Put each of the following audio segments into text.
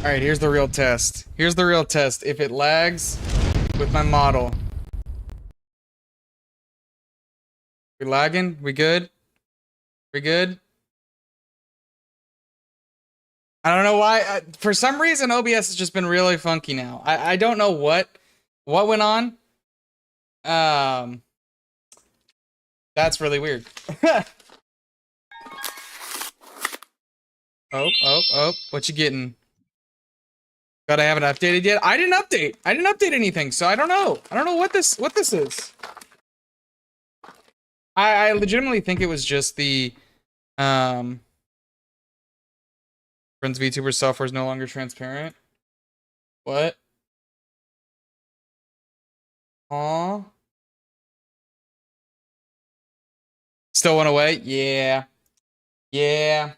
All right, here's the real test. Here's the real test. If it lags with my model. We lagging? We good? We good? I don't know why. For some reason, OBS has just been really funky now. I don't know what went on. That's really weird. Oh, what you getting? But I haven't updated yet. I didn't update anything, so I don't know. I don't know what this is. I legitimately think it was just the Friends VTuber software is no longer transparent. What? Aw. Still went away? Yeah. Yeah.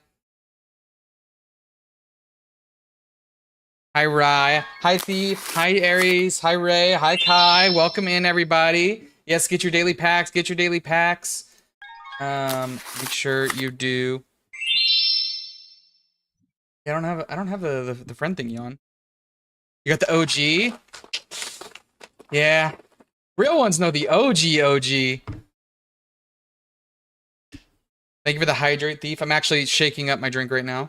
Hi, Rye. Hi, Thief. Hi, Aries. Hi, Ray. Hi, Kai. Welcome in, everybody. Yes, get your daily packs. Get your daily packs. Make sure you do. Yeah, I don't have the friend thingy on. You got the OG? Yeah. Real ones know the OG. Thank you for the hydrate, Thief. I'm actually shaking up my drink right now.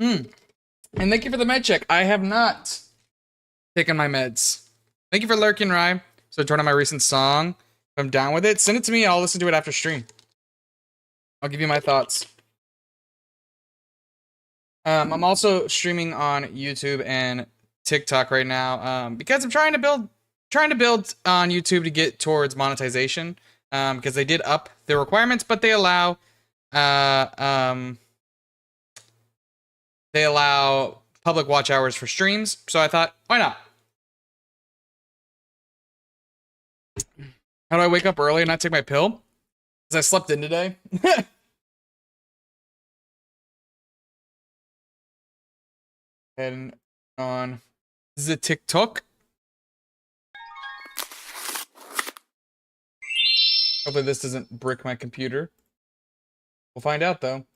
And thank you for the med check. I have not taken my meds. Thank you for lurking, Rye. So turn on my recent song. If I'm down with it, send it to me. I'll listen to it after stream. I'll give you my thoughts. I'm also streaming on YouTube and TikTok right now because I'm trying to build on YouTube to get towards monetization because they did up their requirements, but they allow public watch hours for streams. So I thought, why not? How do I wake up early and not take my pill? Because I slept in today. And on the TikTok. Hopefully this doesn't brick my computer. We'll find out though.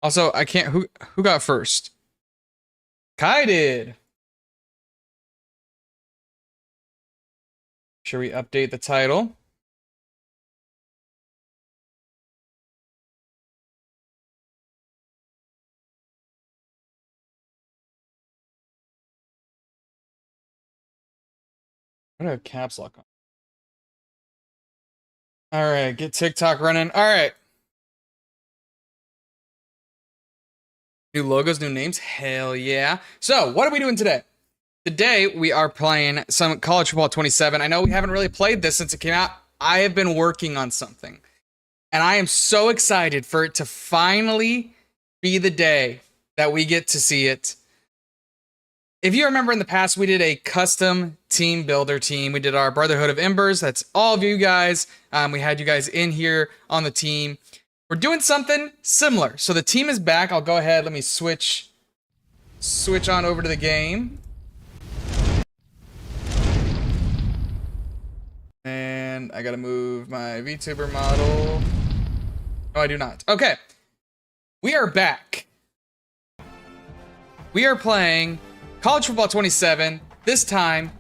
Also, I can't. Who got first? Kai did. Should we update the title? I'm gonna have caps lock on. All right, get TikTok running. All right. New logos, new names. Hell yeah. So, what are we doing today? Today, we are playing some College Football 27. I know we haven't really played this since it came out. I have been working on something. And I am so excited for it to finally be the day that we get to see it. If you remember in the past, we did a custom team builder team. We did our Brotherhood of Embers. That's all of you guys. We had you guys in here on the team. We're doing something similar. So the team is back. I'll go ahead. Let me switch on over to the game. And I gotta move my VTuber model. No, I do not. Okay. We are back. We are playing College Football 27. This time,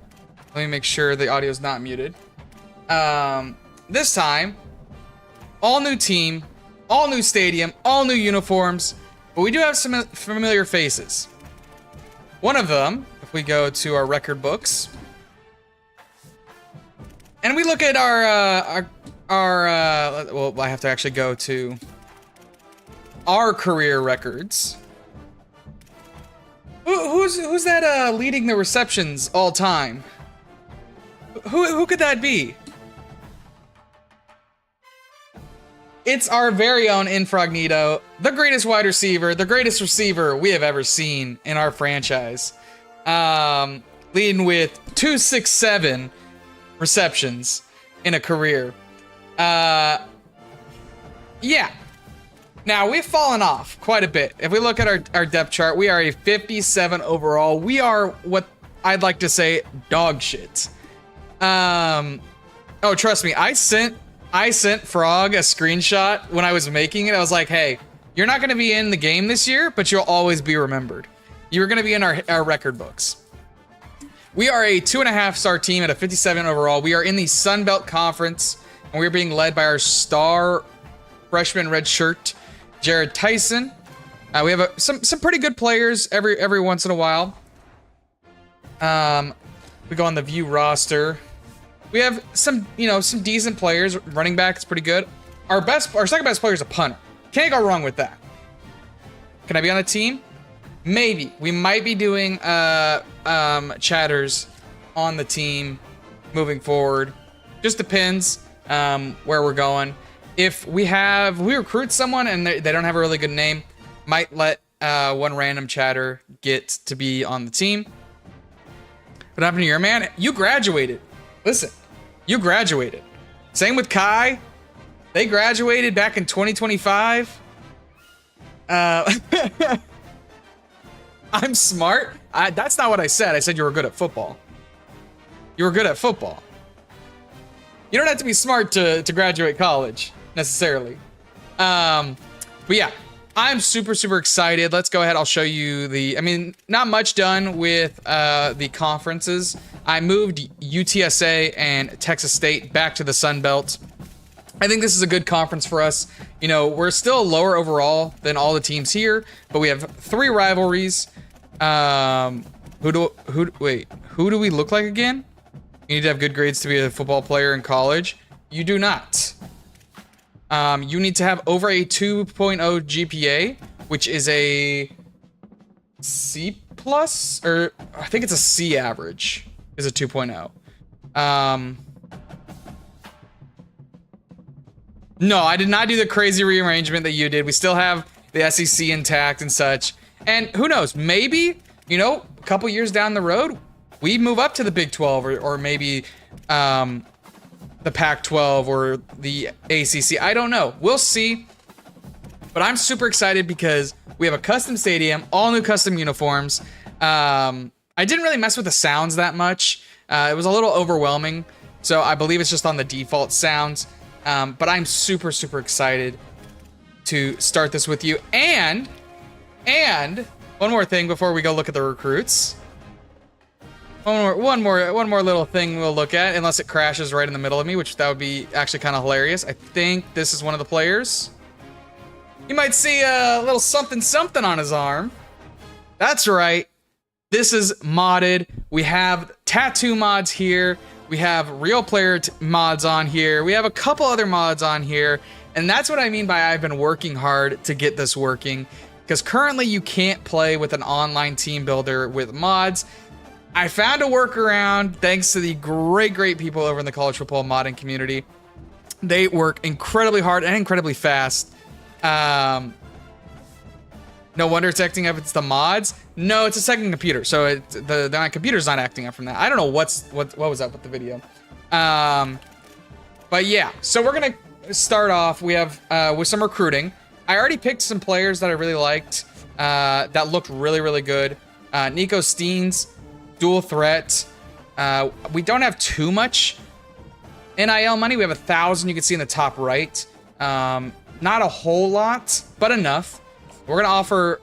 let me make sure the audio is not muted. This time, all new team, all new stadium, all new uniforms, but we do have some familiar faces. One of them, if we go to our record books, and we look at our well, I have to actually go to our career records. Who's that leading the receptions all time? Who could that be? It's our very own Infragnito, the greatest wide receiver, the greatest receiver we have ever seen in our franchise. Leading with 267 receptions in a career. Yeah. Now, we've fallen off quite a bit. If we look at our depth chart, we are a 57 overall. We are what I'd like to say dog shit. Oh, trust me, I sent Frog a screenshot when I was making it. I was like, hey, You're not going to be in the game this year, but you'll always be remembered. You're going to be in our record books. We are a 2.5-star team at a 57 overall. We are in the Sun Belt Conference, and we're being led by our star freshman red shirt, Jared Tyson. We have some pretty good players every once in a while. We go on the view roster. We have some decent players. Running back is pretty good. Our second best player is a punter. Can't go wrong with that. Can I be on a team? Maybe. We might be doing chatters on the team moving forward. Just depends where we're going. If we recruit someone and they don't have a really good name, might let one random chatter get to be on the team. What happened to your man? You graduated. Listen, you graduated. Same with Kai. They graduated back in 2025. I'm smart. That's not what I said. I said you were good at football. You were good at football. You don't have to be smart to graduate college, necessarily. But yeah, I'm super excited. Let's go ahead. I'll show you not much done with the conferences. I moved UTSA and Texas State back to the Sun Belt. I think this is a good conference for us. You know, we're still lower overall than all the teams here, but we have 3 rivalries. Who do we look like again? You need to have good grades to be a football player in college. You do not. You need to have over a 2.0 GPA, which is a C plus, or I think it's a C average, is a 2.0. No, I did not do the crazy rearrangement that you did. We still have the SEC intact and such. And who knows, maybe, a couple years down the road, we move up to the Big 12 or maybe the Pac-12 or the ACC. I don't know. We'll see. But I'm super excited because we have a custom stadium, all new custom uniforms. I didn't really mess with the sounds that much. It was a little overwhelming. So I believe it's just on the default sounds. But I'm super excited to start this with you. And one more thing before we go look at the recruits. One more little thing we'll look at, unless it crashes right in the middle of me, which that would be actually kind of hilarious. I think this is one of the players. You might see a little something on his arm. That's right. This is modded. We have tattoo mods here. We have real player mods on here. We have a couple other mods on here. And that's what I mean by I've been working hard to get this working. Because currently you can't play with an online team builder with mods. I found a workaround thanks to the great people over in the college football modding community. They work incredibly hard and incredibly fast. No wonder it's acting up. It's the mods. No, it's a second computer. So the computer's not acting up from that. I don't know what was up with the video. But yeah, so we're gonna start off. We have with some recruiting. I already picked some players that I really liked that looked really good. Nico Steens, dual threat. We don't have too much NIL money. We have 1,000. You can see in the top right. Not a whole lot, but enough. We're gonna offer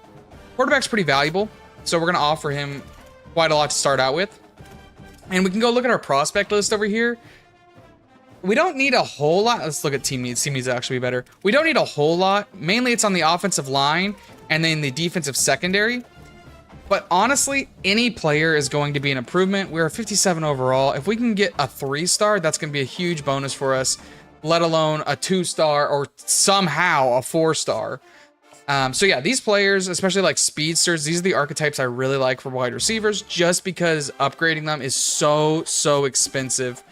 quarterback's pretty valuable, so we're gonna offer him quite a lot to start out with. And we can go look at our prospect list over here. We don't need a whole lot. Let's look at team needs. Team needs to actually be better. We don't need a whole lot. Mainly it's on the offensive line and then the defensive secondary. But honestly, any player is going to be an improvement. We're a 57 overall. If we can get a 3-star, that's going to be a huge bonus for us, let alone a 2-star or somehow a 4-star. So yeah, these players, especially like speedsters, these are the archetypes I really like for wide receivers, just because upgrading them is so expensive.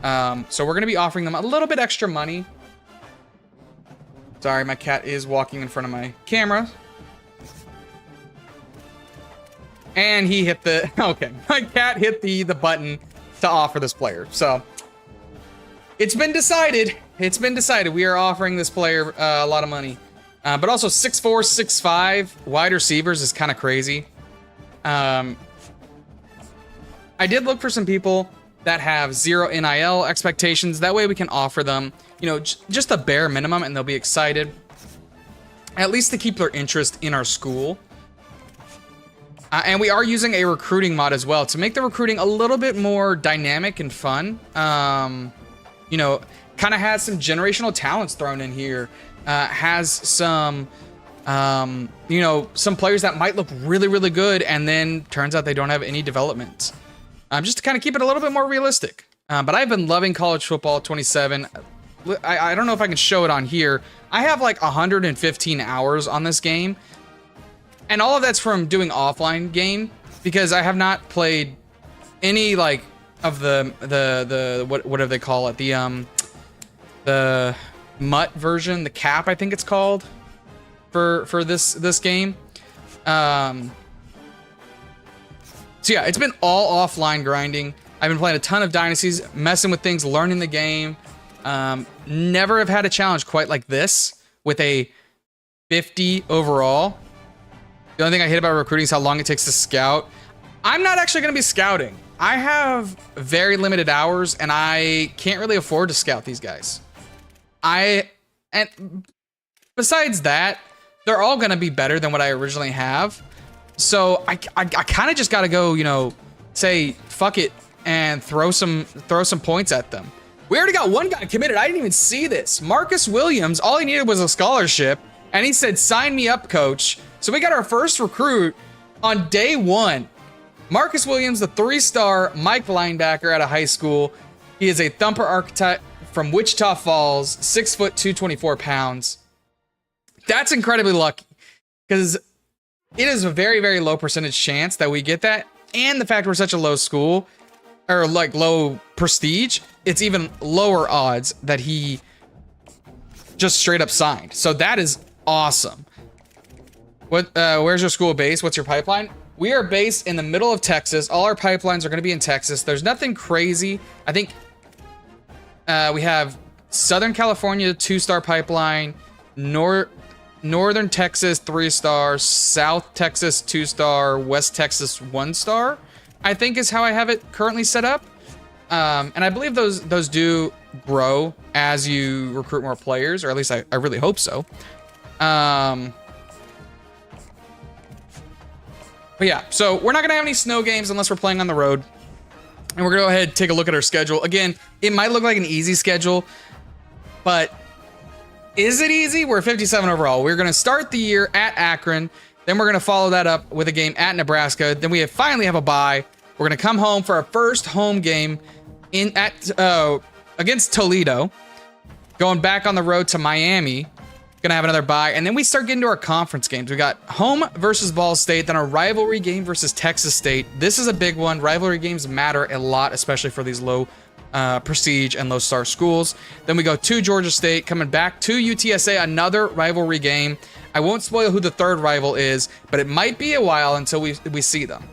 So we're going to be offering them a little bit extra money. Sorry, my cat is walking in front of my camera. And he hit the, okay, my cat hit the button to offer this player. So it's been decided. It's been decided. We are offering this player a lot of money. But also 6'4", 6'5", wide receivers is kind of crazy. I did look for some people that have 0 NIL expectations. That way we can offer them, just the bare minimum and they'll be excited. at least to keep their interest in our school. And we are using a recruiting mod as well to make the recruiting a little bit more dynamic and fun. You know, kind of has some generational talents thrown in here. Has some, you know, some players that might look really, really good, and then turns out they don't have any development. Just to kind of keep it a little bit more realistic. But I've been loving College Football 27. I don't know if I can show it on here. I have like 115 hours on this game. And all of that's from doing offline game, because I have not played any like of the what do they call it? The MUT version, the cap, I think it's called, for this game. So yeah, it's been all offline grinding. I've been playing a ton of dynasties, messing with things, learning the game. Never have had a challenge quite like this with a 50 overall. The only thing I hate about recruiting is how long it takes to scout. I'm not actually going to be scouting. I have very limited hours, and I can't really afford to scout these guys. And besides that, they're all going to be better than what I originally have. So I kind of just got to go, you know, say fuck it and throw some points at them. We already got one guy committed. I didn't even see this. Marcus Williams, all he needed was a scholarship, and he said, "Sign me up, coach." So we got our first recruit on day one. Marcus Williams, the 3-star Mike linebacker out of high school. He is a thumper archetype from Wichita Falls, 6 foot, 224 pounds. That's incredibly lucky, because it is a very, very low percentage chance that we get that. And the fact we're such a low school, or like low prestige, it's even lower odds that he just straight up signed. So that is awesome. Where's your school base? What's your pipeline? We are based in the middle of Texas. All our pipelines are going to be in Texas. There's nothing crazy. I think we have Southern California 2-star pipeline, Northern Texas 3-star, South Texas 2-star, West Texas 1-star, I think is how I have it currently set up. And I believe those do grow as you recruit more players, or at least I really hope so. But yeah, so we're not going to have any snow games unless we're playing on the road. And we're going to go ahead and take a look at our schedule. Again, it might look like an easy schedule, but is it easy? We're 57 overall. We're going to start the year at Akron. Then we're going to follow that up with a game at Nebraska. Then we finally have a bye. We're going to come home for our first home game against Toledo. Going back on the road to Miami. Gonna have another bye, and then we start getting to our conference games. We got home versus Ball State, then a rivalry game versus Texas State. This is a big one. Rivalry games matter a lot, especially for these low prestige and low star schools. Then we go to Georgia State, coming back to UTSA, another rivalry game. I won't spoil who the third rival is, but it might be a while until we see them.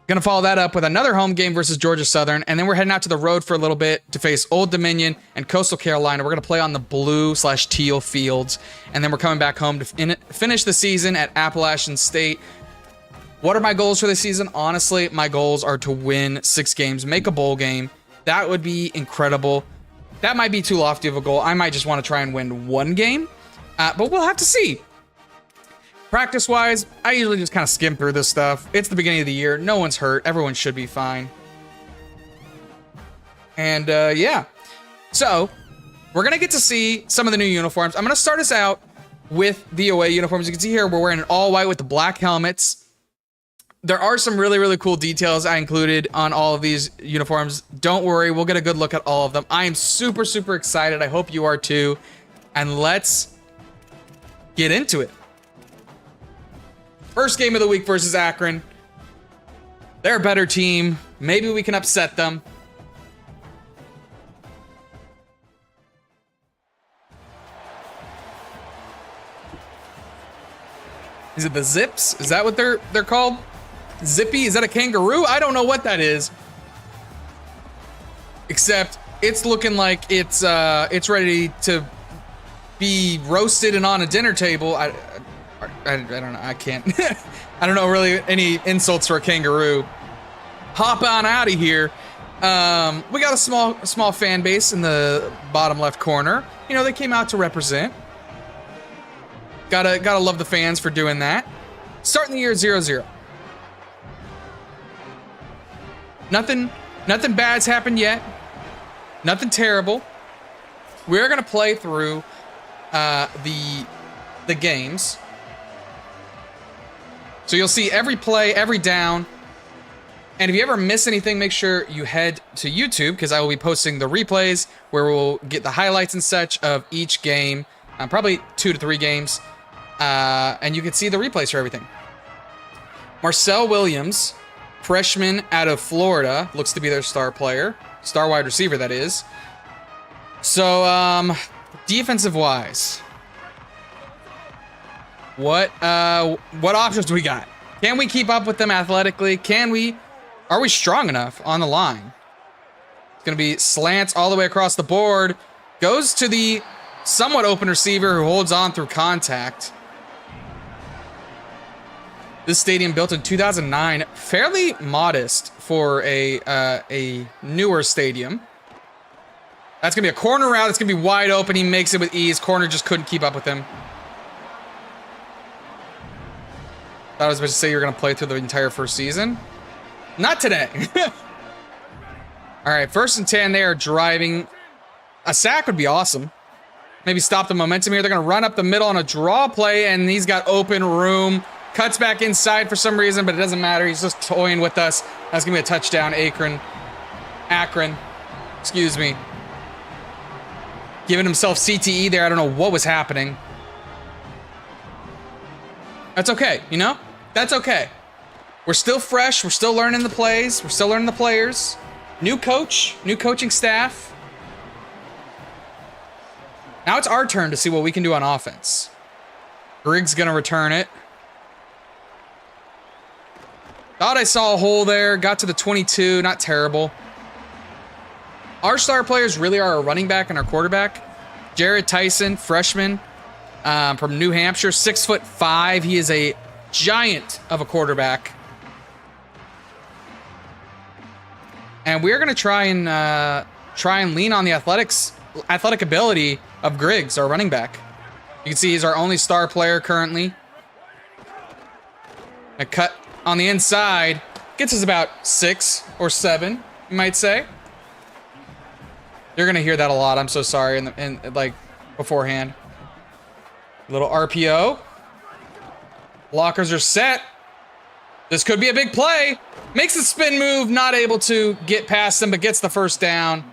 Gonna follow that up with another home game versus Georgia Southern, and then we're heading out to the road for a little bit to face Old Dominion and Coastal Carolina. We're gonna play on the blue/teal fields, and then we're coming back home to finish the season at Appalachian State. What are my goals for this season? Honestly, my goals are to win 6 games, make a bowl game. That would be incredible. That might be too lofty of a goal. I might just want to try and win 1 game, but we'll have to see. Practice-wise, I usually just kind of skim through this stuff. It's the beginning of the year. No one's hurt. Everyone should be fine. And, yeah. So, we're going to get to see some of the new uniforms. I'm going to start us out with the away uniforms. You can see here, we're wearing an all-white with the black helmets. There are some really, really cool details I included on all of these uniforms. Don't worry, we'll get a good look at all of them. I am super, super excited. I hope you are too. And let's get into it. First game of the week versus Akron. They're a better team. Maybe we can upset them. Is it the Zips? Is that what they're called? Zippy? Is that a kangaroo? I don't know what that is. Except it's looking like it's ready to be roasted and on a dinner table. I don't know. I can't. I don't know really any insults for a kangaroo. Hop on out of here. We got a small fan base in the bottom left corner. You know, they came out to represent. Gotta love the fans for doing that. Starting the year 0-0. Nothing bad's happened yet. Nothing terrible. We're gonna play through the games. So you'll see every play, every down. And if you ever miss anything, make sure you head to YouTube, because I will be posting the replays where we'll get the highlights and such of each game. Probably 2 to 3 games. And you can see the replays for everything. Marcel Williams, freshman out of Florida, looks to be their star player. Star wide receiver, that is. So, defensive wise, what options do we got? Can we keep up with them athletically? Are we strong enough on the line? It's gonna be slants all the way across the board. Goes to the somewhat open receiver who holds on through contact. This stadium built in 2009, fairly modest for a newer stadium. That's gonna be a corner route. It's gonna be wide open. He makes it with ease. Corner just couldn't keep up with him. Thought I was about to say you're gonna play through the entire first season. Not today. All right, 1st and 10. They are driving. A sack would be awesome. Maybe stop the momentum here. They're gonna run up the middle on a draw play, and he's got open room. Cuts back inside for some reason, but it doesn't matter. He's just toying with us. That's gonna be a touchdown. Akron. Excuse me. Giving himself CTE there. I don't know what was happening. That's okay, you know? That's okay. We're still fresh. We're still learning the plays. We're still learning the players. New coach, new coaching staff. Now it's our turn to see what we can do on offense. Griggs gonna return it. Thought I saw a hole there. Got to the 22. Not terrible. Our star players really are our running back and our quarterback. Jared Tyson, freshman from New Hampshire, 6'5". He is a giant of a quarterback. And we're gonna try and lean on the athletic ability of Griggs, our running back. You can see he's our only star player currently. A cut on the inside gets us about 6 or 7, you might say. You're gonna hear that a lot. I'm so sorry. In like beforehand. A little RPO. Blockers are set. This could be a big play. Makes a spin move. Not able to get past them, but gets the first down.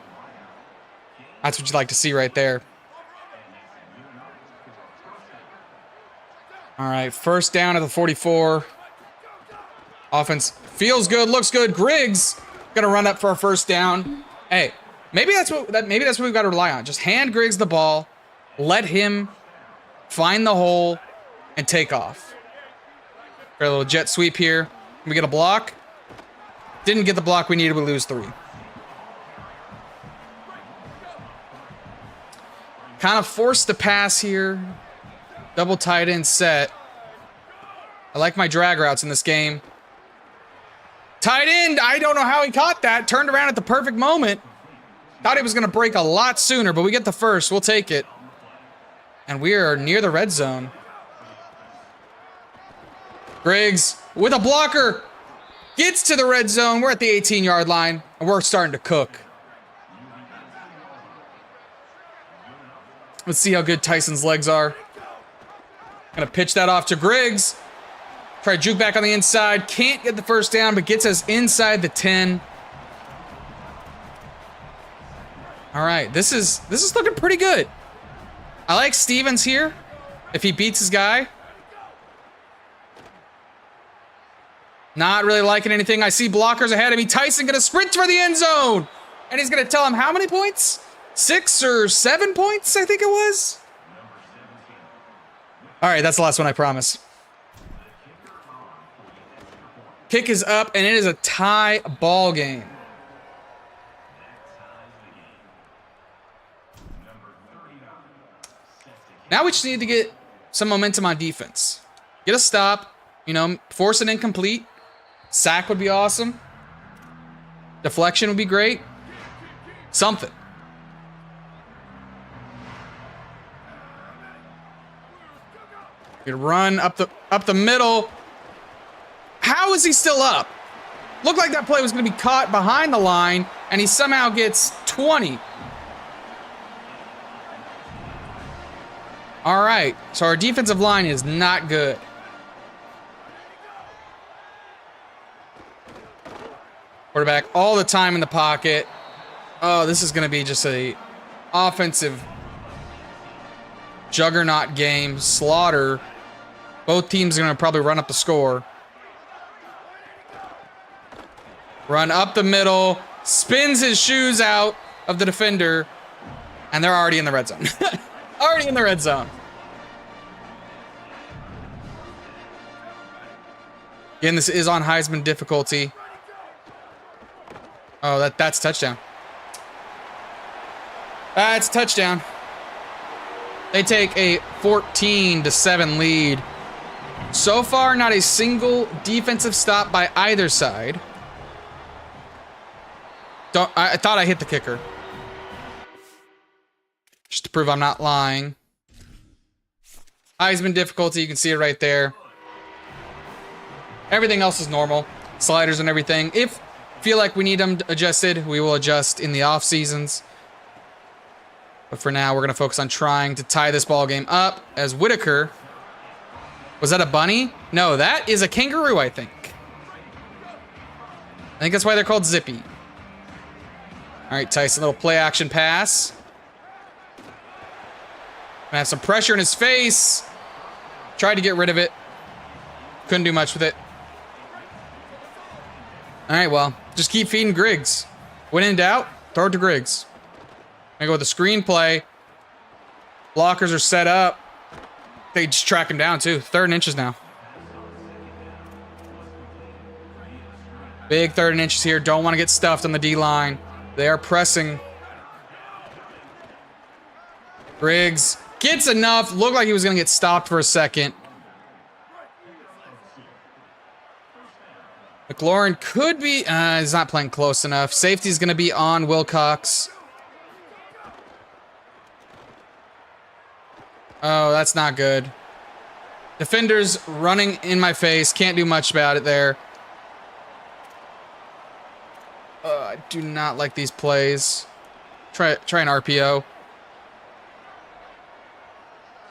That's what you'd like to see right there. All right, first down at the 44. Offense feels good, looks good. Griggs gonna run up for a first down. Hey. Maybe that's what we've got to rely on. Just hand Griggs the ball, let him find the hole, and take off. Got a little jet sweep here. Can we get a block? Didn't get the block we needed. We lose 3. Kind of forced to pass here. Double tight end set. I like my drag routes in this game. Tight end. I don't know how he caught that. Turned around at the perfect moment. Thought he was going to break a lot sooner, but we get the first. We'll take it. And we are near the red zone. Griggs with a blocker. Gets to the red zone. We're at the 18-yard line, and we're starting to cook. Let's see how good Tyson's legs are. Gonna pitch that off to Griggs. Try to juke back on the inside. Can't get the first down, but gets us inside the 10. All right, this is looking pretty good. I like Stevens here, if he beats his guy. Not really liking anything. I see blockers ahead of me. Tyson gonna sprint for the end zone. And he's gonna tell him how many points? 6 or 7 points, I think it was. All right, that's the last one, I promise. Kick is up, and it is a tie ball game. Now we just need to get some momentum on defense. Get a stop, force an incomplete. Sack would be awesome. Deflection would be great. Something. Good run up the middle. How is he still up? Looked like that play was going to be caught behind the line, and he somehow gets 20. All right, so our defensive line is not good. Quarterback all the time in the pocket. Oh, this is going to be just a offensive juggernaut game. Slaughter. Both teams are going to probably run up the score. Run up the middle. Spins his shoes out of the defender. And they're already in the red zone. Already in the red zone. Again, this is on Heisman difficulty. Oh, that's touchdown. That's touchdown. They take a 14-7 lead. So far, not a single defensive stop by either side. I thought I hit the kicker. Just to prove I'm not lying. Heisman difficulty, you can see it right there. Everything else is normal. Sliders and everything. If feel like we need them adjusted, we will adjust in the off seasons. But for now, we're going to focus on trying to tie this ball game up as Whitaker. Was that a bunny? No, that is a kangaroo, I think. I think that's why they're called Zippy. All right, Tyson, little play action pass. Gonna have some pressure in his face. Tried to get rid of it. Couldn't do much with it. All right, well, just keep feeding Griggs. When in doubt, throw it to Griggs. I go with the screenplay. Blockers are set up. They just track him down, too. 3rd and inches now. Big 3rd and inches here. Don't want to get stuffed on the D-line. They are pressing. Griggs gets enough. Looked like he was going to get stopped for a second. McLaurin could be... he's not playing close enough. Safety's going to be on Wilcox. Oh, that's not good. Defenders running in my face. Can't do much about it there. I do not like these plays. Try an RPO.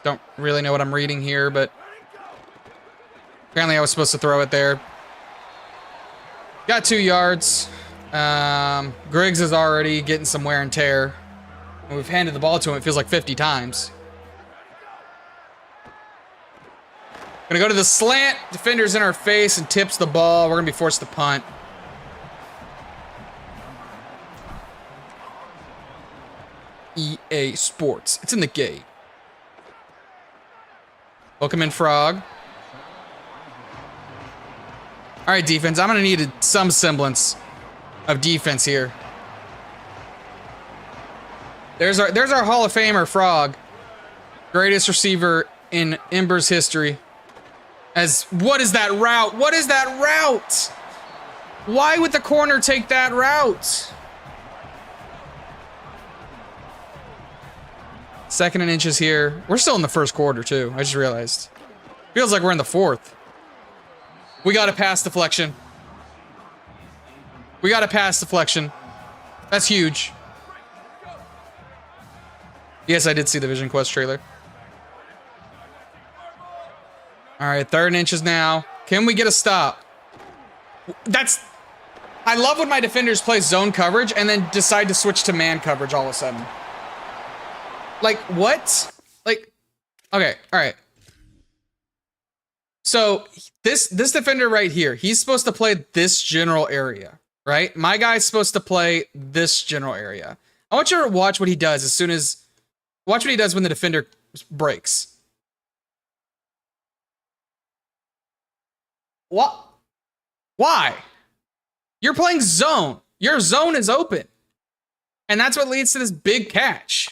Don't really know what I'm reading here, but... apparently I was supposed to throw it there. Got 2 yards. Griggs is already getting some wear and tear. And we've handed the ball to him, it feels like 50 times. Gonna go to the slant. Defender's in our face and tips the ball. We're gonna be forced to punt. EA Sports. It's in the gate. Welcome in, Frog. All right, defense. I'm going to need some semblance of defense here. There's our Hall of Famer, Frog. Greatest receiver in Ember's history. What is that route? What is that route? Why would the corner take that route? 2nd and inches here. We're still in the 1st quarter, too. I just realized. Feels like we're in the 4th. We got a pass deflection. We got a pass deflection. That's huge. Yes, I did see the Vision Quest trailer. All right, 3rd and inches now. Can we get a stop? I love when my defenders play zone coverage and then decide to switch to man coverage all of a sudden. Like, what? Like, okay, all right. So this defender right here, he's supposed to play this general area, right? My guy's supposed to play this general area. I want you to watch what he does watch what he does when the defender breaks. What? Why? You're playing zone. Your zone is open. And that's what leads to this big catch.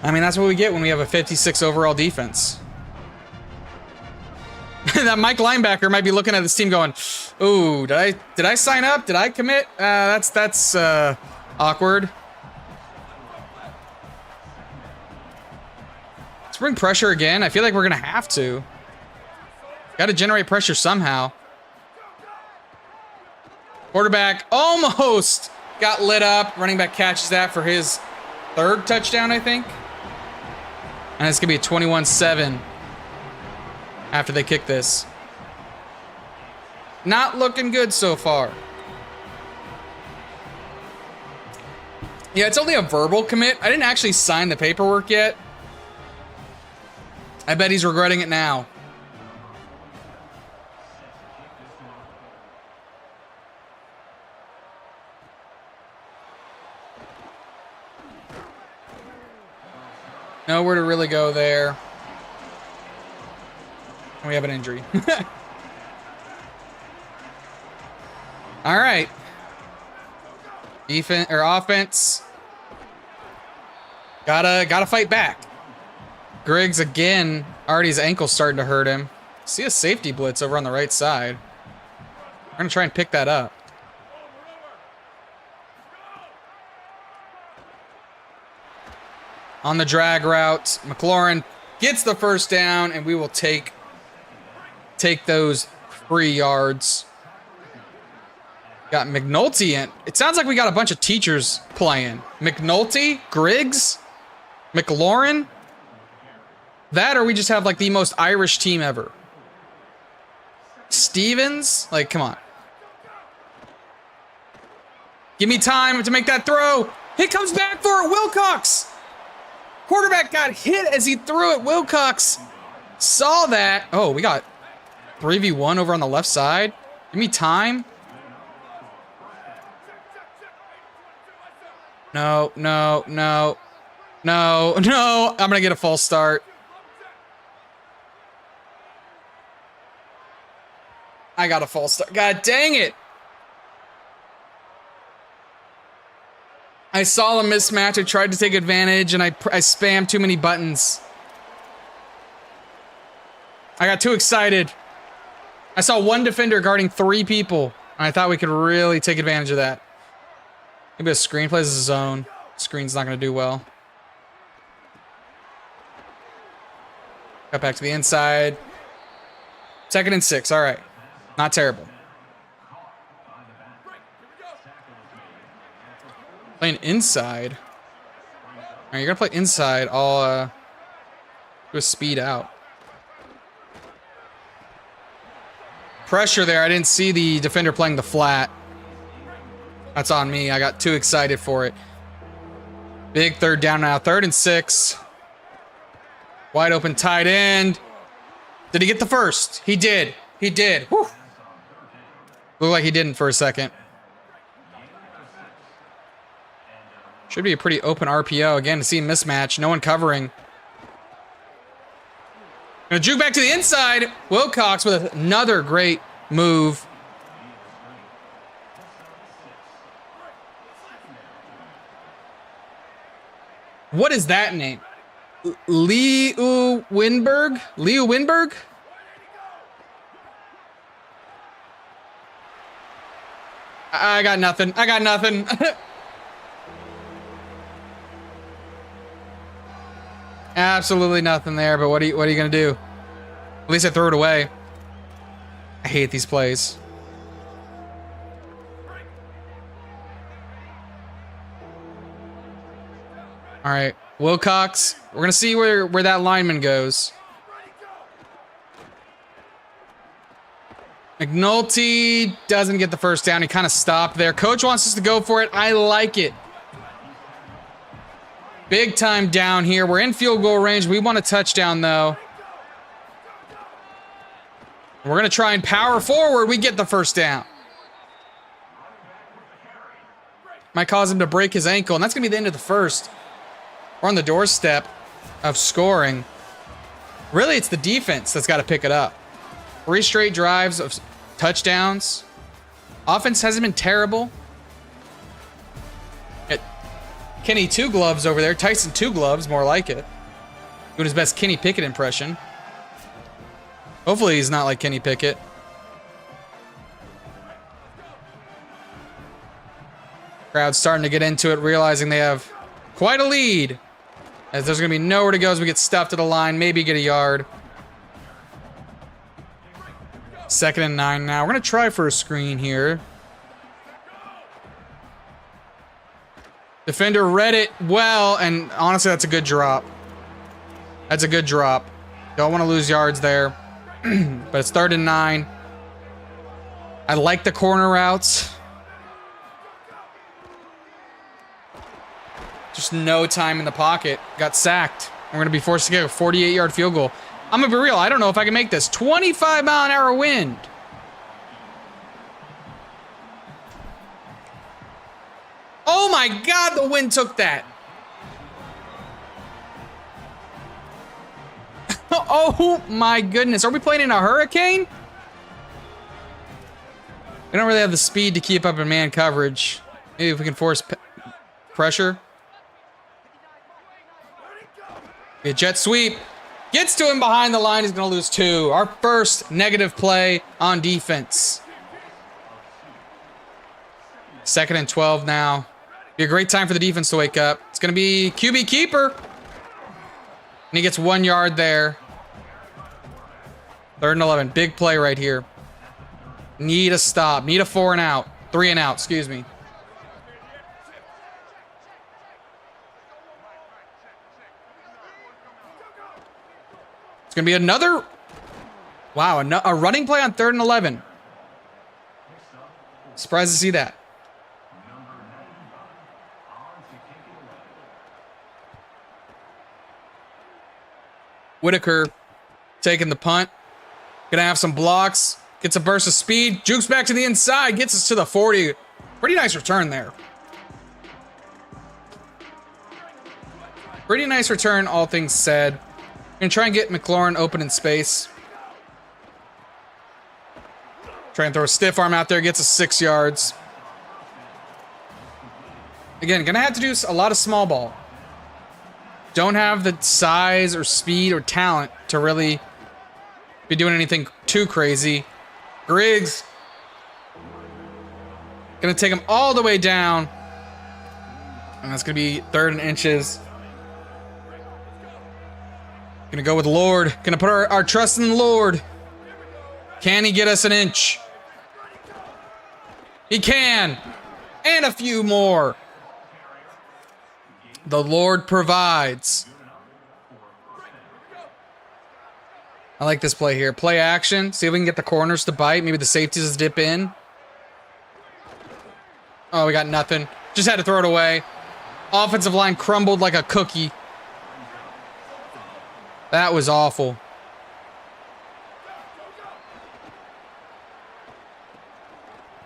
I mean, that's what we get when we have a 56 overall defense. That Mike linebacker might be looking at this team going, "Ooh, did I sign up? Did I commit? That's Awkward. Let's bring pressure again. I feel like we're going to have to. Got to generate pressure somehow. Quarterback almost got lit up. Running back catches that for his third touchdown, I think. And it's going to be a 21-7 after they kick this. Not looking good so far. Yeah, it's only a verbal commit. I didn't actually sign the paperwork yet. I bet he's regretting it now. Nowhere to really go there. We have an injury. All right. Defense or offense. Gotta fight back. Griggs again. Already his ankle's starting to hurt him. See a safety blitz over on the right side. We're gonna try and pick that up. On the drag route, McLaurin gets the first down, and we will take those 3 yards. Got McNulty in. It sounds like we got a bunch of teachers playing. McNulty, Griggs, McLaurin. That or we just have like the most Irish team ever. Stevens, like, come on. Give me time to make that throw. He comes back for it, Wilcox. Quarterback got hit as he threw it. Wilcox saw that. Oh, we got 3v1 over on the left side. Give me time. No. I'm going to get a false start. I got a false start. God dang it. I saw a mismatch. I tried to take advantage, and I spammed too many buttons. I got too excited. I saw one defender guarding 3 people, and I thought we could really take advantage of that. Maybe a screen plays as a zone. Screen's not going to do well. Got back to the inside. 2nd and 6. All right. Not terrible. Playing inside. All right, you're going to play inside. I'll do a speed out. Pressure there. I didn't see the defender playing the flat. That's on me. I got too excited for it. Big 3rd down now. 3rd and 6. Wide open tight end. Did he get the first? He did. He did. Whew. Looked like he didn't for a second. Should be a pretty open RPO. Again, to see a mismatch. No one covering. Gonna juke back to the inside. Wilcox with another great move. What is that name? Leo Winberg? Leo Winberg? I got nothing. I got nothing. Absolutely nothing there, but what are you gonna do? At least I threw it away. I hate these plays. All right, Wilcox. We're gonna see where that lineman goes. McNulty doesn't get the first down. He kind of stopped there. Coach wants us to go for it. I like it. Big time down here. We're in field goal range. We want a touchdown, though. We're going to try and power forward. We get the first down. Might cause him to break his ankle, and that's going to be the end of the first. We're on the doorstep of scoring. Really, it's the defense that's got to pick it up. 3 straight drives of touchdowns. Offense hasn't been terrible. Kenny Two Gloves over there. Tyson Two Gloves, more like it. Doing his best Kenny Pickett impression. Hopefully he's not like Kenny Pickett. Crowd's starting to get into it, realizing they have quite a lead. As there's going to be nowhere to go as we get stuffed to the line, maybe get a yard. 2nd and 9 now. We're going to try for a screen here. Defender read it well, and honestly, that's a good drop. That's a good drop. Don't want to lose yards there. But it's 3rd and 9. I like the corner routes. Just no time in the pocket. Got sacked. We're going to be forced to get a 48-yard field goal. I'm going to be real. I don't know if I can make this. 25-mile-an-hour wind. Oh, my God. The wind took that. Oh, my goodness. Are we playing in a hurricane? We don't really have the speed to keep up in man coverage. Maybe if we can force pressure. A jet sweep. Gets to him behind the line. He's going to lose 2. Our first negative play on defense. 2nd and 12 now. Be a great time for the defense to wake up. It's going to be QB keeper. And he gets 1 yard there. 3rd and 11. Big play right here. Need a stop. Need a 4 and out. 3 and out, excuse me. It's going to be another... Wow, a running play on 3rd and 11. Surprised to see that. Whitaker taking the punt. Gonna have some blocks. Gets a burst of speed. Jukes back to the inside. Gets us to the 40. Pretty nice return there. Pretty nice return, all things said. Gonna try and get McLaurin open in space. Try and throw a stiff arm out there. Gets us 6 yards. Again, gonna have to do a lot of small ball. Don't have the size or speed or talent to really be doing anything too crazy. Griggs. Gonna take him all the way down. And that's gonna be 3rd and inches. Gonna go with Lord. Gonna put our trust in the Lord. Can he get us an inch? He can. And a few more. The Lord provides. I like this play here. Play action. See if we can get the corners to bite. Maybe the safeties dip in. Oh, we got nothing. Just had to throw it away. Offensive line crumbled like a cookie. That was awful.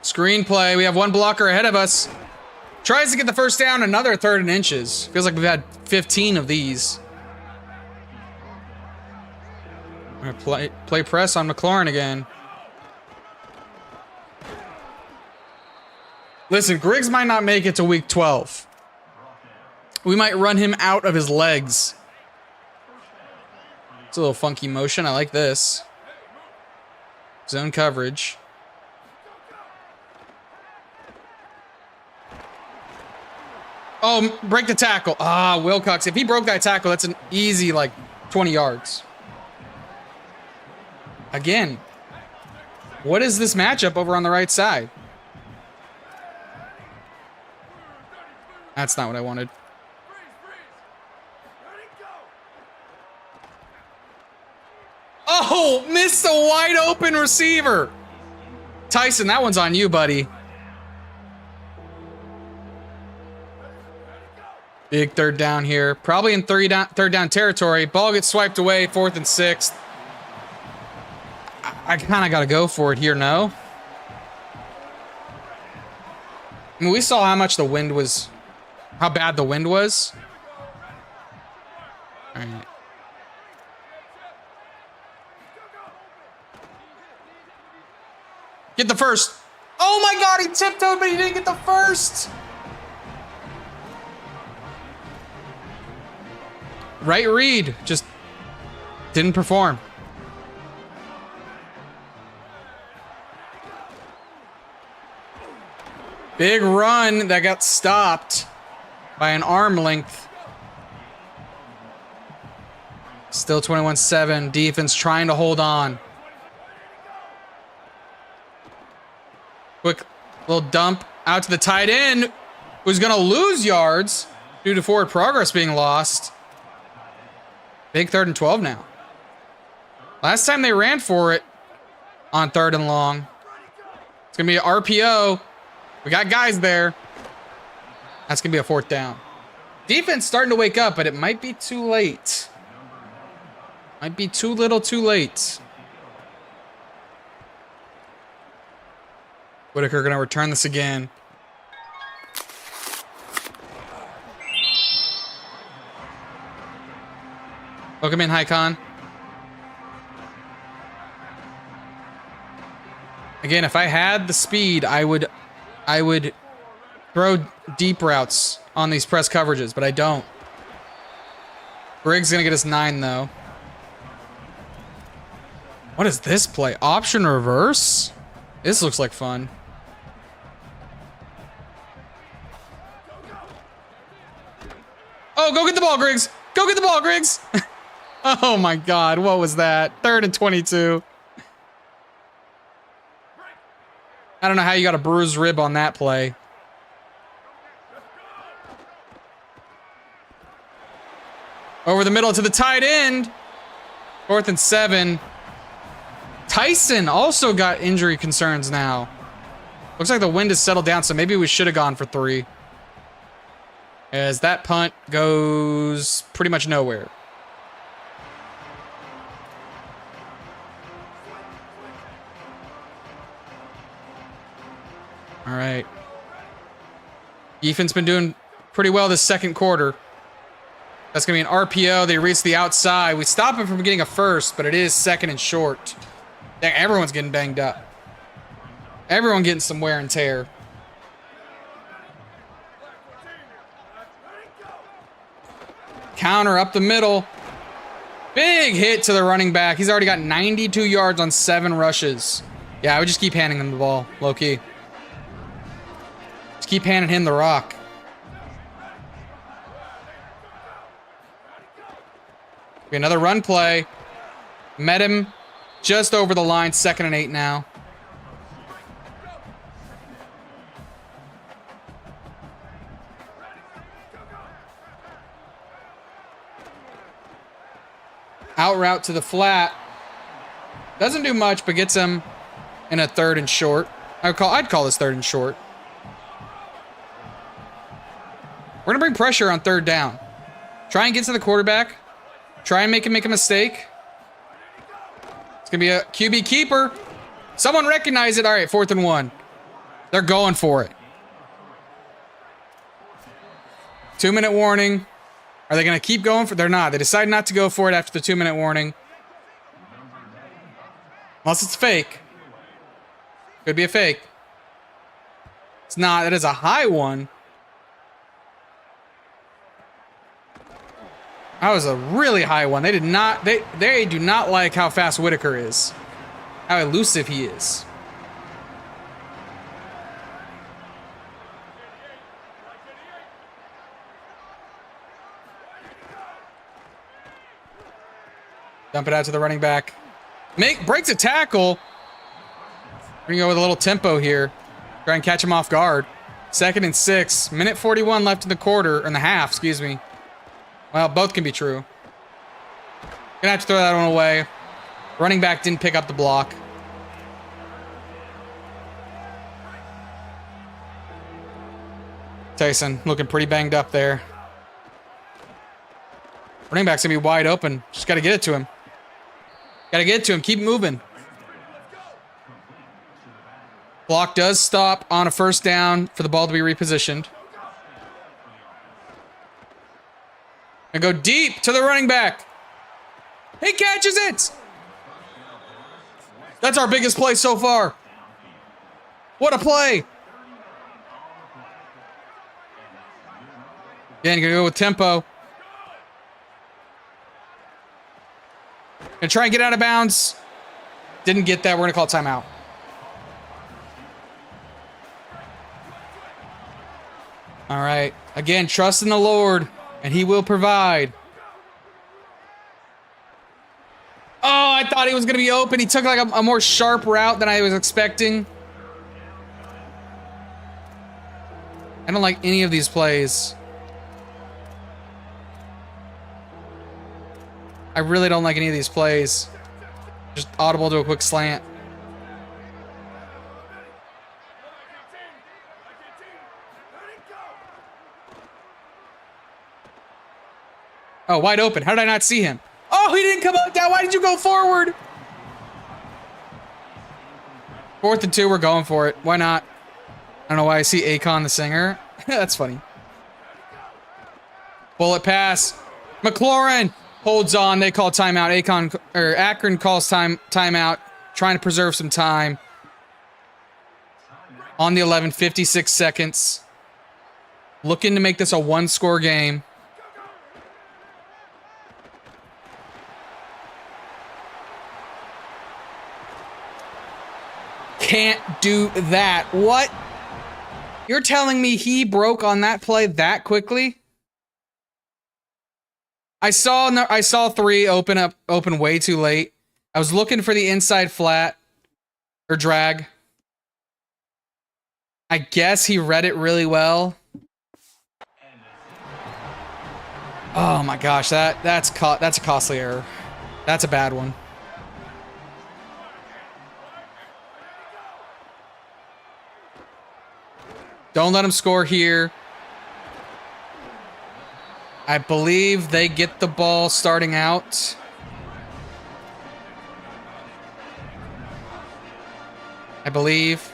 Screenplay. We have one blocker ahead of us. Tries to get the first down. Another 3rd and inches. Feels like we've had 15 of these. We're gonna play press on McLaurin again. Listen, Griggs might not make it to week 12. We might run him out of his legs. It's a little funky motion. I like this. Zone coverage. Oh, break the tackle. Ah, Wilcox. If he broke that tackle, that's an easy, like, 20 yards. Again, what is this matchup over on the right side? That's not what I wanted. Oh, missed a wide open receiver. Tyson, that one's on you, buddy. Big 3rd down here. Probably in third down territory. Ball gets swiped away. 4th and 6th. I kind of got to go for it here, no? I mean, we saw how much the wind was, how bad the wind was. All right. Get the first. Oh my God, he tiptoed, but he didn't get the first. Right read, just didn't perform. Big run that got stopped by an arm length. Still 21-7. Defense trying to hold on. Quick little dump out to the tight end, who's going to lose yards due to forward progress being lost. Big 3rd and 12 now. Last time they ran for it on 3rd and long. It's going to be an RPO. We got guys there. That's going to be a 4th down. Defense starting to wake up, but it might be too late. Might be too little too late. Whitaker going to return this again. Welcome in, Hycon. Again, if I had the speed, I would throw deep routes on these press coverages, but I don't. Briggs gonna get us 9 though. What is this play? Option reverse? This looks like fun. Oh, go get the ball, Griggs! Go get the ball, Griggs! Oh my God, what was that? 3rd and 22. I don't know how you got a bruised rib on that play. Over the middle to the tight end. 4th and 7. Tyson also got injury concerns now. Looks like the wind has settled down, so maybe we should have gone for 3. As that punt goes pretty much nowhere. All right. Defense been doing pretty well this 2nd quarter. That's going to be an RPO. They reach the outside. We stop him from getting a 1st, but it is 2nd and short. Dang, everyone's getting banged up. Everyone getting some wear and tear. Counter up the middle. Big hit to the running back. He's already got 92 yards on 7 rushes. Yeah, I would just keep handing him the ball, low key. Just keep handing him the rock. Another run play. Met him just over the line. 2nd and 8 now. Out route to the flat. Doesn't do much, but gets him in a 3rd and short. I'd call this 3rd and short. We're gonna bring pressure on 3rd down. Try and get to the quarterback. Try and make him make a mistake. It's gonna be a QB keeper. Someone recognize it. All right, 4th and 1. They're going for it. 2-minute warning. Are they gonna keep going for it? They're not. They decide not to go for it after the 2-minute warning. Unless it's fake. Could be a fake. It's not. That is a high one. That was a really high one. They did not. They do not like how fast Whitaker is. How elusive he is. Dump it out to the running back. Breaks a tackle. We're gonna go with a little tempo here. Try and catch him off guard. 2nd and 6. Minute 41 left in the quarter, in the half, excuse me. Well, both can be true. Gonna have to throw that one away. Running back didn't pick up the block. Tyson looking pretty banged up there. Running back's gonna be wide open. Just gotta get it to him. Gotta get it to him. Keep moving. Block does stop on a 1st down for the ball to be repositioned. And go deep to the running back. He catches it. That's our biggest play so far. What a play. Again, gonna go with tempo. Gonna try and get out of bounds. Didn't get that. We're gonna call timeout. All right. Again, trust in the Lord, and he will provide. Oh, I thought he was going to be open. He took like a more sharp route than I was expecting. I don't like any of these plays. I really don't like any of these plays. Just audible to a quick slant. Oh, wide open. How did I not see him? Oh, he didn't come out down. Why did you go forward? 4th and 2, we're going for it. Why not? I don't know why I see Akon the singer. That's funny. Bullet pass. McLaurin holds on. They call timeout. Akron calls timeout, trying to preserve some time. On the 11, 56 seconds. Looking to make this a 1-score game. Can't do that. What? You're telling me he broke on that play that quickly? I saw 3 open way too late. I was looking for the inside flat or drag. I guess he read it really well. Oh my gosh, that's a costly error. That's a bad one. Don't let him score here. I believe they get the ball starting out. I believe.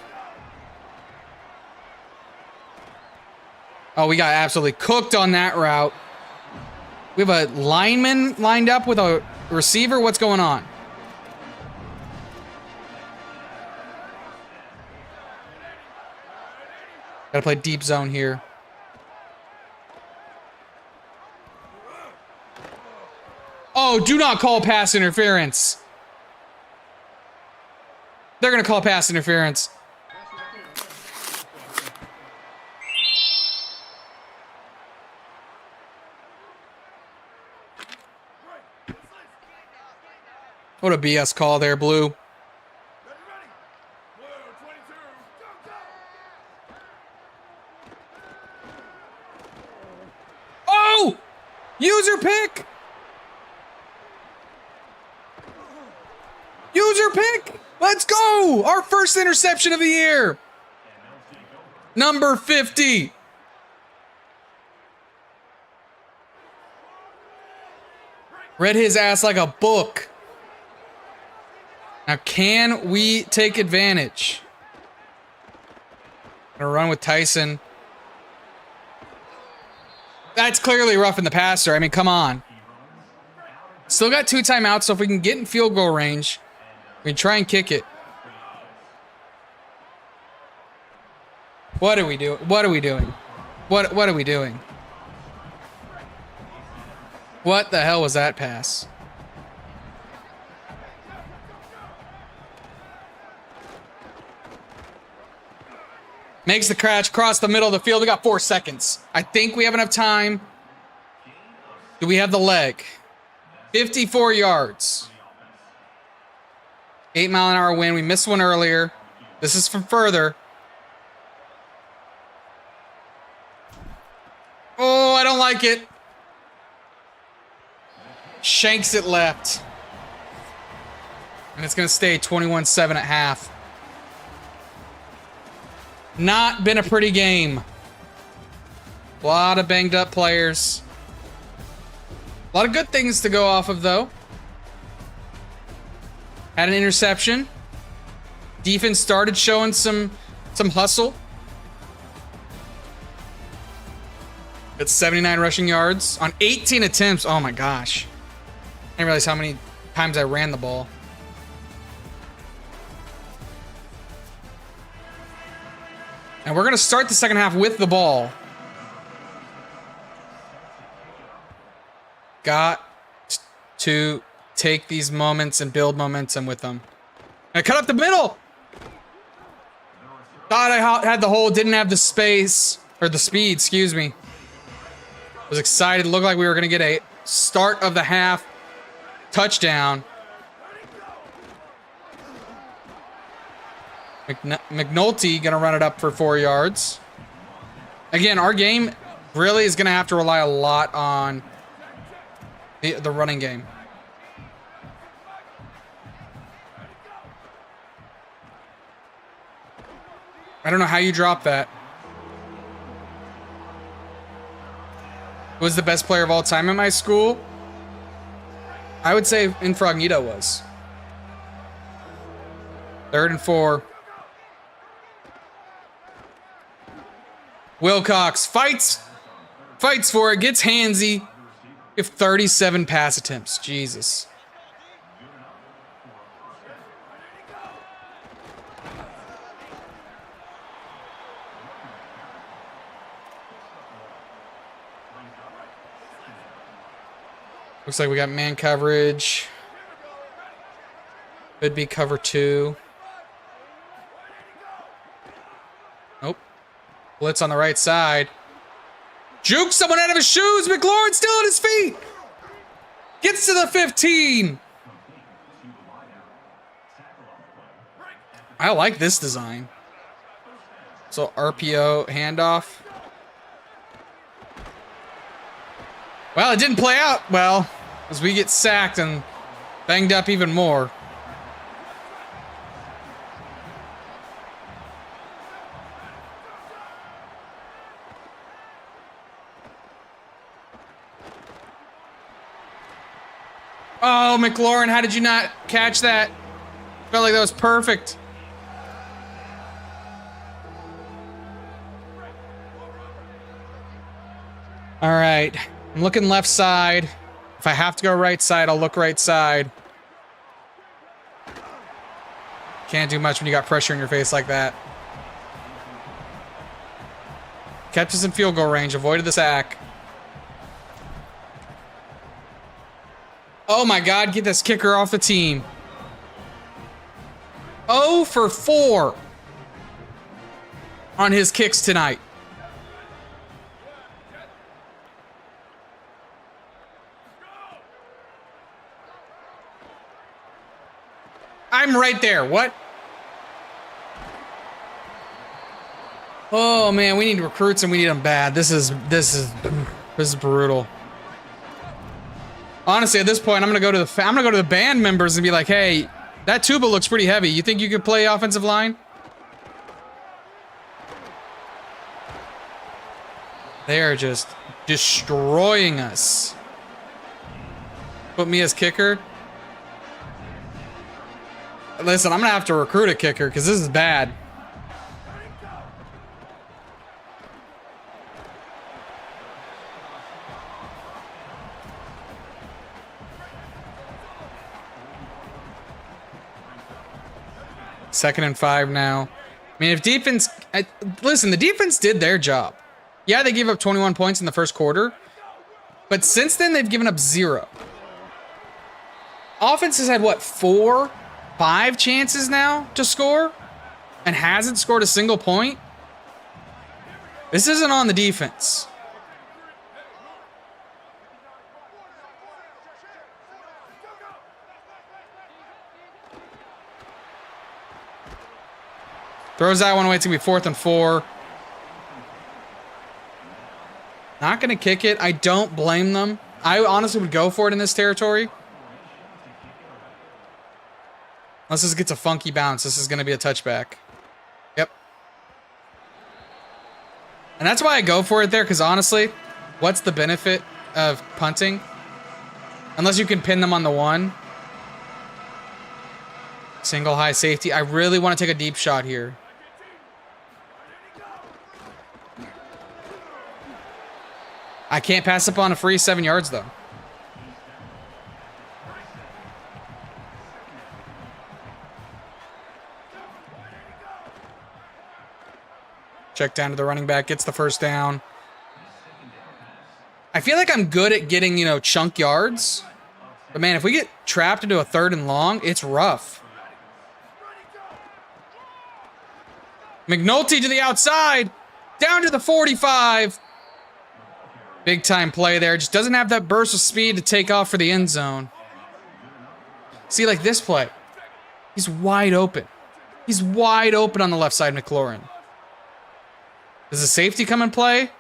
Oh, we got absolutely cooked on that route. We have a lineman lined up with a receiver. What's going on? Gotta play deep zone here. Oh, do not call pass interference. They're gonna call pass interference. What a BS call there, Blue. Oh! User pick! User pick! Let's go! Our first interception of the year! Number 50. Read his ass like a book. Now, can we take advantage? Gonna run with Tyson. That's clearly roughing the passer. I mean, come on. Still got 2 timeouts, so if we can get in field goal range, we can try and kick it. What are we doing? What are we doing? What are we doing? What the hell was that pass? Makes the catch across the middle of the field. We got 4 seconds. I think we have enough time. Do we have the leg? 54 yards. 8-mile-an-hour wind. We missed one earlier. This is from further. Oh, I don't like it. Shanks it left. And it's going to stay 21-7 at half. Not been a pretty game. A lot of banged up players. A lot of good things to go off of, though. Had an interception. Defense started showing some hustle. Got 79 rushing yards on 18 attempts. Oh my gosh. I didn't realize how many times I ran the ball. And we're going to start the second half with the ball. Got to take these moments and build momentum with them. And I cut up the middle. Thought I had the hole, didn't have the space. Or the speed, excuse me. Was excited. Looked like we were going to get a start of the half touchdown. McNulty going to run it up for 4 yards. Again, our game really is going to have to rely a lot on the running game. I don't know how you drop that. Who was the best player of all time in my school? I would say Incognito was. 3rd and 4. Wilcox fights for it, gets handsy. We have 37 pass attempts. Jesus. Looks like we got man coverage. Could be cover 2. Nope. Blitz on the right side. Juke someone out of his shoes. McLaurin still on his feet. Gets to the 15. I like this design. So RPO handoff. Well, it didn't play out well as we get sacked and banged up even more. Oh, McLaurin, how did you not catch that? Felt like that was perfect. All right. I'm looking left side. If I have to go right side, I'll look right side. Can't do much when you got pressure in your face like that. Kept us in field goal range. Avoided the sack. Oh my God, get this kicker off the team. 0 for 4 on his kicks tonight. I'm right there. What? Oh man, we need recruits and we need them bad. This is brutal. Honestly, at this point, I'm gonna go to the band members and be like, "Hey, that tuba looks pretty heavy. You think you could play offensive line?" They are just destroying us. Put me as kicker. Listen, I'm gonna have to recruit a kicker because this is bad. Second and 5 now. I mean, if defense... listen, the defense did their job. Yeah, they gave up 21 points in the first quarter. But since then, they've given up 0. Offense has had, what, 4, 5 chances now to score? And hasn't scored a single point? This isn't on the defense. Throws that one away. It's going to be 4th and 4. Not going to kick it. I don't blame them. I honestly would go for it in this territory. Unless this gets a funky bounce. This is going to be a touchback. Yep. And that's why I go for it there, because honestly, what's the benefit of punting? Unless you can pin them on the 1. Single high safety. I really want to take a deep shot here. I can't pass up on a free 7 yards, though. Check down to the running back, gets the first down. I feel like I'm good at getting, chunk yards. But, man, if we get trapped into a 3rd and long, it's rough. McNulty to the outside. Down to the 45. Big time play there. Just doesn't have that burst of speed to take off for the end zone. See, like this play. He's wide open. He's wide open on the left side, McLaurin. Does the safety come and play?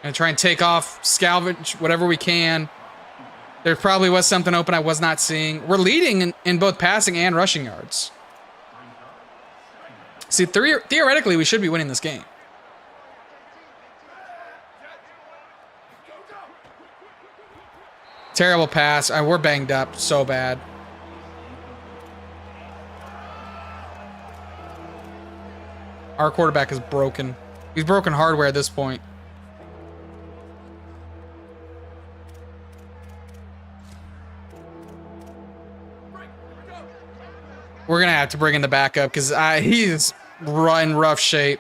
Gonna try and take off, salvage whatever we can. There probably was something open I was not seeing. We're leading in both passing and rushing yards. See, theoretically, we should be winning this game. Terrible pass. We're banged up so bad. Our quarterback is broken. He's broken hardware at this point. We're going to have to bring in the backup because he's in rough shape.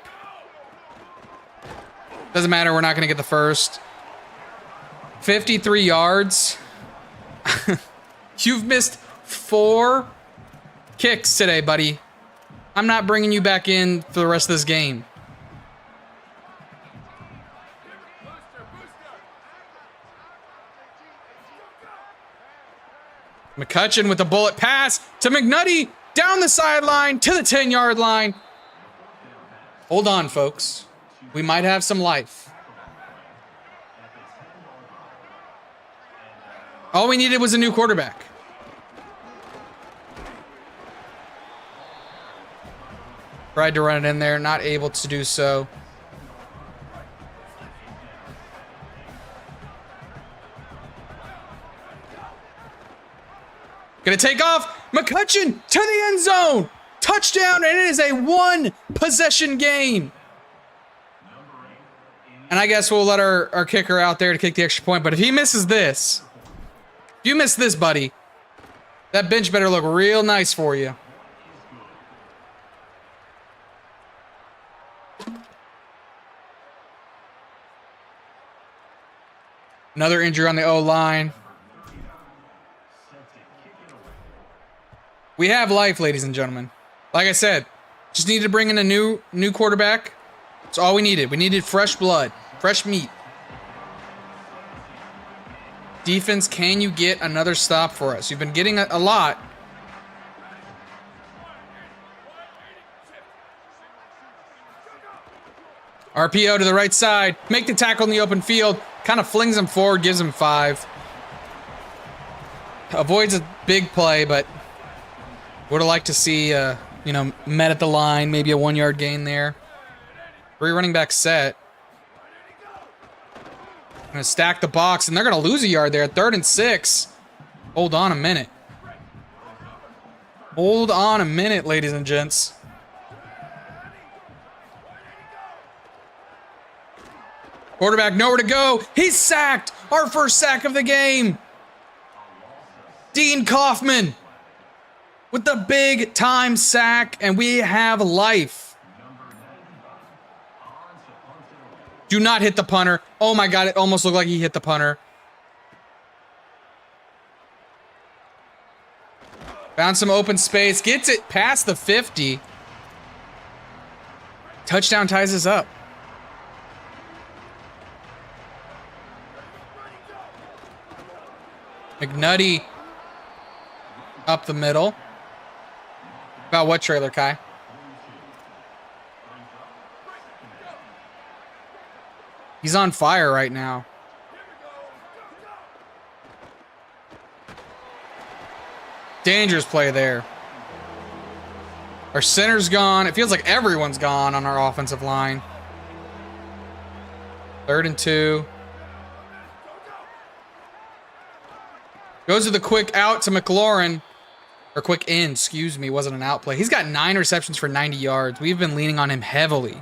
Doesn't matter. We're not going to get the first. 53 yards. You've missed 4 kicks today, buddy. I'm not bringing you back in for the rest of this game. McCutcheon with a bullet pass to McNutty. Down the sideline to the 10-yard line. Hold on, folks. We might have some life. All we needed was a new quarterback. Tried to run it in there, not able to do so. Gonna take off. McCutcheon to the end zone. Touchdown, and it is a 1-possession game. And I guess we'll let our kicker out there to kick the extra point. But if he misses this, if you miss this, buddy, that bench better look real nice for you. Another injury on the O-line. We have life, ladies and gentlemen. Like I said, just needed to bring in a new quarterback. That's all we needed. We needed fresh blood, fresh meat. Defense, can you get another stop for us? You've been getting a lot. RPO to the right side. Make the tackle in the open field. Kind of flings him forward, gives him 5. Avoids a big play, but would have liked to see, met at the line, maybe a 1-yard gain there. 3 running back set. Gonna stack the box, and they're gonna lose a yard there. 3rd and 6. Hold on a minute. Hold on a minute, ladies and gents. Quarterback nowhere to go. He's sacked. Our first sack of the game. Dean Kaufman with the big time sack, and we have life. Do not hit the punter. Oh my God, it almost looked like he hit the punter. Found some open space, gets it past the 50. Touchdown ties us up. McNutty up the middle. About what trailer, Kai? He's on fire right now. Dangerous play there. Our center's gone. It feels like everyone's gone on our offensive line. 3rd and 2. Goes to the quick out to McLaurin. Or quick in, excuse me. Wasn't an out play. He's got 9 receptions for 90 yards. We've been leaning on him heavily.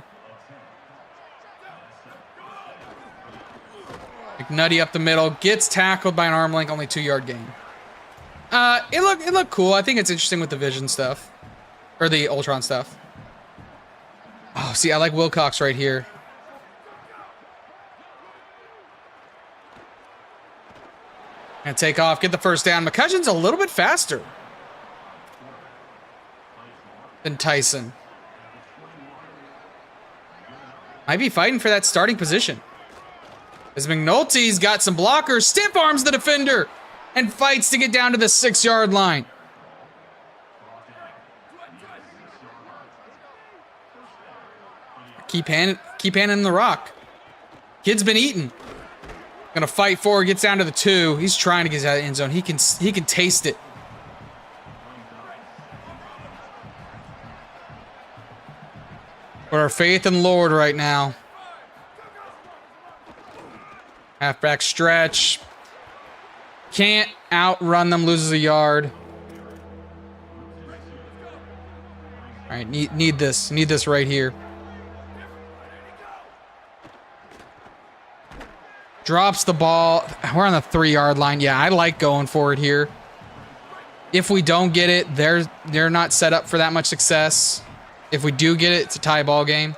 McNutty up the middle. Gets tackled by an arm length. Only 2-yard gain. It looked cool. I think it's interesting with the vision stuff. Or the Ultron stuff. Oh, see, I like Wilcox right here. Gonna take off, get the first down. McCutcheon's a little bit faster. than Tyson. Might be fighting for that starting position. As McNulty's got some blockers, stiff arms the defender and fights to get down to the 6-yard line. Keep handing the rock. Kid's been eating. Gonna fight forward, gets down to the 2. He's trying to get out of the end zone. He can taste it. Put our faith in the Lord right now. Halfback stretch. Can't outrun them, loses a yard. All right, need this. Need this right here. Drops the ball. We're on the 3-yard line. Yeah, I like going for it here. If we don't get it, they're not set up for that much success. If we do get it, it's a tie ball game.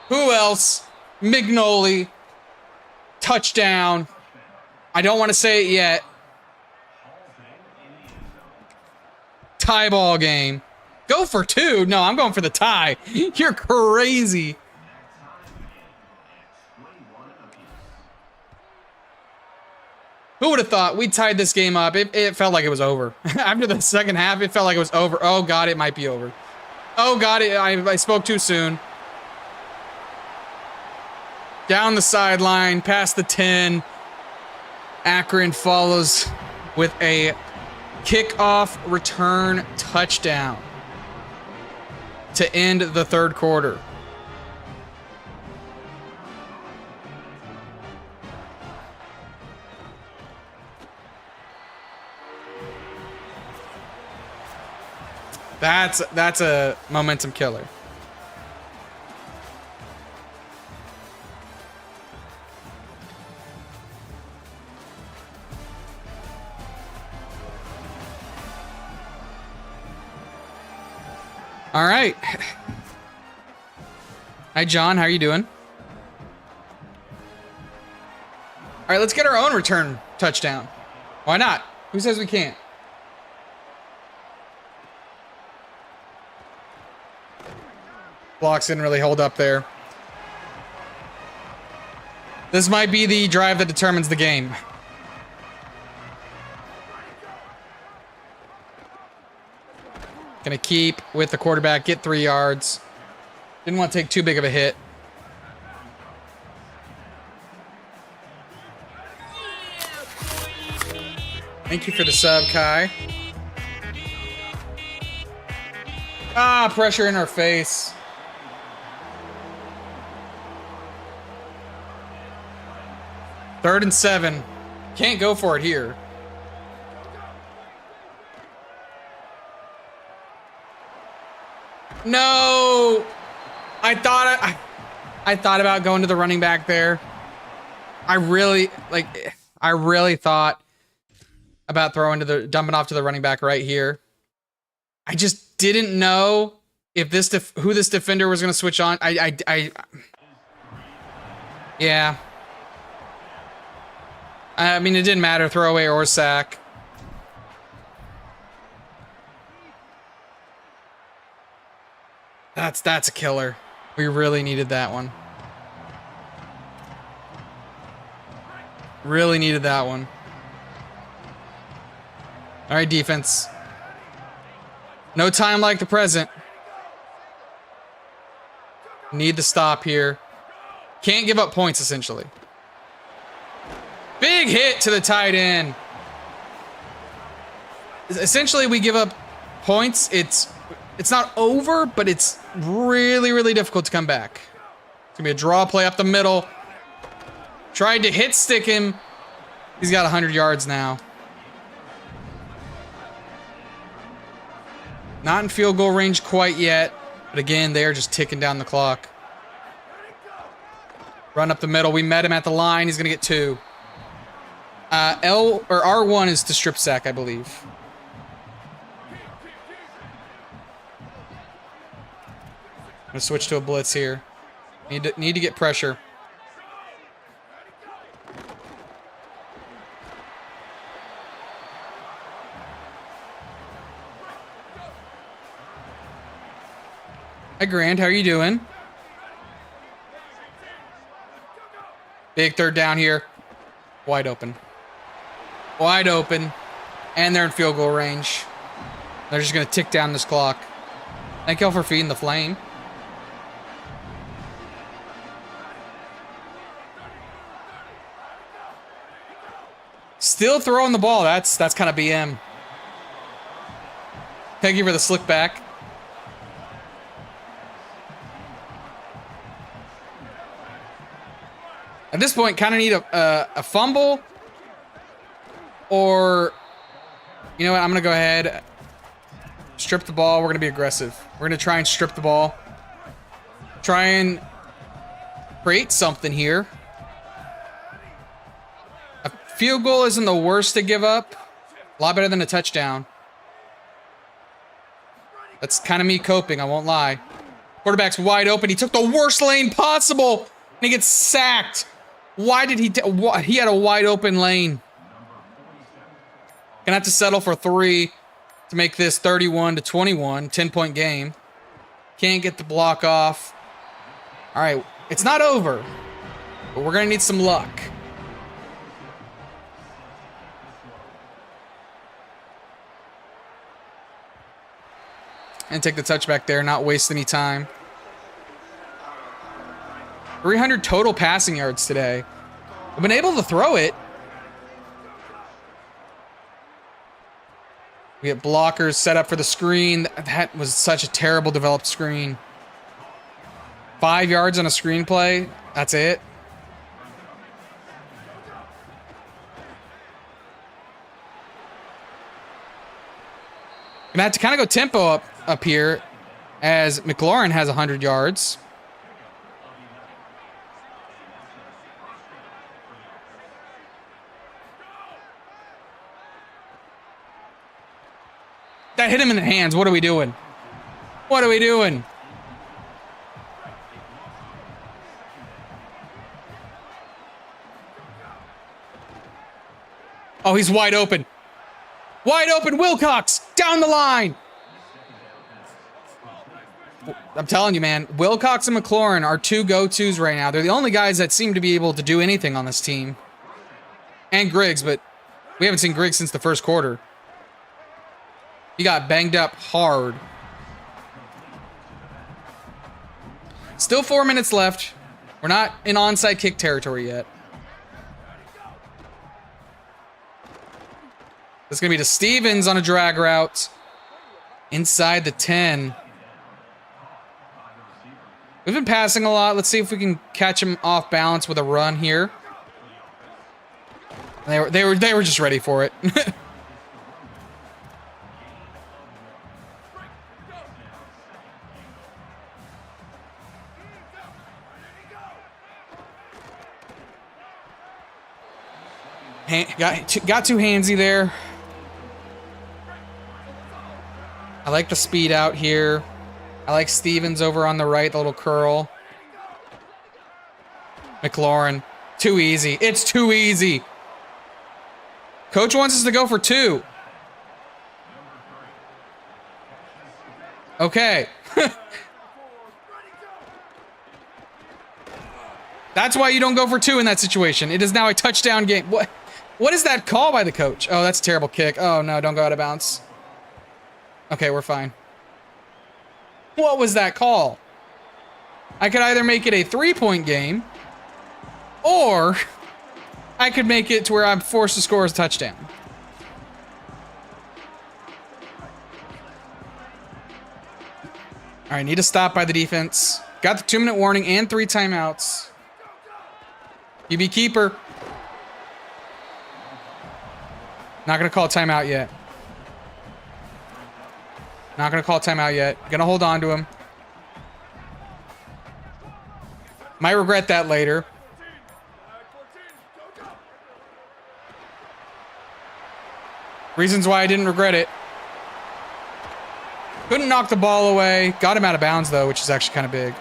Who else? McNulty. Touchdown. I don't want to say it yet. Tie ball game. Go for 2. No, I'm going for the tie. You're crazy. Who would have thought we tied this game up? It felt like it was over. After the second half, it felt like it was over. Oh, God, it might be over. Oh, God, I spoke too soon. Down the sideline, past the 10. Akron follows with a kickoff return touchdown to end the third quarter. That's a momentum killer. All right. Hi, John. How are you doing? All right, let's get our own return touchdown. Why not? Who says we can't? Blocks didn't really hold up there. This might be the drive that determines the game. Gonna keep with the quarterback, get 3 yards. Didn't want to take too big of a hit. Thank you for the sub, Kai. Ah, pressure in our face. Third and 7. Can't go for it here. No! I thought about going to the running back there. I really thought about dumping off to the running back right here. I just didn't know if who this defender was going to switch on. Yeah. I mean, it didn't matter, throwaway or sack. That's a killer. We really needed that one. Really needed that one. All right, defense. No time like the present. Need the stop here. Can't give up points, essentially. Big hit to the tight end. Essentially, we give up points. It's not over, but it's really, really difficult to come back. It's gonna be a draw play up the middle. Tried to hit stick him. He's got 100 yards now. Not in field goal range quite yet, but again, they are just ticking down the clock. Run up the middle. We met him at the line. He's gonna get 2. R1 is to strip sack, I believe. I'm gonna switch to a blitz here. Need to get pressure. Hi, Grant. How are you doing? Big third down here. Wide open. Wide open. And they're in field goal range. They're just going to tick down this clock. Thank y'all for feeding the flame. Still throwing the ball. That's kind of BM. Thank you for the slick back. At this point, kind of need a fumble. Or, you know what? I'm going to go ahead. Strip the ball. We're going to be aggressive. We're going to try and strip the ball. Try and create something here. A field goal isn't the worst to give up. A lot better than a touchdown. That's kind of me coping, I won't lie. Quarterback's wide open. He took the worst lane possible. And he gets sacked. Why did he... he had a wide open lane. Gonna have to settle for 3 to make this 31-21, 10-point game. Can't get the block off. All right, it's not over, but we're gonna need some luck. And take the touchback there, not waste any time. 300 total passing yards today. I've been able to throw it. We get blockers set up for the screen. That was such a terrible developed screen. 5 yards on a screenplay. That's it. Gonna have to kind of go tempo up here as McLaurin has 100 yards. That hit him in the hands. What are we doing? What are we doing? Oh, he's wide open. Wide open, Wilcox, down the line. I'm telling you, man, Wilcox and McLaurin are 2 go-tos right now. They're the only guys that seem to be able to do anything on this team. And Griggs, but we haven't seen Griggs since the first quarter. He got banged up hard. Still 4 minutes left. We're not in onside kick territory yet. It's going to be to Stevens on a drag route. Inside the 10. We've been passing a lot. Let's see if we can catch him off balance with a run here. They were just ready for it. Got too handsy there. I like the speed out here. I like Stevens over on the right, the little curl. McLaurin, too easy. It's too easy. Coach wants us to go for 2. Okay. That's why you don't go for 2 in that situation. It is now a touchdown game. What is that call by the coach? Oh, that's a terrible kick. Oh, no, don't go out of bounds. Okay, we're fine. What was that call? I could either make it a 3-point game, or I could make it to where I'm forced to score a touchdown. All right, need to stop by the defense. Got the 2-minute warning and 3 timeouts. QB keeper. Not going to call timeout yet. Not going to call timeout yet. Going to hold on to him. Might regret that later. Reasons why I didn't regret it. Couldn't knock the ball away. Got him out of bounds, though, which is actually kind of big.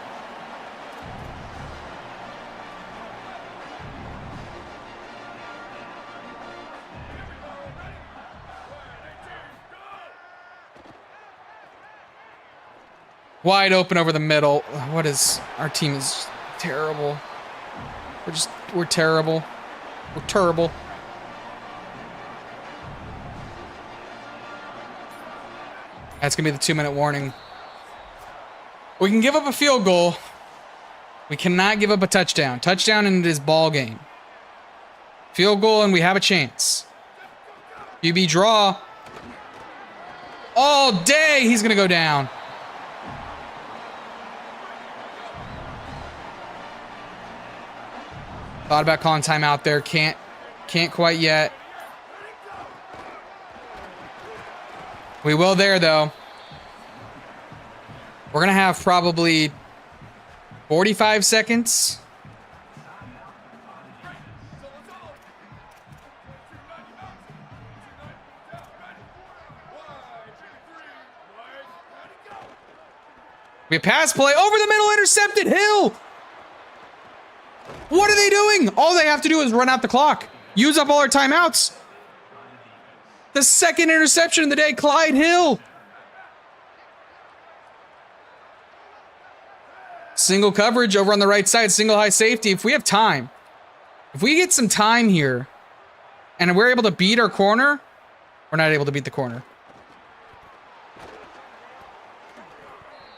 Wide open over the middle. What is... Our team is terrible. We're terrible. We're terrible. That's going to be the 2-minute warning. We can give up a field goal. We cannot give up a touchdown. Touchdown and it is ball game. Field goal and we have a chance. QB draw. All day he's going to go down. Thought about calling timeout there. Can't quite yet. We will there, though. We're going to have probably 45 seconds. We pass play over the middle, intercepted. Hill. What are they doing? All they have to do is run out the clock. Use up all our timeouts. The second interception of the day, Clyde Hill. Single coverage over on the right side, single high safety. If we have time, if we get some time here and we're able to beat our corner, we're not able to beat the corner.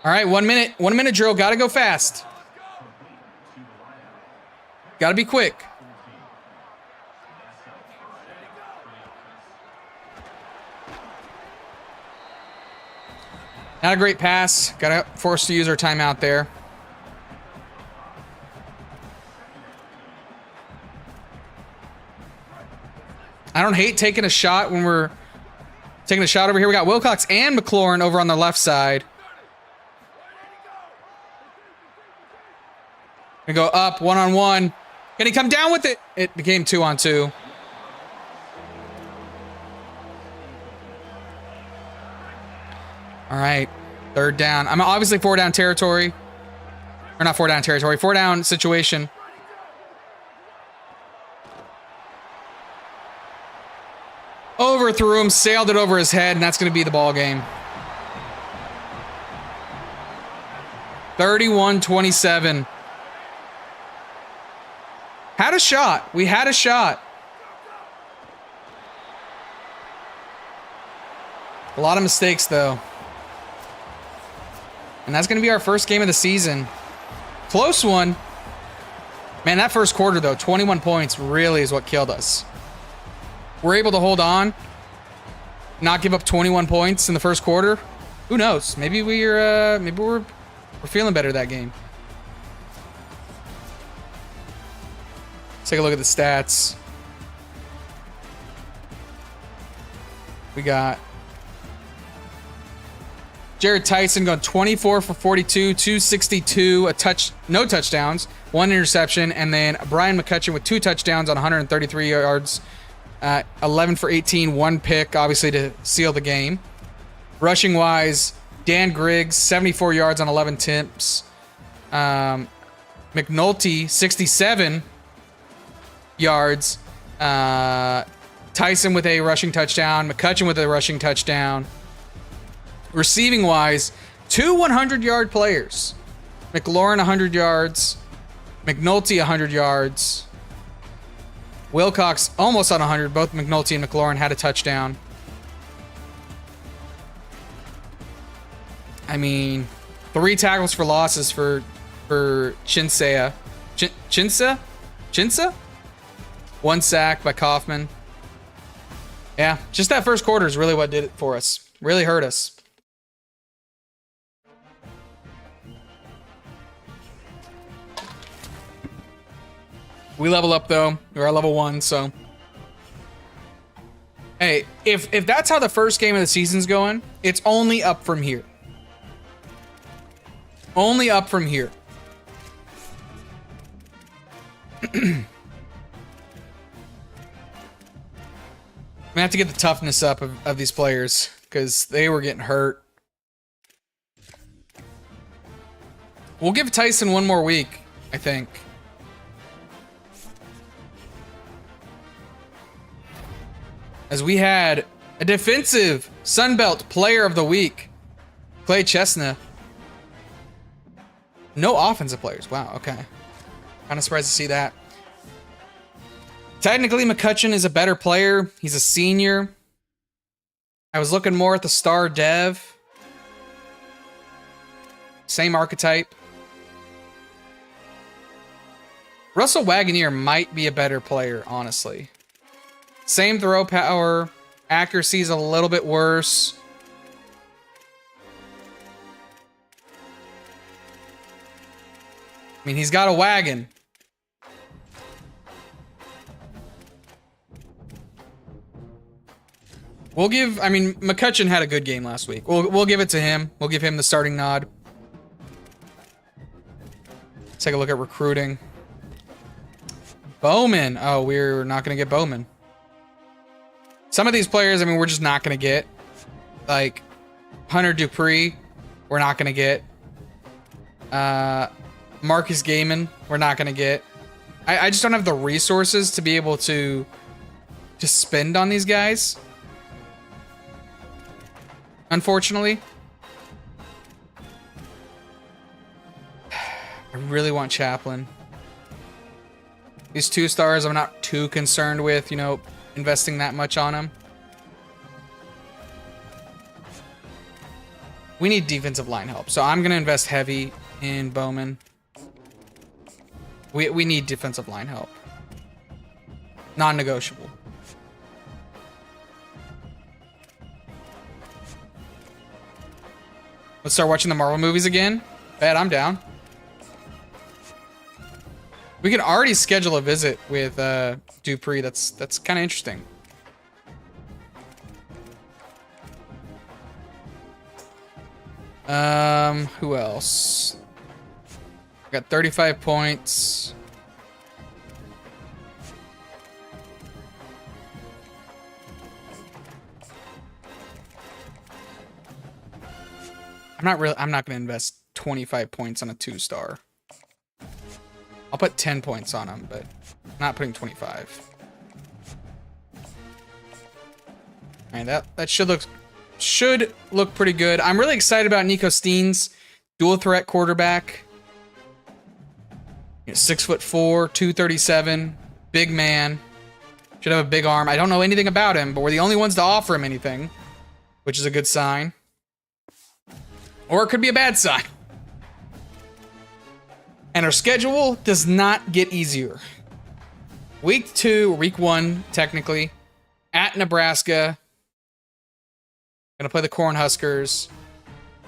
All right, 1 minute. 1 minute drill. Got to go fast. Got to be quick. Not a great pass. Got to force to use our timeout there. I don't hate taking a shot when we're taking a shot over here. We got Wilcox and McLaurin over on the left side. Gonna go up, one-on-one. Can he come down with it? It became 2-on-2. All right, third down. I'm obviously 4-down territory. Or not 4-down territory, 4-down situation. Overthrew him, sailed it over his head, and that's going to be the ball game. 31-27. Had a shot. We had a shot. A lot of mistakes, though. And that's going to be our first game of the season. Close one. Man, that first quarter, though, 21 points really is what killed us. We're able to hold on, not give up 21 points in the first quarter. Who knows? Maybe we're feeling better that game. Let's take a look at the stats. We got Jared Tyson going 24 for 42, 262, no touchdowns, 1 interception, and then Brian McCutcheon with 2 touchdowns on 133 yards, 11 for 18, 1 pick, obviously to seal the game. Rushing wise, Dan Griggs 74 yards on 11 attempts, McNulty 67 yards, Tyson with a rushing touchdown, McCutcheon with a rushing touchdown. Receiving wise, 2 100-yard players. McLaurin 100 yards, McNulty 100 yards. Wilcox almost on 100. Both McNulty and McLaurin had a touchdown. I mean, 3 tackles for losses for Chinsa. Chinsa? 1 sack by Kaufman. Yeah, just that first quarter is really what did it for us. Really hurt us. We level up, though. We're at level 1, so. Hey, if that's how the first game of the season's going, it's only up from here. Only up from here. I'm gonna have to get the toughness up of these players, because they were getting hurt. We'll give Tyson 1 more week, I think. As we had a defensive Sunbelt Player of the Week, Clay Chestnut. No offensive players. Wow, okay. Kind of surprised to see that. Technically, McCutcheon is a better player. He's a senior. I was looking more at the star dev. Same archetype. Russell Wagoneer might be a better player, honestly. Same throw power. Accuracy is a little bit worse. I mean, he's got a wagon. We'll give, I mean, McCutcheon had a good game last week. We'll give it to him. We'll give him the starting nod. Let's take a look at recruiting. Bowman. Oh, we're not going to get Bowman. Some of these players, I mean, we're just not going to get. Like, Hunter Dupree, we're not going to get. Marcus Gaiman, we're not going to get. I just don't have the resources to be able to spend on these guys. Unfortunately. I really want Chaplin. These 2 stars I'm not too concerned with, you know, investing that much on him. We need defensive line help, so I'm going to invest heavy in Bowman. We need defensive line help. Non-negotiable. Let's start watching the Marvel movies again. Bet, I'm down. We can already schedule a visit with Dupree. That's kind of interesting. Who else? I got 35 points. I'm not going to invest 25 points on a 2-star. I'll put 10 points on him, but I'm not putting 25. And that should look pretty good. I'm really excited about Nico Steens, dual threat quarterback. 6'4", 237, big man. Should have a big arm. I don't know anything about him, but we're the only ones to offer him anything, which is a good sign. Or it could be a bad sign. And our schedule does not get easier. Week 1, technically, at Nebraska. Gonna play the Cornhuskers.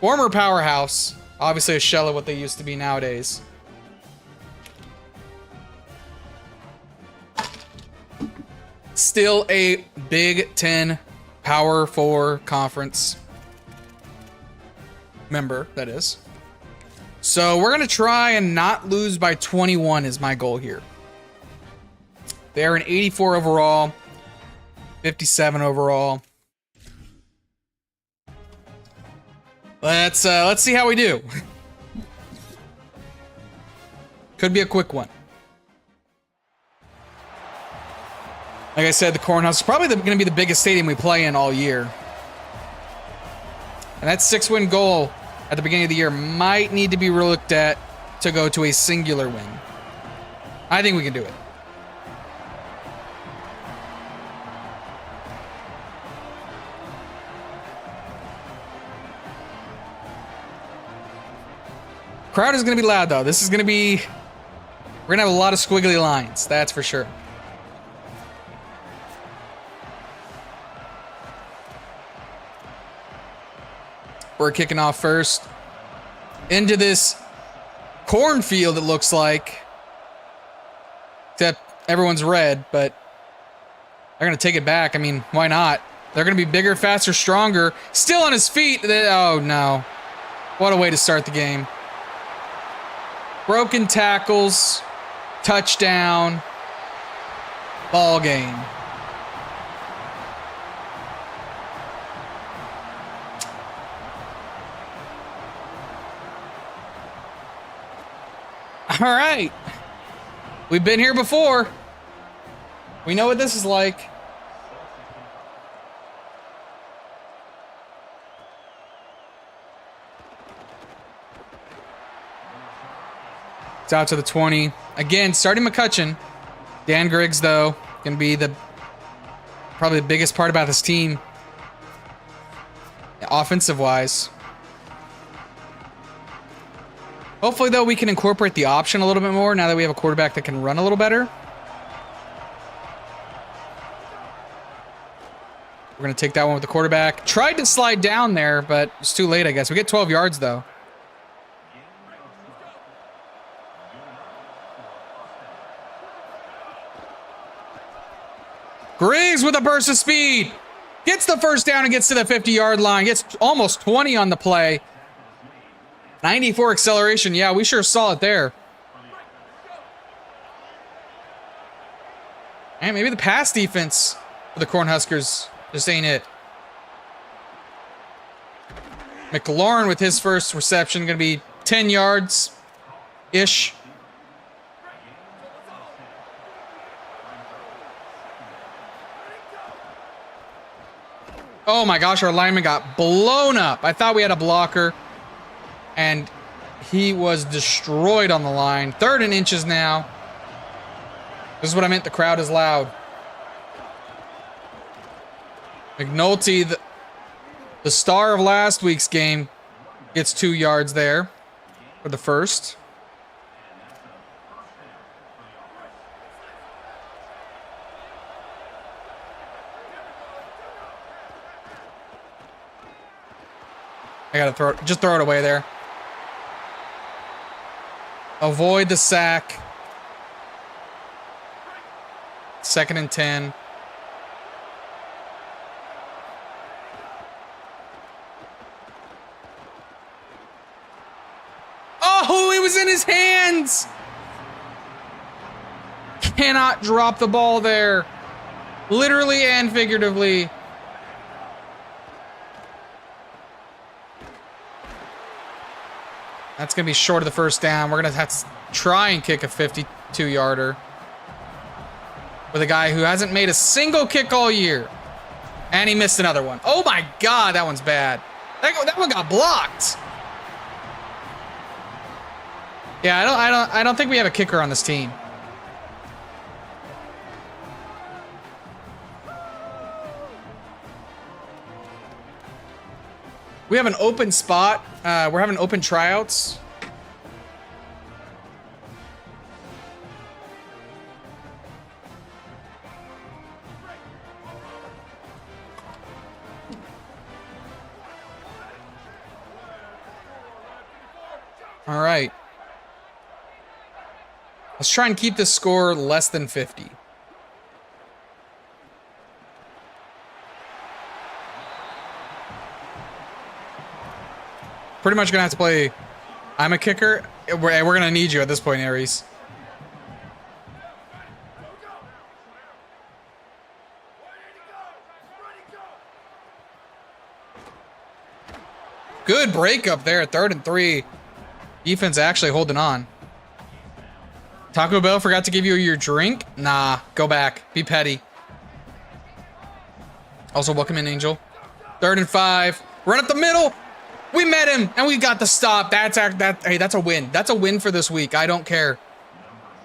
Former powerhouse. Obviously a shell of what they used to be nowadays. Still a Big Ten Power 4 conference member, that is. So we're going to try and not lose by 21 is my goal here. They're an 84 overall, 57 overall. Let's see how we do. Could be a quick one. Like I said, the Cornhuskers is probably going to be the biggest stadium we play in all year. And that 6-win goal at the beginning of the year might need to be looked at to go to a singular win. I think we can do it. Crowd is going to be loud, though. This is going to be... We're going to have a lot of squiggly lines, that's for sure. We're kicking off first. Into this cornfield, it looks like. Except everyone's red, but they're going to take it back. I mean, why not? They're going to be bigger, faster, stronger. Still on his feet. Oh, no. What a way to start the game. Broken tackles. Touchdown. Ball game. All right. We've been here before. We know what this is like. It's out to the 20. Again, starting McCutcheon. Dan Griggs, though, going to be probably the biggest part about this team. Offensive-wise. Hopefully, though, we can incorporate the option a little bit more now that we have a quarterback that can run a little better. We're going to take that one with the quarterback. Tried to slide down there, but it's too late, I guess. We get 12 yards, though. Griggs with a burst of speed. Gets the first down and gets to the 50-yard line. Gets almost 20 on the play. 94 acceleration. Yeah, we sure saw it there. And maybe the pass defense for the Cornhuskers just ain't it. McLaurin with his first reception. Going to be 10 yards-ish. Oh my gosh, our lineman got blown up. I thought we had a blocker, and he was destroyed on the line. 3rd and inches now. This is what I meant, the crowd is loud. McNulty, the star of last week's game, gets 2 yards there for the first. I gotta just throw it away there. Avoid the sack. 2nd and 10. Oh, it was in his hands. Cannot drop the ball there. Literally and figuratively. That's going to be short of the first down. We're going to have to try and kick a 52-yarder with a guy who hasn't made a single kick all year. And he missed another one. Oh my God, that one's bad. That one got blocked. Yeah, I don't think we have a kicker on this team. We have an open spot. We're having open tryouts. All right. Let's try and keep this score less than 50. Pretty much gonna have to play. I'm a kicker. We're gonna need you at this point, Aries. Good breakup there. 3rd and 3. Defense actually holding on. Taco Bell forgot to give you your drink? Nah, go back. Be petty. Also, welcome in, Angel. 3rd and 5. Run up the middle. We met him, and we got the stop. Hey, that's a win. That's a win for this week. I don't care.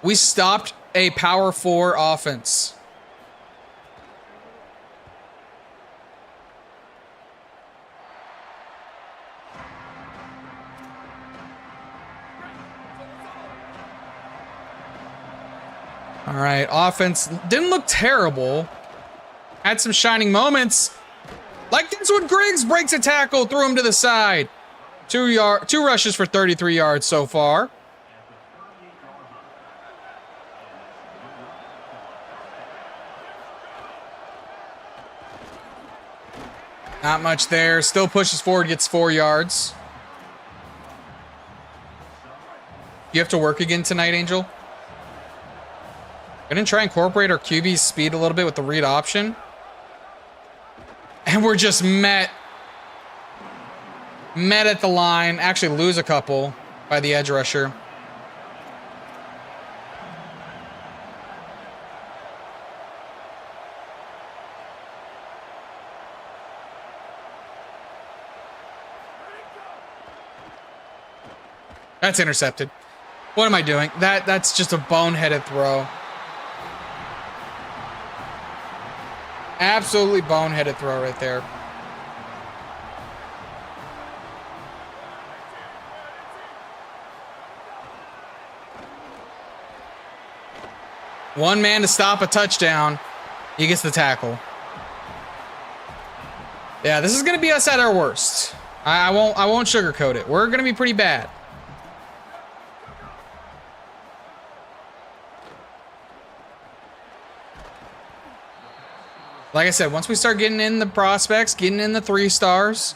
We stopped a Power 4 offense. All right, offense didn't look terrible. Had some shining moments. Like this one, Griggs breaks a tackle, threw him to the side. 2 rushes for 33 yards so far. Not much there. Still pushes forward, gets 4 yards. You have to work again tonight, Angel? Gonna try and incorporate our QB's speed a little bit with the read option. And we're just met at the line. Actually lose a couple by the edge rusher. That's intercepted. What am I doing? That's just a boneheaded throw. Absolutely boneheaded throw right there. One man to stop a touchdown. He gets the tackle. Yeah, this is gonna be us at our worst. I won't sugarcoat it. We're gonna be pretty bad. Like I said, once we start getting in the prospects, getting in the 3 stars,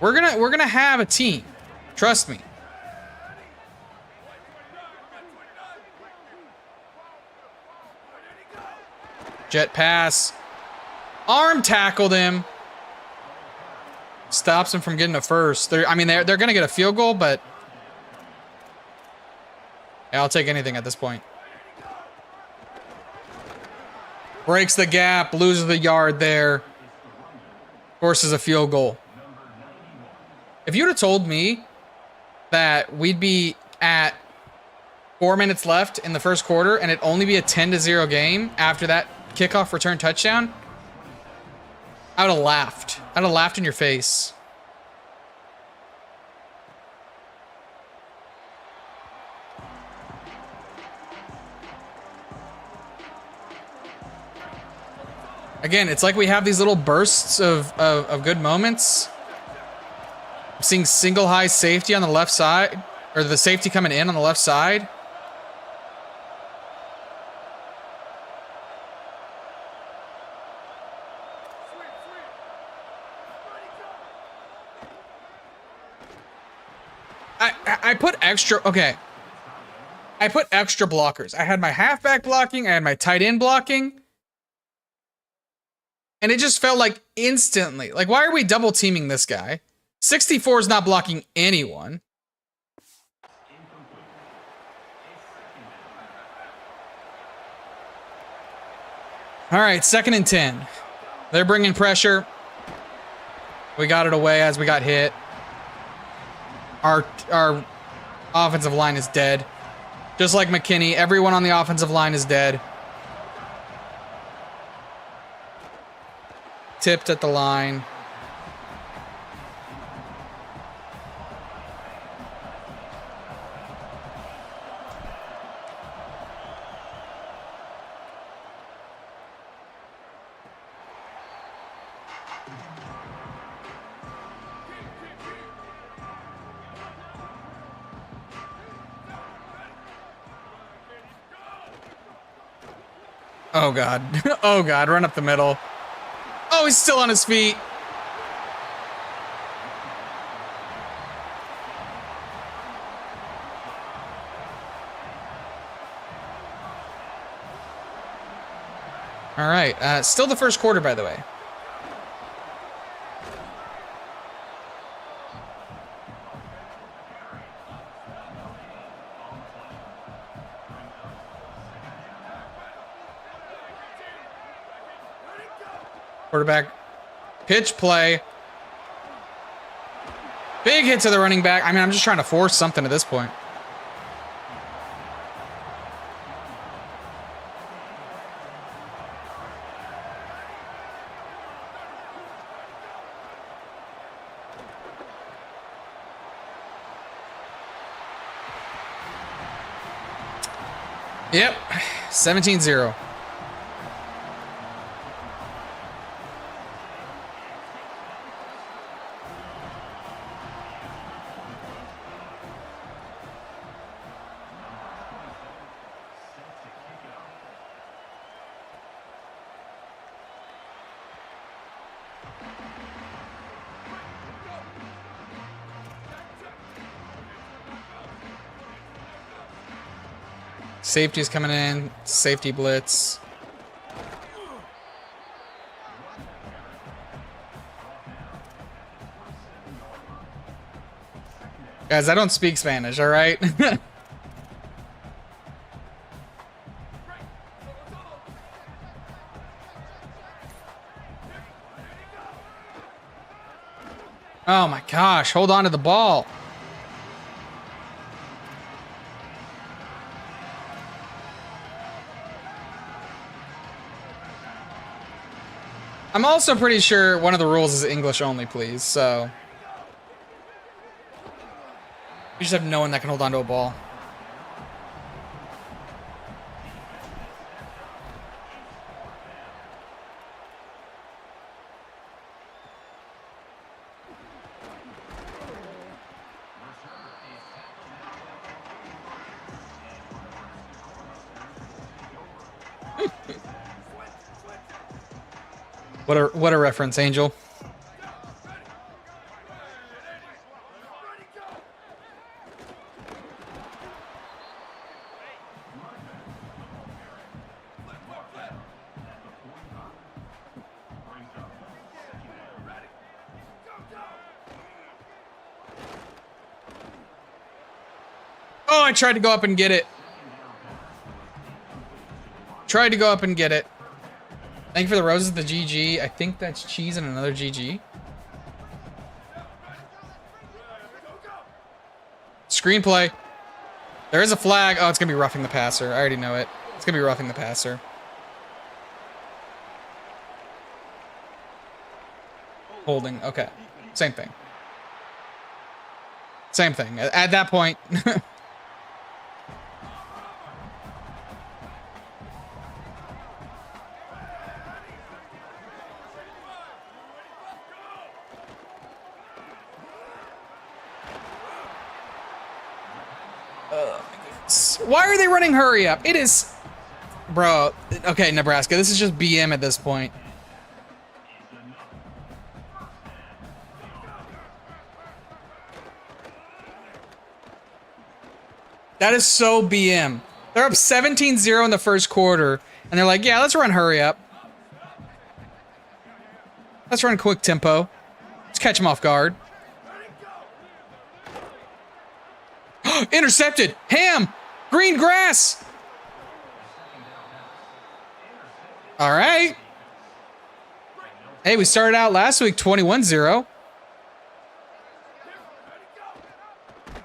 we're gonna have a team. Trust me. Jet pass. Arm tackled him. Stops him from getting a first. They're gonna get a field goal, but yeah, I'll take anything at this point. Breaks the gap, loses the yard there. Forces a field goal. If you would have told me that we'd be at 4 minutes left in the first quarter and it'd only be a 10-0 game after that kickoff return touchdown, I would have laughed. I'd have laughed in your face. Again, it's like we have these little bursts of good moments. I'm seeing single high safety on the left side, or the safety coming in on the left side. I put extra, okay. I put extra blockers. I had my halfback blocking, I had my tight end blocking. And it just felt like instantly. Like, why are we double teaming this guy? 64 is not blocking anyone. All right, 2nd and 10. They're bringing pressure. We got it away as we got hit. Our offensive line is dead. Just like McKinney, everyone on the offensive line is dead. Tipped at the line. Oh God. Oh God, run up the middle. Oh, he's still on his feet. All right, still the first quarter, by the way. Quarterback, pitch play. Big hit to the running back. I mean, I'm just trying to force something at this point. Yep, 17-0. Safety's coming in. Safety blitz. Guys, I don't speak Spanish, all right? Oh my gosh, hold on to the ball. I'm also pretty sure one of the rules is English only, please, so. You just have no one that can hold on to a ball. What a reference, Angel. Oh, I tried to go up and get it. Tried to go up and get it. Thank you for the roses, the GG. I think that's cheese and another GG. Screenplay. There is a flag. Oh, it's going to be roughing the passer. I already know it. It's going to be roughing the passer. Holding. Okay. Same thing. Same thing. At that point. Why are they running hurry up? It is... Bro. Okay, Nebraska. This is just BM at this point. That is so BM. They're up 17-0 in the first quarter. And they're like, yeah, let's run hurry up. Let's run quick tempo. Let's catch them off guard. Intercepted. Ham. Green grass. All right. Hey, we started out last week 21-0.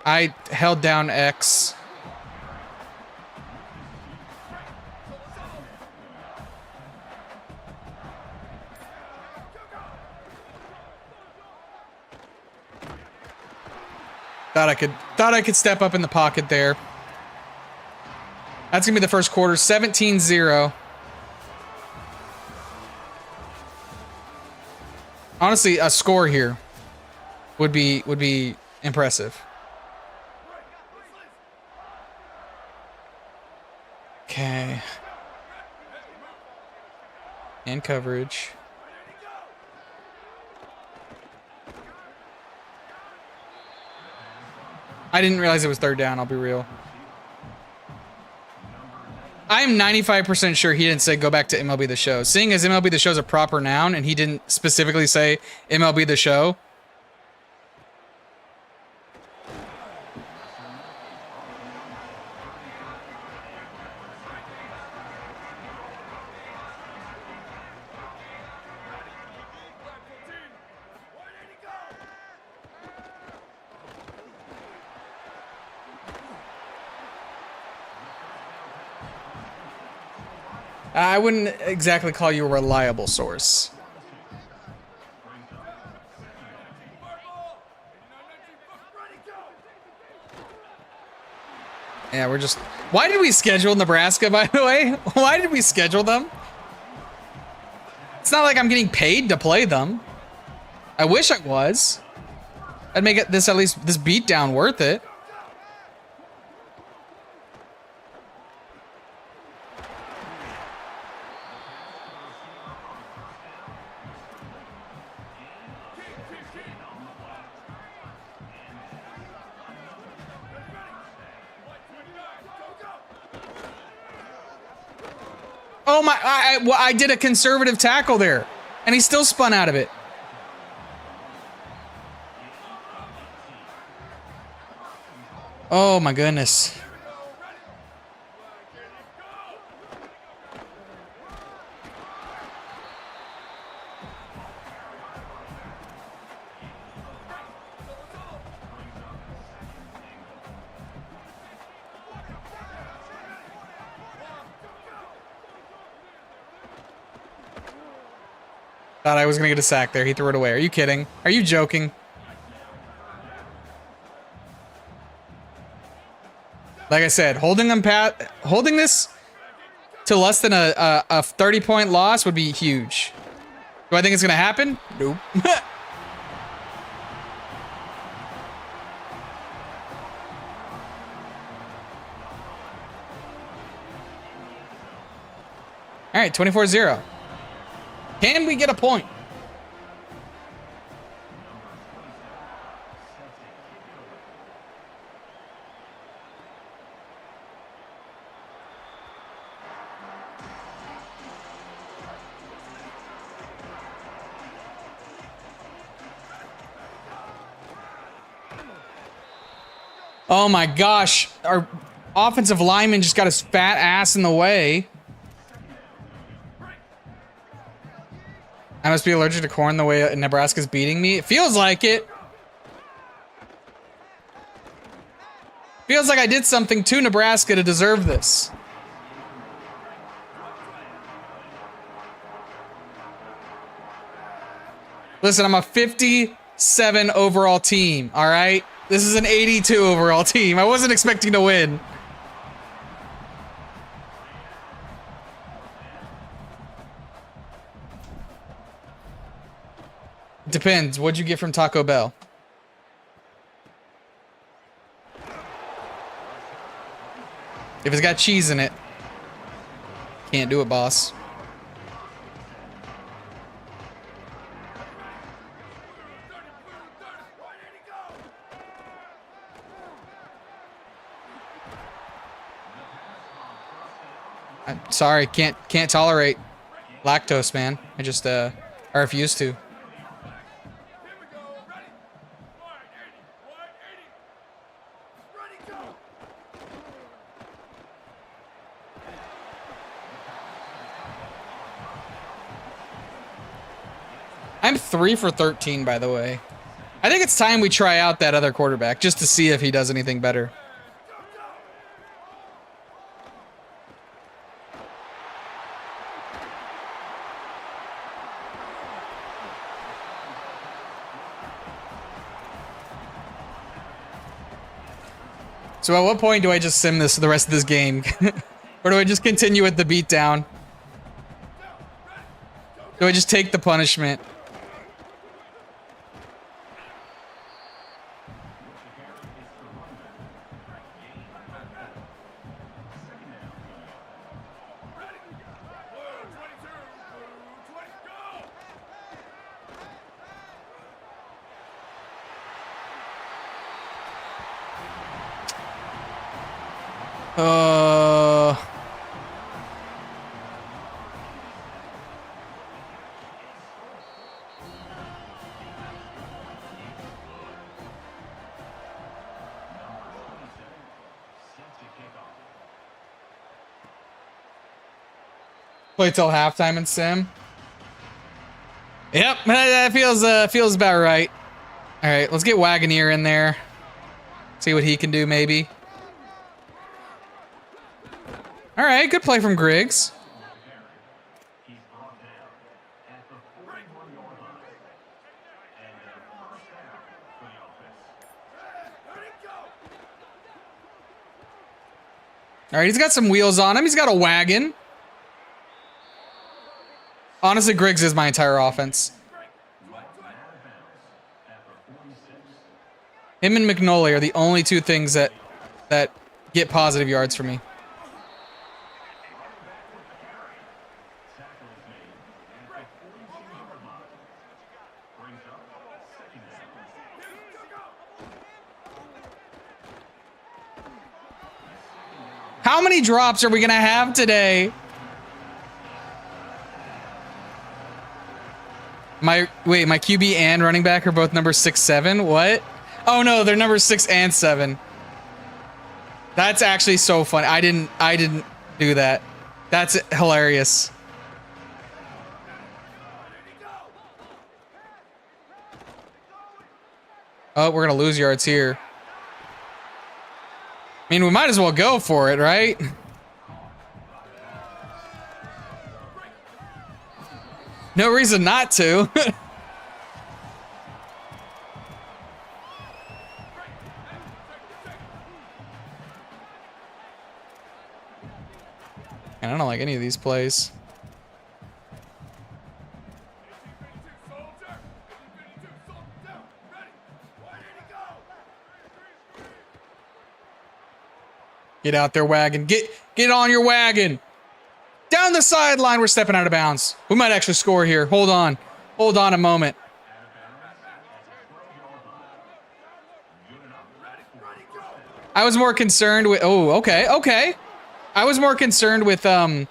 I held down X. Thought I could step up in the pocket there. That's gonna be the first quarter, 17-0. Honestly, a score here would be impressive. Okay. And coverage. I didn't realize it was third down, I'll be real. I'm 95% sure he didn't say go back to MLB The Show. Seeing as MLB The Show is a proper noun and he didn't specifically say MLB The Show. I wouldn't exactly call you a reliable source. Yeah, we're just... Why did we schedule Nebraska, by the way? Why did we schedule them? It's not like I'm getting paid to play them. I wish I was. I'd make it this at least this beatdown worth it. Oh my, I did a conservative tackle there, and he still spun out of it. Oh my goodness. Thought I was gonna get a sack there. He threw it away. Are you kidding? Are you joking? Like I said, holding this to less than a 30-point loss would be huge. Do I think it's gonna happen? Nope. All right, 24-0. Can we get a point? Oh my gosh, our offensive lineman just got his fat ass in the way. I must be allergic to corn the way Nebraska's beating me. It feels like it. Feels like I did something to Nebraska to deserve this. Listen, I'm a 57 overall team, all right? This is an 82 overall team. I wasn't expecting to win. Depends. What'd you get from Taco Bell? If it's got cheese in it, can't do it, boss. I'm sorry, can't tolerate lactose, man. I refuse to. I'm 3 for 13, by the way. I think it's time we try out that other quarterback just to see if he does anything better. So at what point do I just sim this the rest of this game? Or do I just continue with the beatdown? Do I just take the punishment? Play till halftime in sim. Yep, that feels about right. All right, let's get Wagoneer in there. See what he can do, maybe. All right, good play from Griggs. All right, he's got some wheels on him. He's got a wagon. Honestly, Griggs is my entire offense. Him and McNolly are the only two things that get positive yards for me. How many drops are we gonna have today? My QB and running back are both number 6, 7. What? Oh no, they're number 6 and 7. That's actually so funny. I didn't do that. That's hilarious. Oh, we're gonna lose yards here. I mean, we might as well go for it, right? No reason not to. I don't like any of these plays. Get out there, wagon. Get on your wagon. Down the sideline, we're stepping out of bounds. We might actually score here. Hold on. Hold on a moment. I was more concerned with... Oh, okay, okay. I was more concerned with the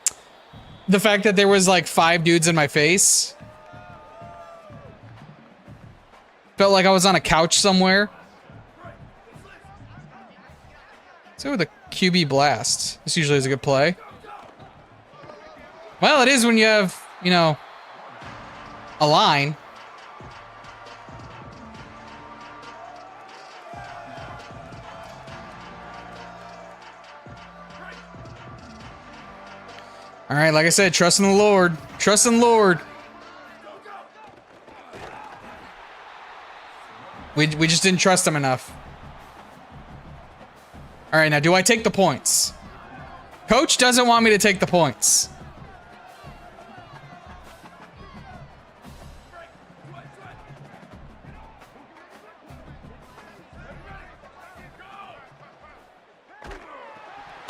fact that there was like 5 dudes in my face. Felt like I was on a couch somewhere. Let's go with a QB blast. This usually is a good play. Well, it is when you have, you know, a line. All right, like I said, trust in the Lord. Trust in the Lord. We just didn't trust him enough. All right, now do I take the points? Coach doesn't want me to take the points.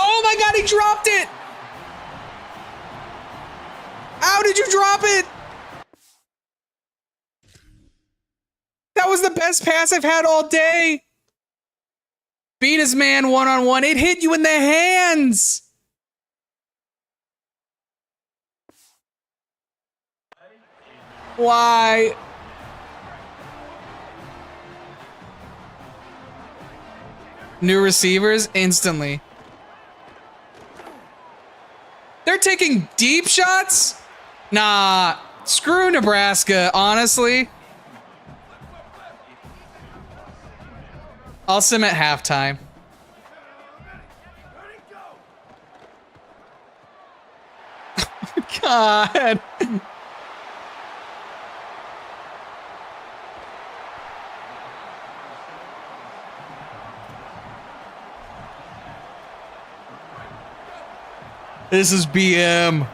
Oh my God, he dropped it! How did you drop it? That was the best pass I've had all day. Beat his man one-on-one. It hit you in the hands. Why? New receivers instantly. They're taking deep shots? Nah, screw Nebraska, honestly. I'll sim at halftime. God. This is BM.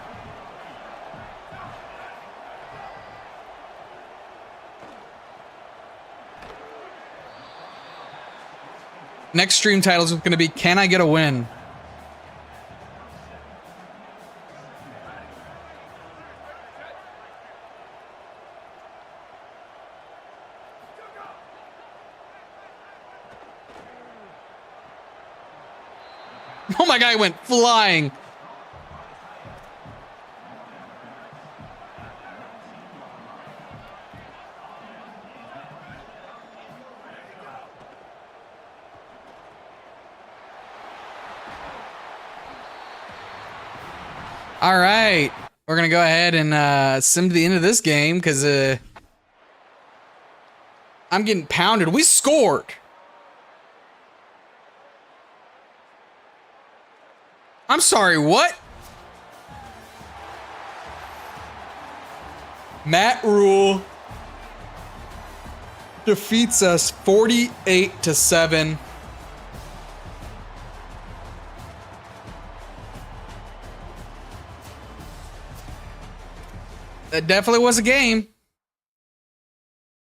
Next stream title is going to be, Can I Get a Win? Oh my God, he went flying. All right, we're gonna go ahead and sim to the end of this game because I'm getting pounded. We scored. I'm sorry, what? Matt Rule defeats us 48-7. That definitely was a game.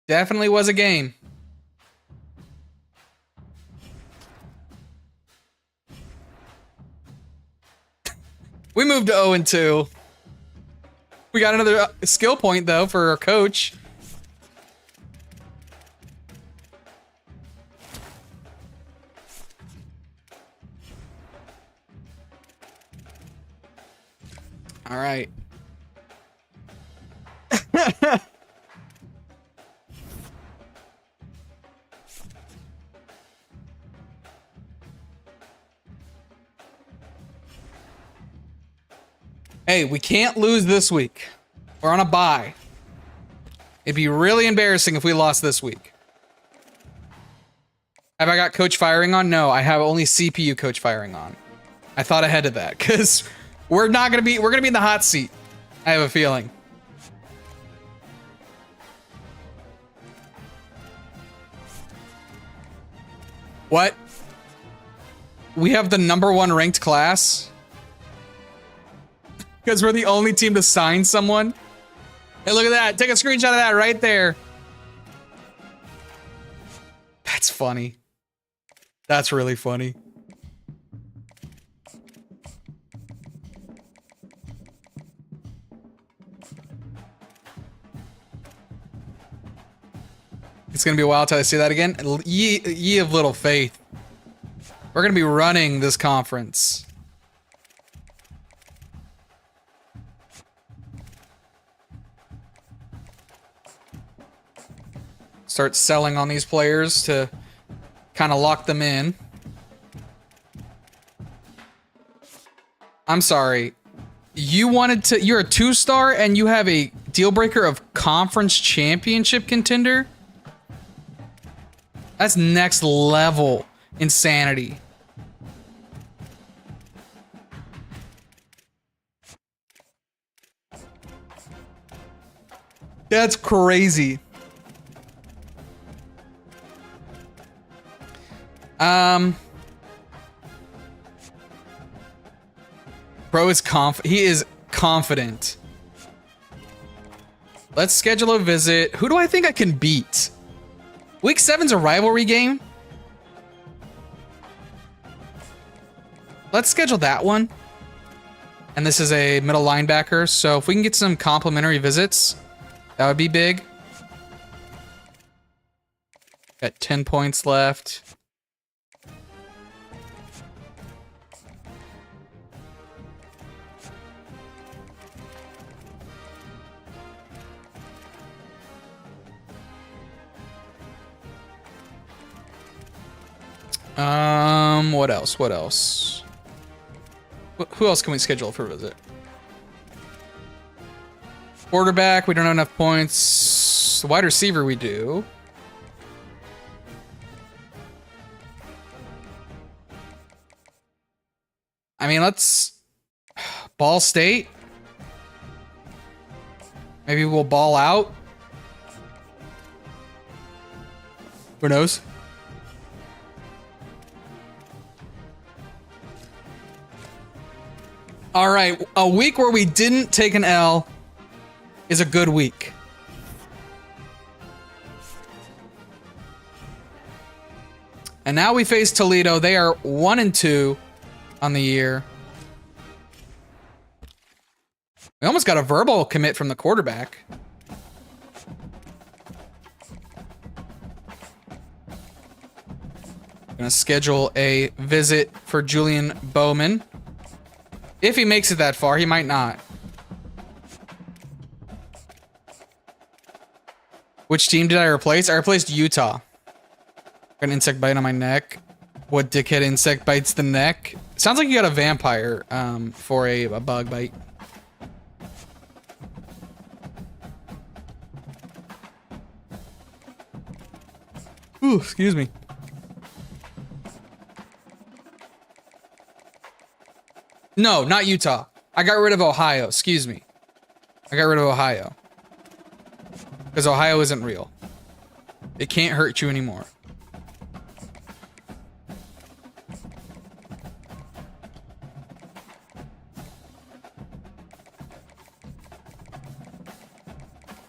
Definitely was a game. We moved to 0-2. We got another skill point, though, for our coach. All right. Hey, we can't lose this week. We're on a bye. It'd be really embarrassing if we lost this week. Have I got coach firing on? No, I have only CPU coach firing on. I thought ahead of that because we're gonna be in the hot seat. I have a feeling. What? We have the #1 ranked class? Because we're the only team to sign someone? Hey, look at that. Take a screenshot of that right there. That's funny. That's really funny. It's gonna be a while till I see that again. Ye of little faith. We're gonna be running this conference. Start selling on these players to kind of lock them in. I'm sorry. You're a 2-star and you have a deal breaker of conference championship contender? That's next level insanity. That's crazy. Bro is he is confident. Let's schedule a visit. Who do I think I can beat? Week 7's a rivalry game. Let's schedule that one. And this is a middle linebacker, so if we can get some complimentary visits, that would be big. Got 10 points left. What else? What else? Who else can we schedule for a visit? Quarterback, we don't have enough points. Wide receiver, we do. I mean, let's... Ball State? Maybe we'll ball out? Who knows? All right, a week where we didn't take an L is a good week. And now we face Toledo. They are 1-2 on the year. We almost got a verbal commit from the quarterback. Gonna schedule a visit for Julian Bowman. If he makes it that far, he might not. Which team did I replace? I replaced Utah. Got an insect bite on my neck. What dickhead insect bites the neck? Sounds like you got a vampire for a bug bite. Ooh, excuse me. No, not Utah. I got rid of Ohio. Excuse me. I got rid of Ohio. Because Ohio isn't real. It can't hurt you anymore.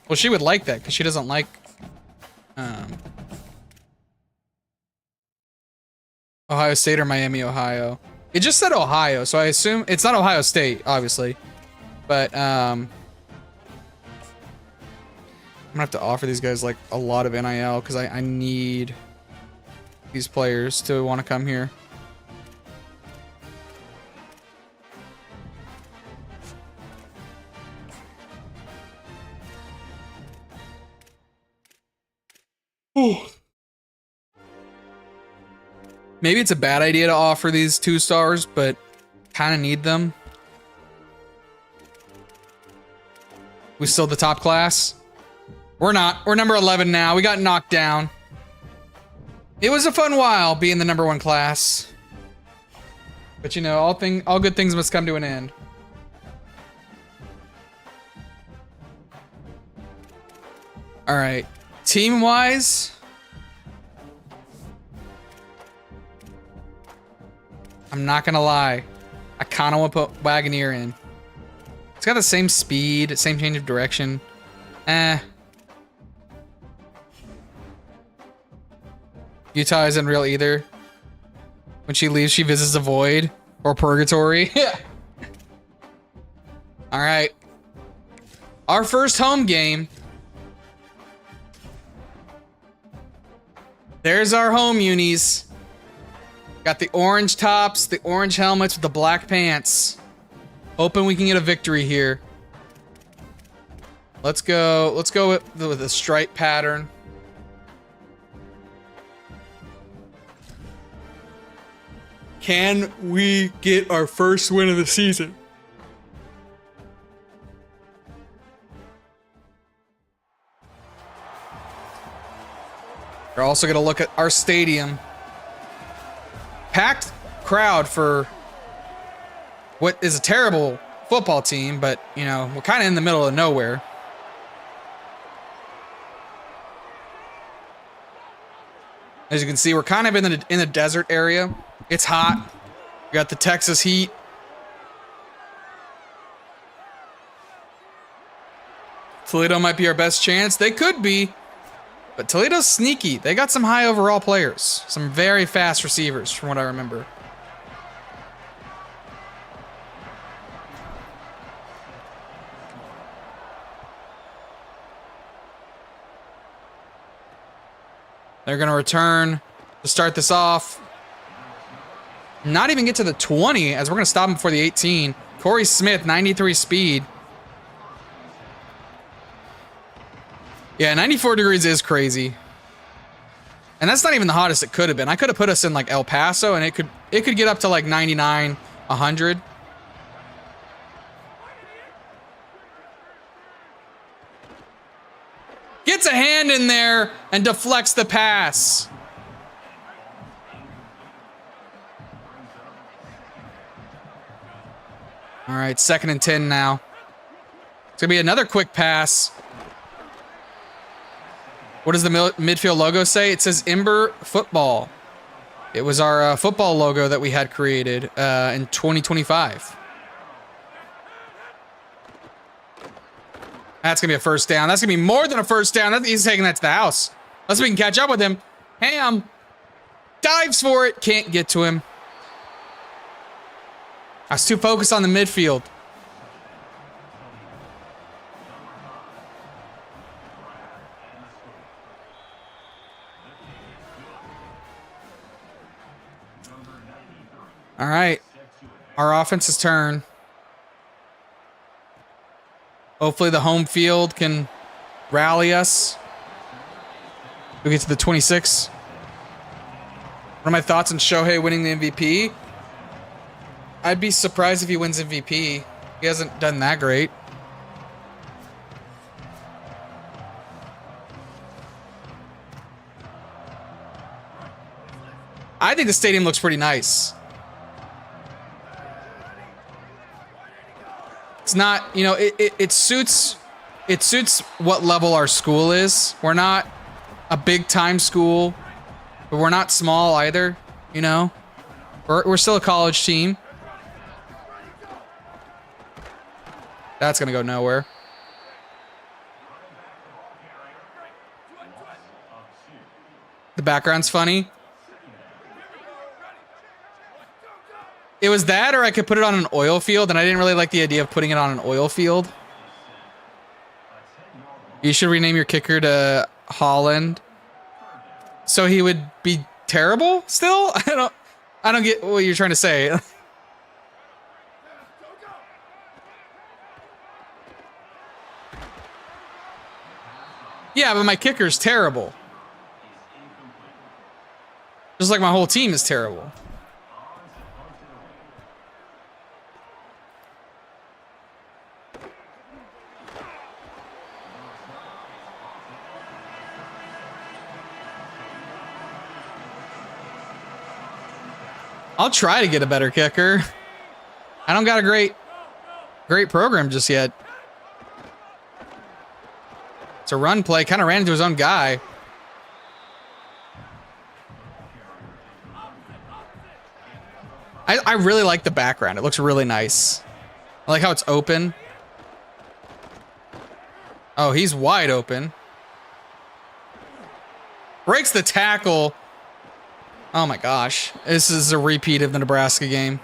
Well, she would like that because she doesn't like Ohio State or Miami, Ohio. It just said Ohio, so I assume it's not Ohio State, obviously. But I'm gonna have to offer these guys like a lot of NIL because I need these players to want to come here. Maybe it's a bad idea to offer these 2 stars, but kind of need them. We still the top class? We're not. We're number 11 now. We got knocked down. It was a fun while being the #1 class. But you know, all good things must come to an end. All right. Team-wise, I'm not gonna lie. I kind of want to put Wagoneer in. It's got the same speed, same change of direction. Utah isn't real either. When she leaves, she visits a void or purgatory. Yeah. All right. Our first home game. There's our home unis. Got the orange tops, the orange helmets with the black pants. Hoping we can get a victory here. Let's go with the stripe pattern. Can we get our first win of the season? We're also gonna look at our stadium. Packed crowd for what is a terrible football team, but you know, we're kind of in the middle of nowhere. As you can see, we're kind of in the desert area. It's hot. We got the Texas heat. Toledo might be our best chance. They could be. But Toledo's sneaky. They got some high overall players. Some very fast receivers, from what I remember. They're going to return to start this off. Not even get to the 20, as we're going to stop him before the 18. Corey Smith, 93 speed. Yeah, 94 degrees is crazy. And that's not even the hottest it could have been. I could have put us in like El Paso and it could get up to like 99, 100. Gets a hand in there and deflects the pass. All right, 2nd and 10 now. It's gonna be another quick pass. What does the midfield logo say? It says Ember Football. It was our football logo that we had created in 2025. That's going to be a first down. That's going to be more than a first down. He's taking that to the house. Unless we can catch up with him. Ham dives for it. Can't get to him. I was too focused on the midfield. All right, our offense's turn. Hopefully the home field can rally us. We get to the 26. What are my thoughts on Shohei winning the MVP? I'd be surprised if he wins MVP. He hasn't done that great. I think the stadium looks pretty nice. It's not, you know, it suits what level our school is. We're not a big time school, but we're not small either, you know. We're still a college team. That's gonna go nowhere. The background's funny. It was that, or I could put it on an oil field, and I didn't really like the idea of putting it on an oil field. You should rename your kicker to Holland. So he would be terrible still? I don't get what you're trying to say. Yeah, but my kicker's terrible. Just like my whole team is terrible. I'll try to get a better kicker. I don't got a great program just yet. It's a run play, kind of ran into his own guy. I really like the background. It looks really nice. I like how it's open. Oh, he's wide open. Breaks the tackle. Oh my gosh. This is a repeat of the Nebraska game.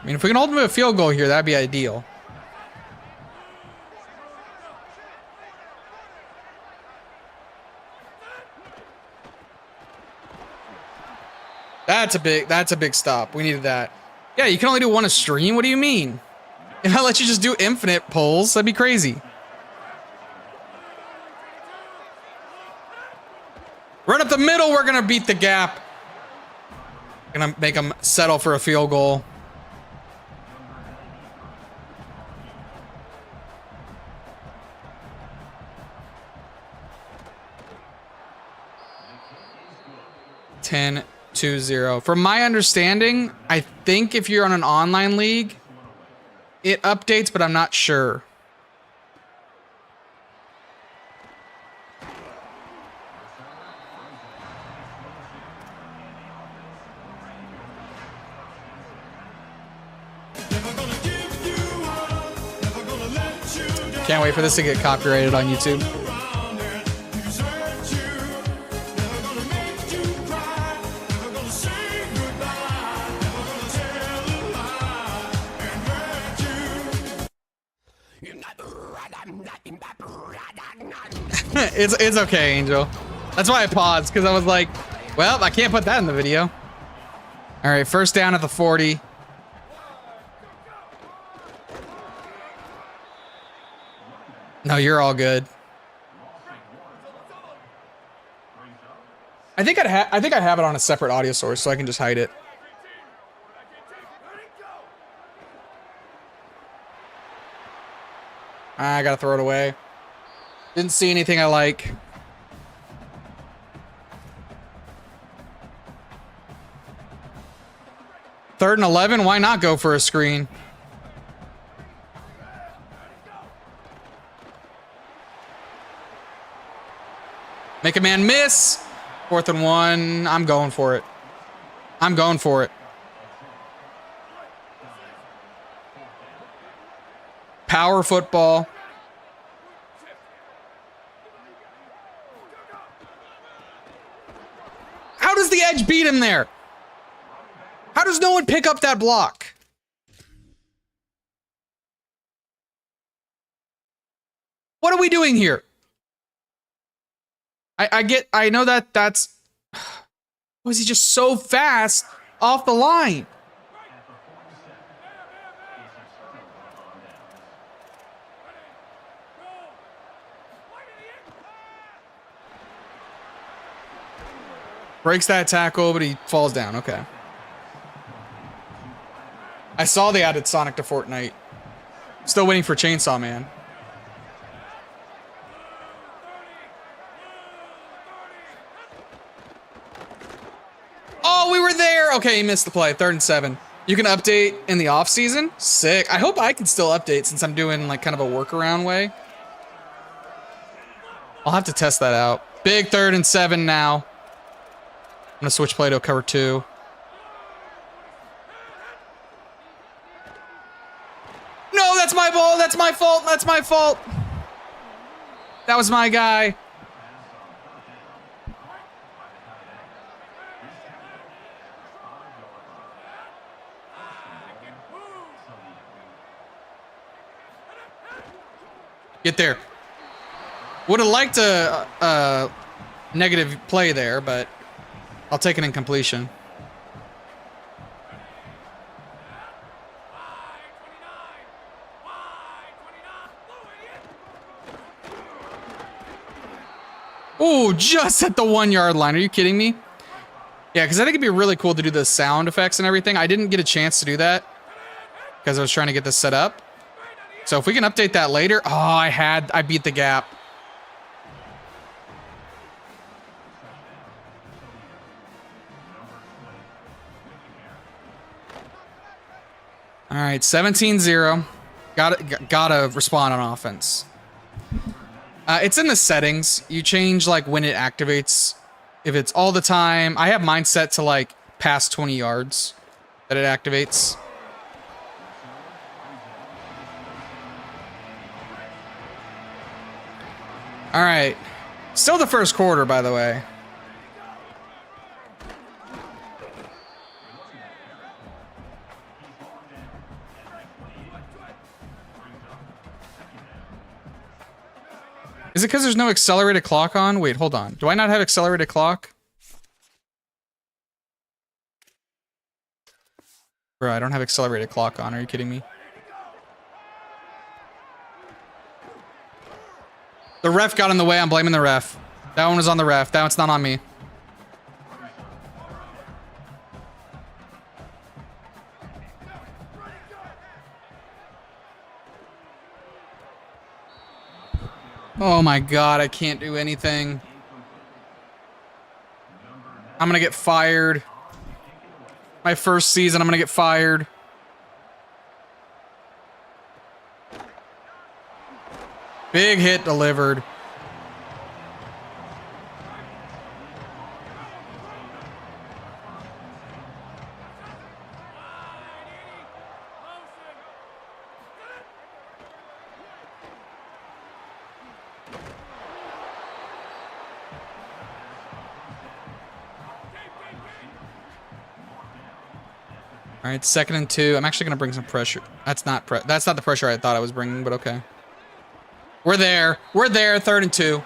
I mean, if we can hold him to a field goal here, that'd be ideal. That's a big stop. We needed that. Yeah, you can only do one a stream. What do you mean? If I let you just do infinite pulls, that'd be crazy. Run up the middle. We're gonna beat the gap. Gonna make them settle for a field goal. Ten. 2-0. From my understanding, I think if you're on an online league, it updates, but I'm not sure. Can't wait for this to get copyrighted on YouTube. It's okay, Angel. That's why I paused, because I was like, well, I can't put that in the video. All right, first down at the 40. No, you're all good. I think I have it on a separate audio source, so I can just hide it. I gotta throw it away. Didn't see anything I like. Third and 11, why not go for a screen? Make a man miss. 4th and 1, I'm going for it. I'm going for it. Power football. How does the edge beat him there? How does no one pick up that block? What are we doing here? I know that's... Was he just so fast off the line? Breaks that tackle, but he falls down. Okay. I saw they added Sonic to Fortnite. Still waiting for Chainsaw Man. Oh, we were there. Okay, he missed the play. 3rd and 7. You can update in the off season. Sick. I hope I can still update since I'm doing like kind of a workaround way. I'll have to test that out. Big 3rd and 7 now. I'm gonna switch play to a cover 2. No, that's my ball. That's my fault. That's my fault. That was my guy. Get there. Would have liked a negative play there, but I'll take an incompletion. Ooh, just at the 1 yard line. Are you kidding me? Yeah, because I think it'd be really cool to do the sound effects and everything. I didn't get a chance to do that because I was trying to get this set up. So if we can update that later. Oh, I beat the gap. All right, 17-0. Gotta respond on offense. It's in the settings. You change like when it activates. If it's all the time, I have mine set to like past 20 yards that it activates. All right, still the first quarter, by the way. Is it because there's no accelerated clock on? Wait, hold on. Do I not have accelerated clock? Bro, I don't have accelerated clock on. Are you kidding me? The ref got in the way. I'm blaming the ref. That one was on the ref. That one's not on me. Oh my god, I can't do anything. I'm gonna get fired. My first season, I'm gonna get fired. Big hit delivered. All right, 2nd and 2. I'm actually gonna bring some pressure. That's not the pressure I thought I was bringing, but okay. We're there. We're there. 3rd and 2.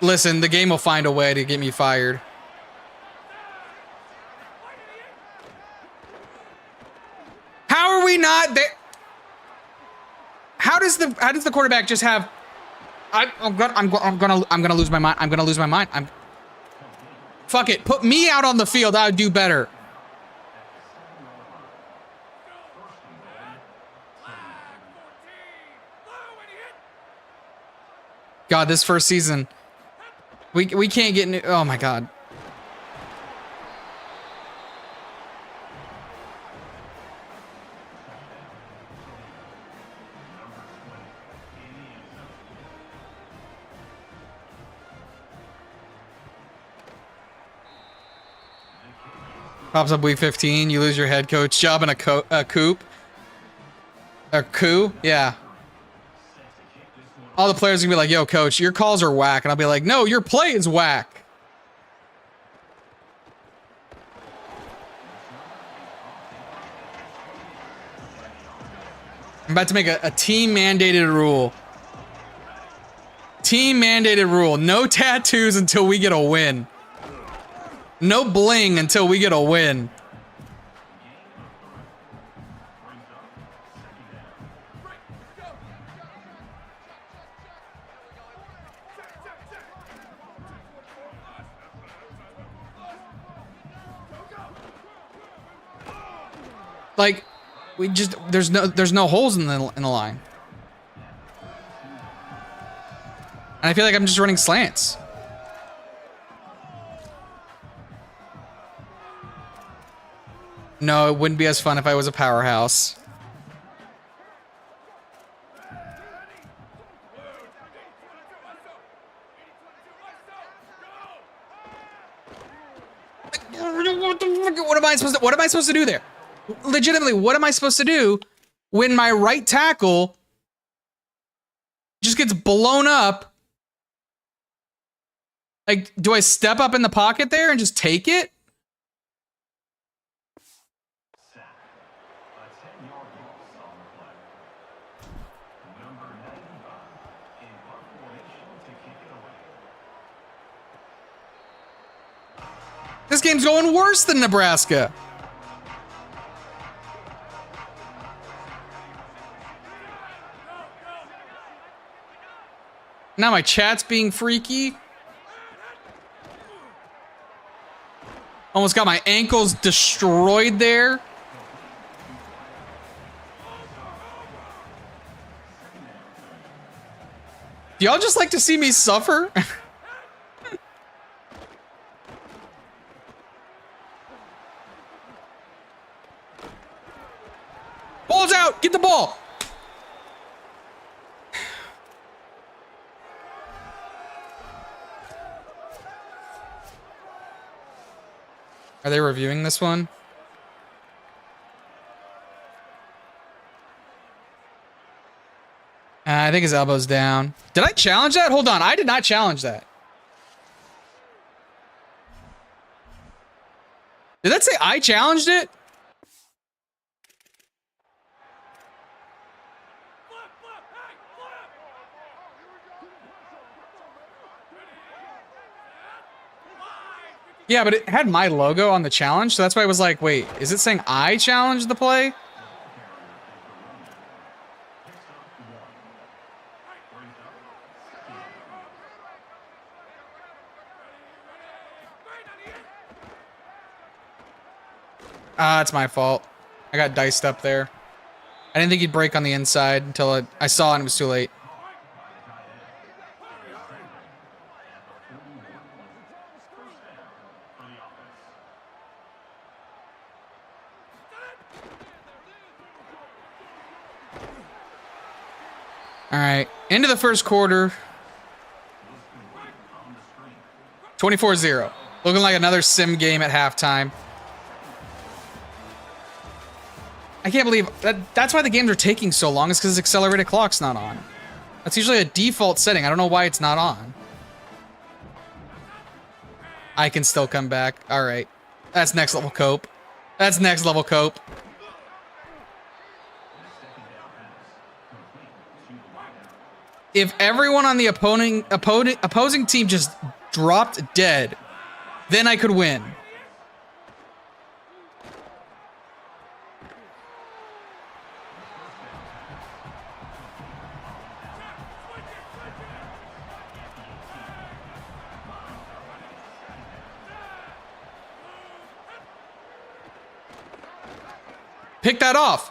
Listen, the game will find a way to get me fired. How are we not there? How does the quarterback just have? I'm gonna lose my mind. I'm gonna lose my mind. Fuck it. Put me out on the field. I would do better. God, this first season, we can't get new. Oh my god. Pops up week 15. You lose your head coach job in a coup. A coup? Yeah. All the players are gonna be like, yo, coach, your calls are whack. And I'll be like, no, your play is whack. I'm about to make a team-mandated rule. Team-mandated rule. No tattoos until we get a win. No bling until we get a win. Like, we just there's no holes in the line. And I feel like I'm just running slants. No, it wouldn't be as fun if I was a powerhouse. What am I supposed to do there? Legitimately, what am I supposed to do when my right tackle just gets blown up? Like, do I step up in the pocket there and just take it? This game's going worse than Nebraska. Now my chat's being freaky. Almost got my ankles destroyed there. Do y'all just like to see me suffer? Ball's out. Get the ball. Are they reviewing this one? I think his elbow's down. Did I challenge that? Hold on. I did not challenge that. Did that say I challenged it? Yeah, but it had my logo on the challenge, so that's why I was like, wait, is it saying I challenged the play? It's my fault. I got diced up there. I didn't think he'd break on the inside until I saw it and it was too late. All right, into the first quarter. 24-0. Looking like another sim game at halftime. I can't believe that's why the games are taking so long, is because the accelerated clock's not on. That's usually a default setting. I don't know why it's not on. I can still come back. All right. That's next level cope. That's next level cope. If everyone on the opposing team just dropped dead, then I could win. Pick that off.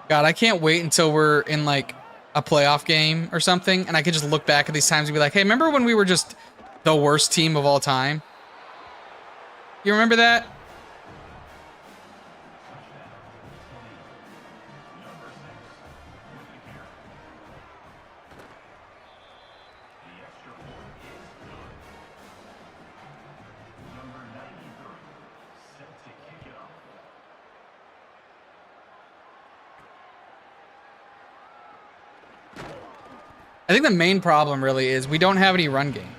God, I can't wait until we're in like a playoff game or something, and I could just look back at these times and be like, hey, remember when we were just the worst team of all time? You remember that? I think the main problem really is we don't have any run game.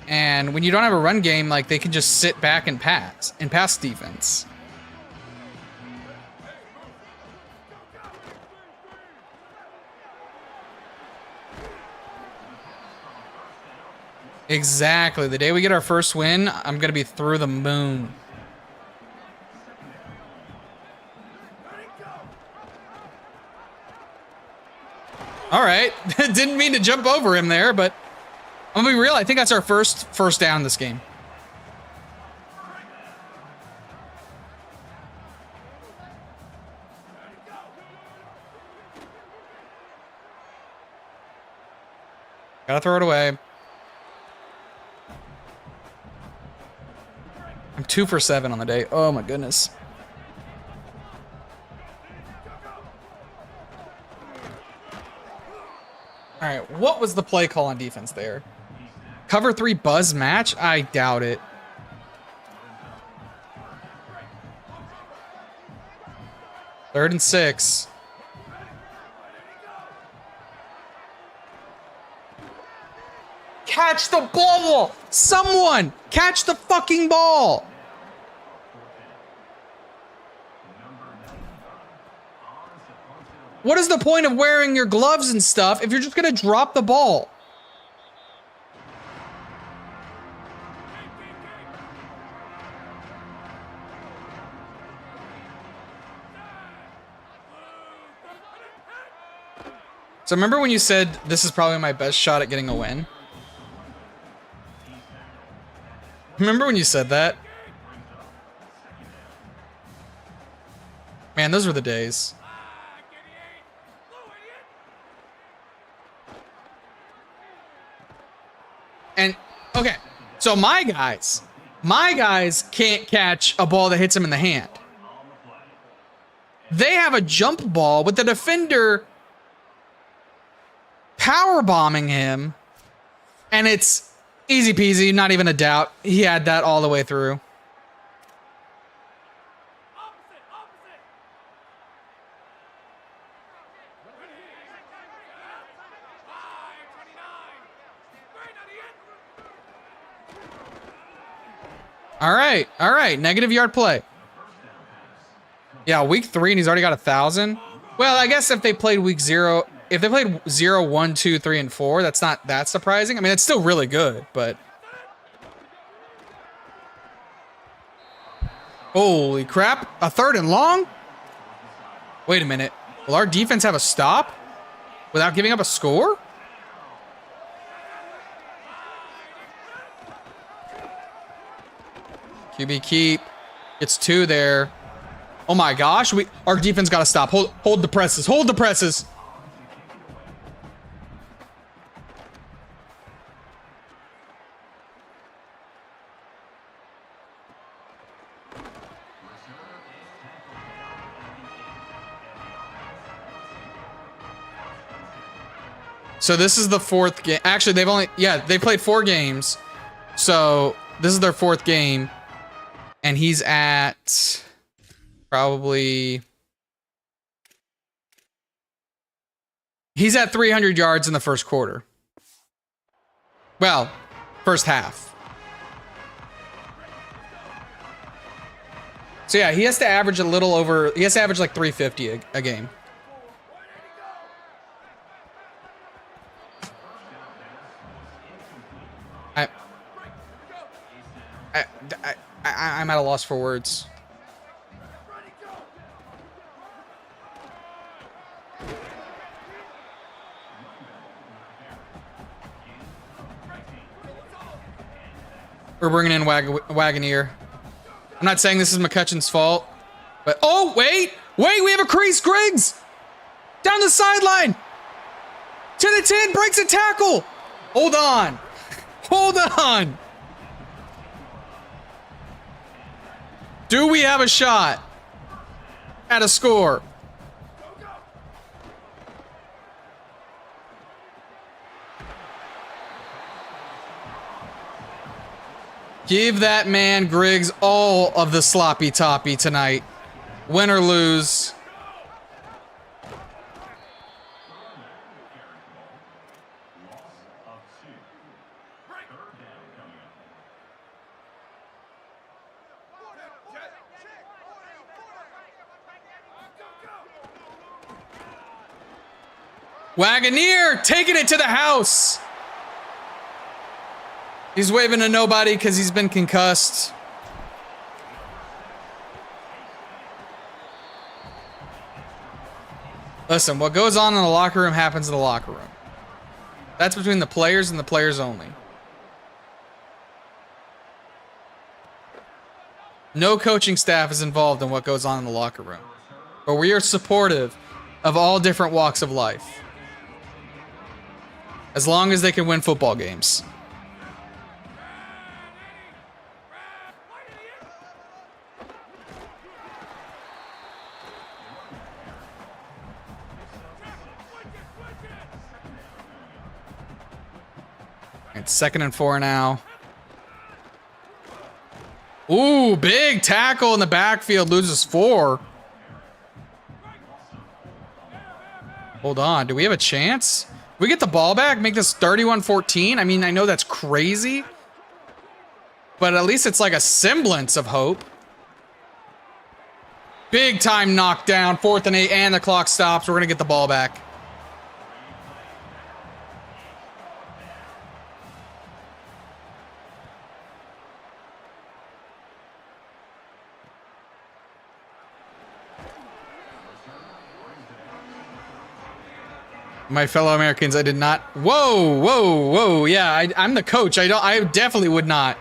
And when you don't have a run game, like, they can just sit back and pass defense. Exactly. The day we get our first win, I'm going to be through the moon. All right. Didn't mean to jump over him there, but I'm gonna be real. I think that's our first down this game. Gotta throw it away. I'm 2 for 7 on the day. Oh my goodness. All right, what was the play call on defense there? Cover 3 buzz match? I doubt it. Third and 6. Catch the ball! Someone! Catch the fucking ball! What is the point of wearing your gloves and stuff if you're just gonna drop the ball? So remember when you said this is probably my best shot at getting a win? Remember when you said that? Man, those were the days. And, okay, So my guys can't catch a ball that hits him in the hand. They have a jump ball with the defender power bombing him, and it's easy peasy, not even a doubt. He had that all the way through. All right. Negative yard play. Yeah, week 3 and he's already got 1,000. Well, I guess if they played week 0, if they played 0, 1, 2, 3, and 4, that's not that surprising. I mean, it's still really good, but holy crap! A 3rd and long? Wait a minute. Will our defense have a stop without giving up a score? QB keep. It's 2 there. Oh my gosh, our defense got to stop. Hold the presses. Hold the presses. So this is the 4th game. Actually, they played 4 games. So this is their 4th game. And he's at probably... He's at 300 yards in the first quarter. Well, first half. So yeah, he has to average a little over... He has to average like 350 a game. I'm at a loss for words. We're bringing in Wagoneer. I'm not saying this is McCutcheon's fault, but oh, wait, we have a crease. Griggs down the sideline to the 10, breaks a tackle. Hold on. Do we have a shot at a score? Give that man Griggs all of the sloppy toppy tonight. Win or lose. Wagoneer taking it to the house. He's waving to nobody because he's been concussed. Listen, what goes on in the locker room happens in the locker room. That's between the players and the players only. No coaching staff is involved in what goes on in the locker room. But we are supportive of all different walks of life. As long as they can win football games. It's 2nd and 4 now. Ooh, big tackle in the backfield, loses 4. Hold on, do we have a chance? We get the ball back, make this 31-14. I mean, I know that's crazy, but at least it's like a semblance of hope. Big time knockdown, 4th and 8, and the clock stops. We're gonna get the ball back. My fellow Americans, I did not. Whoa. Yeah, I'm the coach. I definitely would not.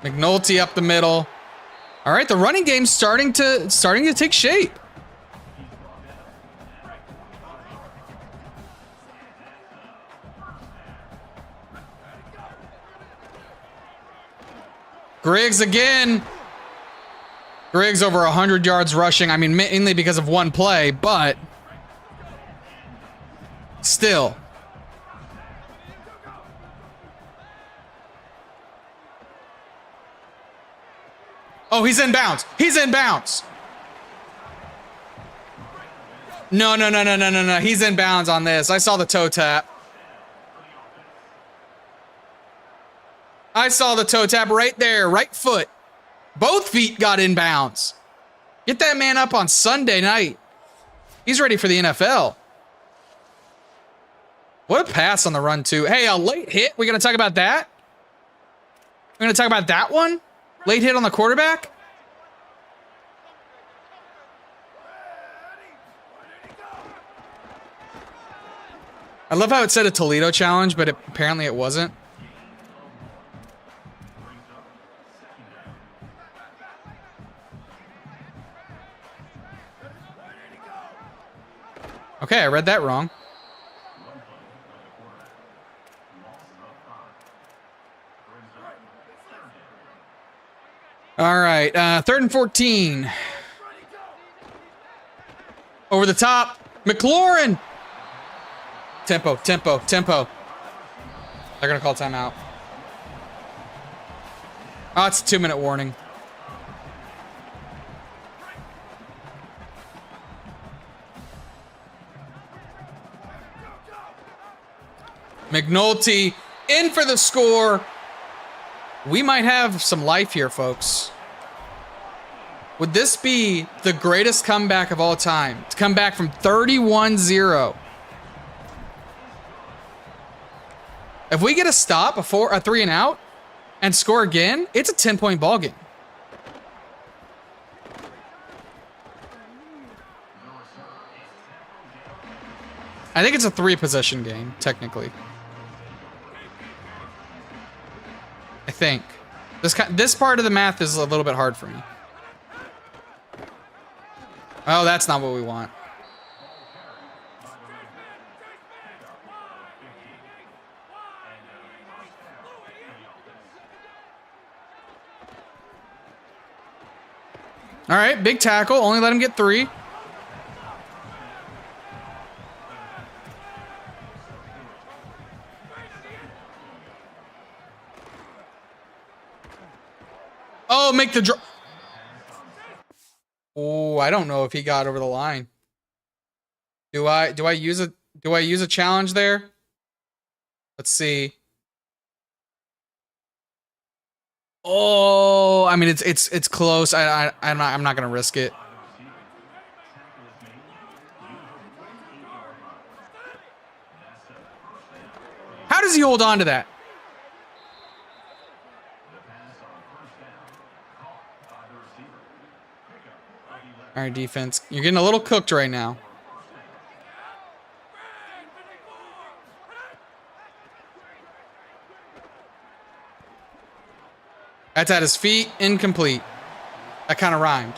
McNulty up the middle. All right, the running game's starting to take shape. Griggs again. Griggs over 100 yards rushing. I mean, mainly because of one play, but still. Oh, he's in bounds. He's in bounds. No. He's in bounds on this. I saw the toe tap. I saw the toe tap right there. Right foot. Both feet got in bounds. Get that man up on Sunday night. He's ready for the NFL. What a pass on the run, too. Hey, a late hit. We're going to talk about that? We're going to talk about that one? Late hit on the quarterback? I love how it said a Toledo challenge, but apparently it wasn't. Okay, I read that wrong. All right, 3rd and 14. Over the top, McLaurin. Tempo. They're gonna call timeout. Oh, it's a 2-minute warning. McNulty in for the score. We might have some life here, folks. Would this be the greatest comeback of all time? To come back from 31-0. If we get a stop, a 3 and out, and score again, it's a 10-point ball game. I think it's a 3-possession game, technically. I think. This part of the math is a little bit hard for me. Oh, that's not what we want. All right, big tackle. Only let him get 3. Oh, make the draw. Oh, I don't know if he got over the line. Do I use a challenge there? Let's see. Oh, I mean it's close. I'm not gonna risk it. How does he hold on to that? All right, defense. You're getting a little cooked right now. That's at his feet. Incomplete. That kind of rhymed.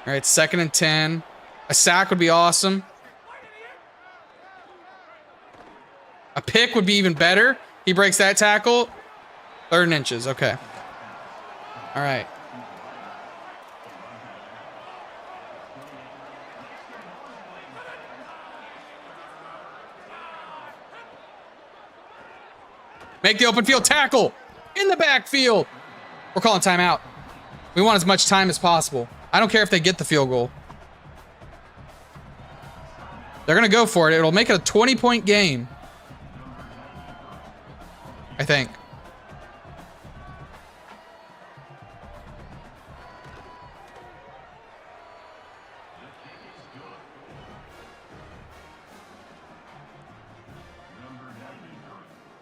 All right, 2nd and 10. A sack would be awesome. A pick would be even better. He breaks that tackle. 3rd and inches. Okay. All right. Make the open field tackle in the backfield. We're calling timeout. We want as much time as possible. I don't care if they get the field goal. They're going to go for it. It'll make it a 20-point game. I think.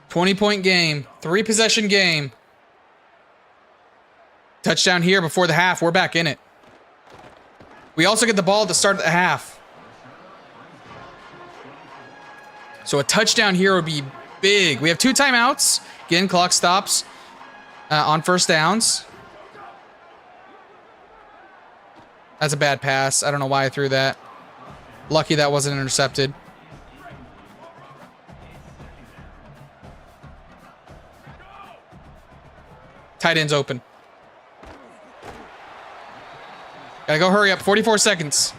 $20-point game, 3-possession game. Touchdown here before the half. We're back in it. We also get the ball at the start of the half. So a touchdown here would be big. We have 2 timeouts. Again, clock stops on 1st downs. That's a bad pass. I don't know why I threw that. Lucky that wasn't intercepted. Tight end's open. Gotta go hurry up. 44 seconds.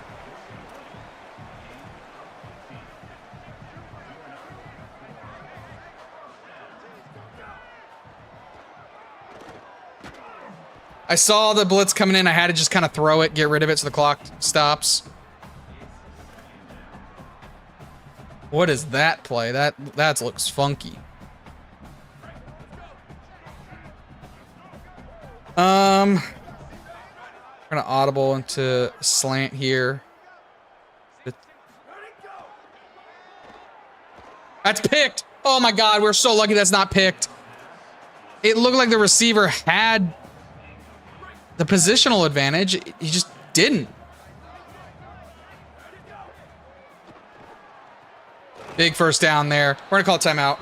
I saw the blitz coming in. I had to just kind of throw it, get rid of it so the clock stops. What is that play? That looks funky. We're gonna audible into slant here. That's picked. Oh my God, we're so lucky that's not picked. It looked like the receiver had the positional advantage. He just didn't. Big first down there. We're gonna call timeout.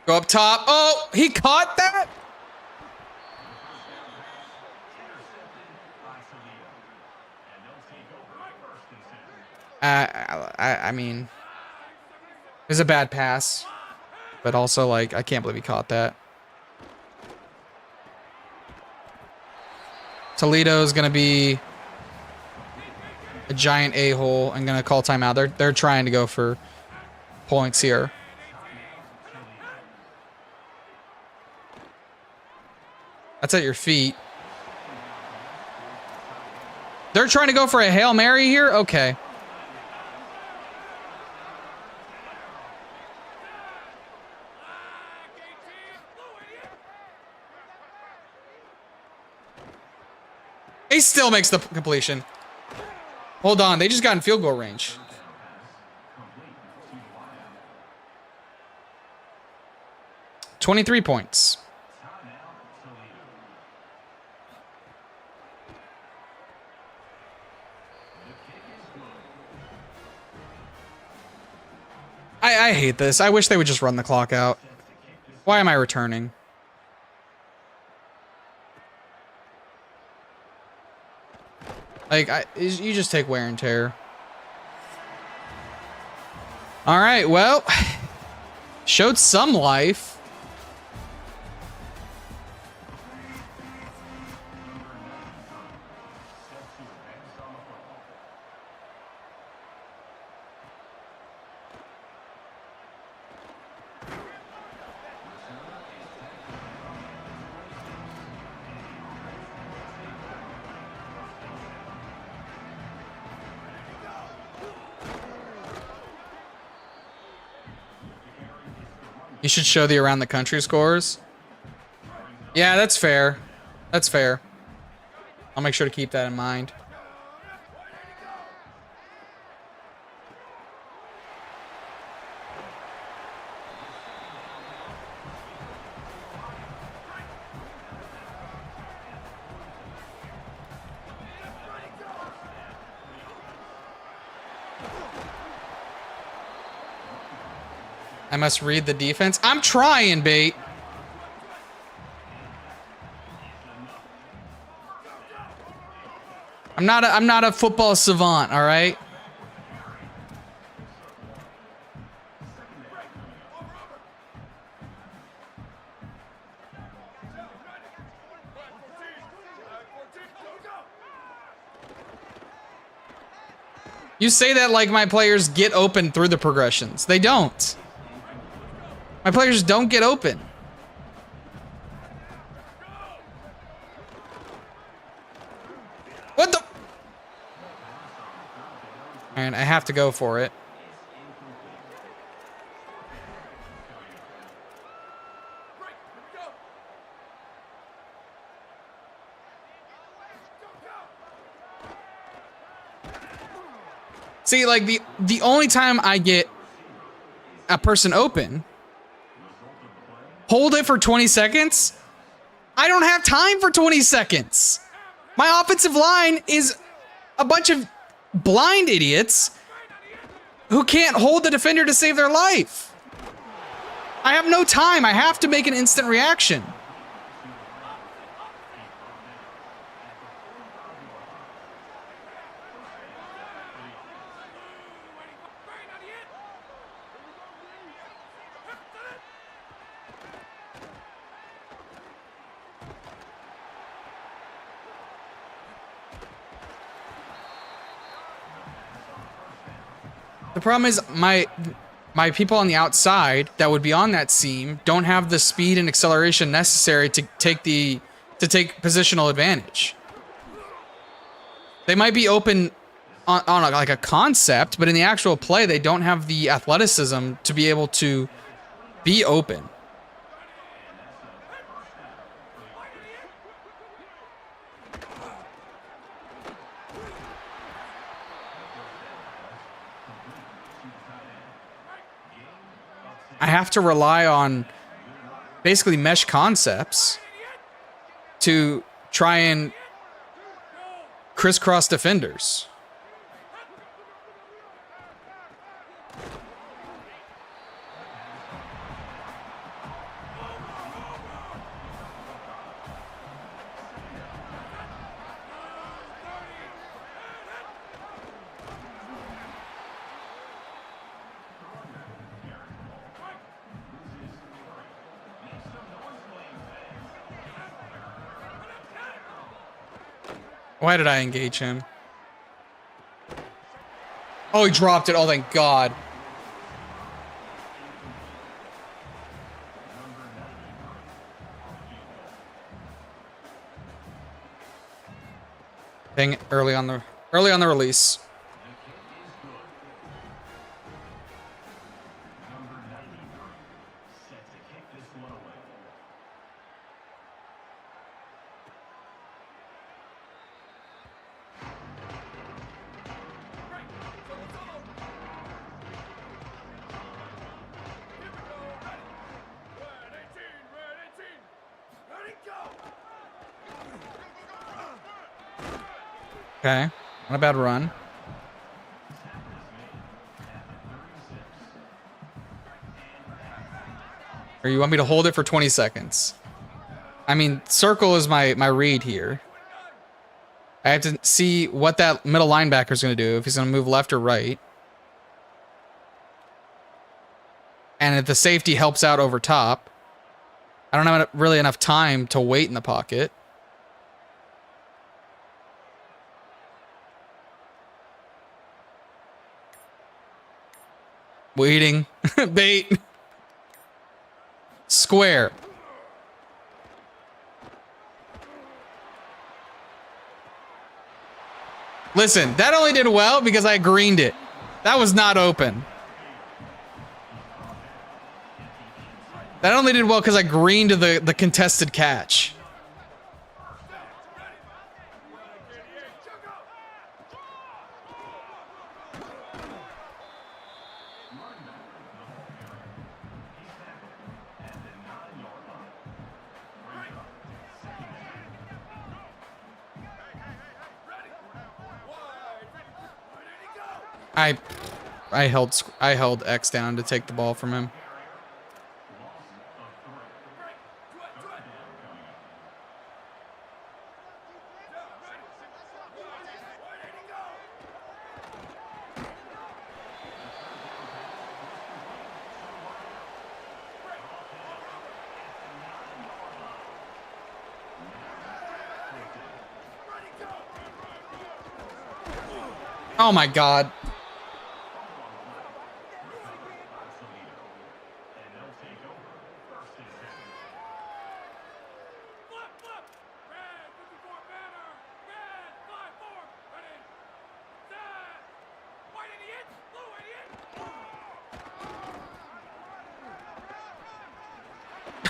Go up top. Oh, he caught that? I mean, it was a bad pass, but also, like, I can't believe he caught that. Toledo's gonna be a giant a-hole and gonna call timeout. They're trying to go for points here. That's at your feet. They're trying to go for a Hail Mary here? Okay. He still makes the completion. Hold on, they just got in field goal range. $23 points. I hate this. I wish they would just run the clock out. Why am I returning? Like, you just take wear and tear. All right, well, showed some life. You should show the around the country scores. Yeah, that's fair. That's fair. I'll make sure to keep that in mind. I must read the defense. I'm trying, bait. I'm not a football savant, all right? You say that like my players get open through the progressions. They don't. My players don't get open. What the? And I have to go for it. See, like the only time I get a person open, hold it for 20 seconds. I don't have time for 20 seconds. My offensive line is a bunch of blind idiots who can't hold the defender to save their life. I have no time. I have to make an instant reaction. The problem is my people on the outside that would be on that seam don't have the speed and acceleration necessary to take positional advantage. They might be open on like a concept, but in the actual play, they don't have the athleticism to be able to be open. I have to rely on basically mesh concepts to try and crisscross defenders. Why did I engage him? Oh, he dropped it. Oh, thank God. Dang it, early on the release. Okay, not a bad run. Or you want me to hold it for 20 seconds? I mean, circle is my read here. I have to see what that middle linebacker is going to do, if he's going to move left or right. And if the safety helps out over top. I don't have really enough time to wait in the pocket. Waiting. Bait. Square. Listen, that only did well because I greened it. That was not open. That only did well because I greened the contested catch. I held X down to take the ball from him. Oh my God.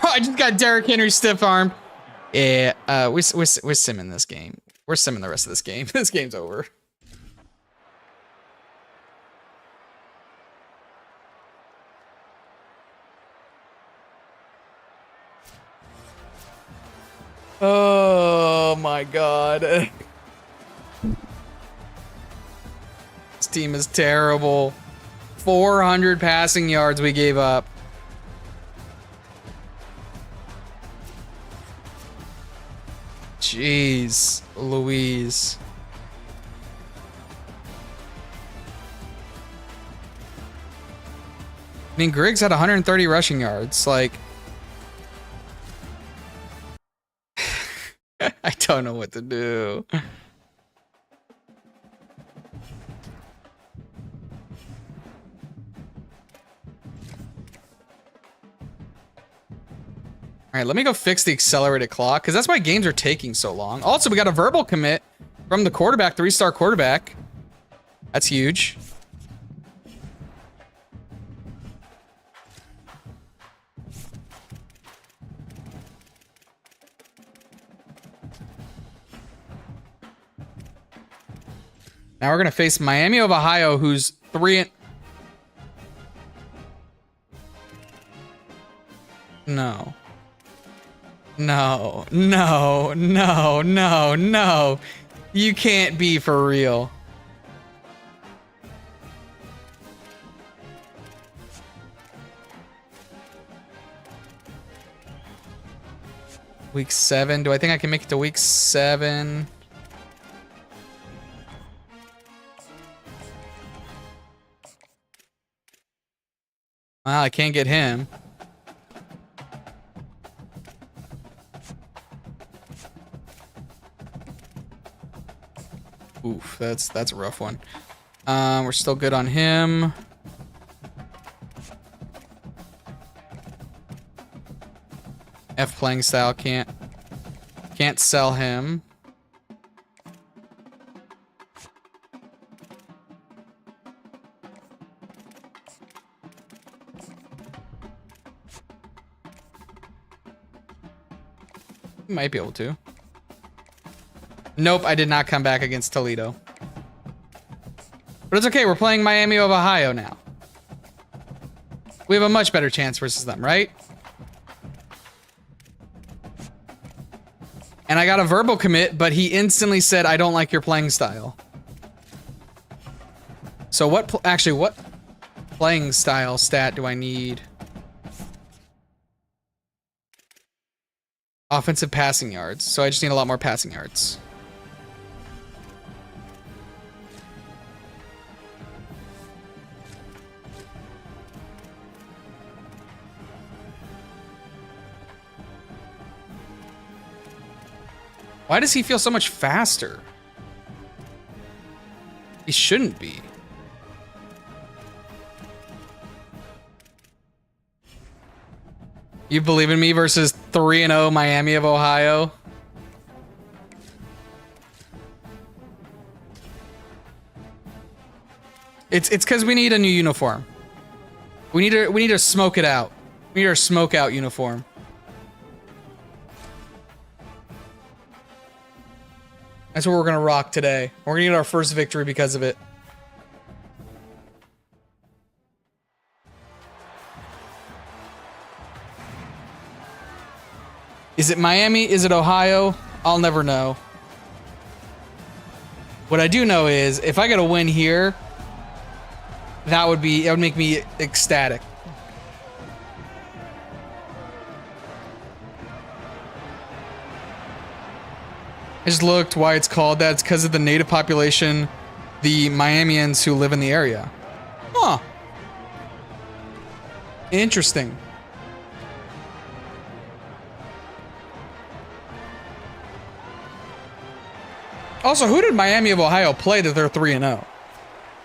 I just got Derrick Henry stiff armed. Yeah, we're simming this game. We're simming the rest of this game. This game's over. Oh my God. This team is terrible. 400 passing yards we gave up. Jeez Louise. I mean, Griggs had 130 rushing yards. Like, I don't know what to do. All right, let me go fix the accelerated clock because that's why games are taking so long. Also, we got a verbal commit from the quarterback, 3-star quarterback. That's huge. Now we're going to face Miami of Ohio, who's 3 No. No. No. No. No. No. You can't be for real. Week 7. Do I think I can make it to week 7? Well, I can't get him. Oof, that's a rough one. We're still good on him. F playing style, can't sell him. Might be able to. Nope, I did not come back against Toledo. But it's okay, we're playing Miami of Ohio now. We have a much better chance versus them, right? And I got a verbal commit, but he instantly said, I don't like your playing style. So what, actually, what playing style stat do I need? Offensive passing yards. So I just need a lot more passing yards. Why does he feel so much faster? He shouldn't be. You believe in me versus 3-0 Miami of Ohio? It's because we need a new uniform. We need to smoke it out. We need our smoke out uniform. That's what we're gonna rock today. We're gonna get our first victory because of it. Is it Miami? Is it Ohio? I'll never know. What I do know is if I get a win here, that would make me ecstatic. I just looked why it's called that. It's because of the native population, the Miamians who live in the area. Huh. Interesting. Also, who did Miami of Ohio play that they're 3-0?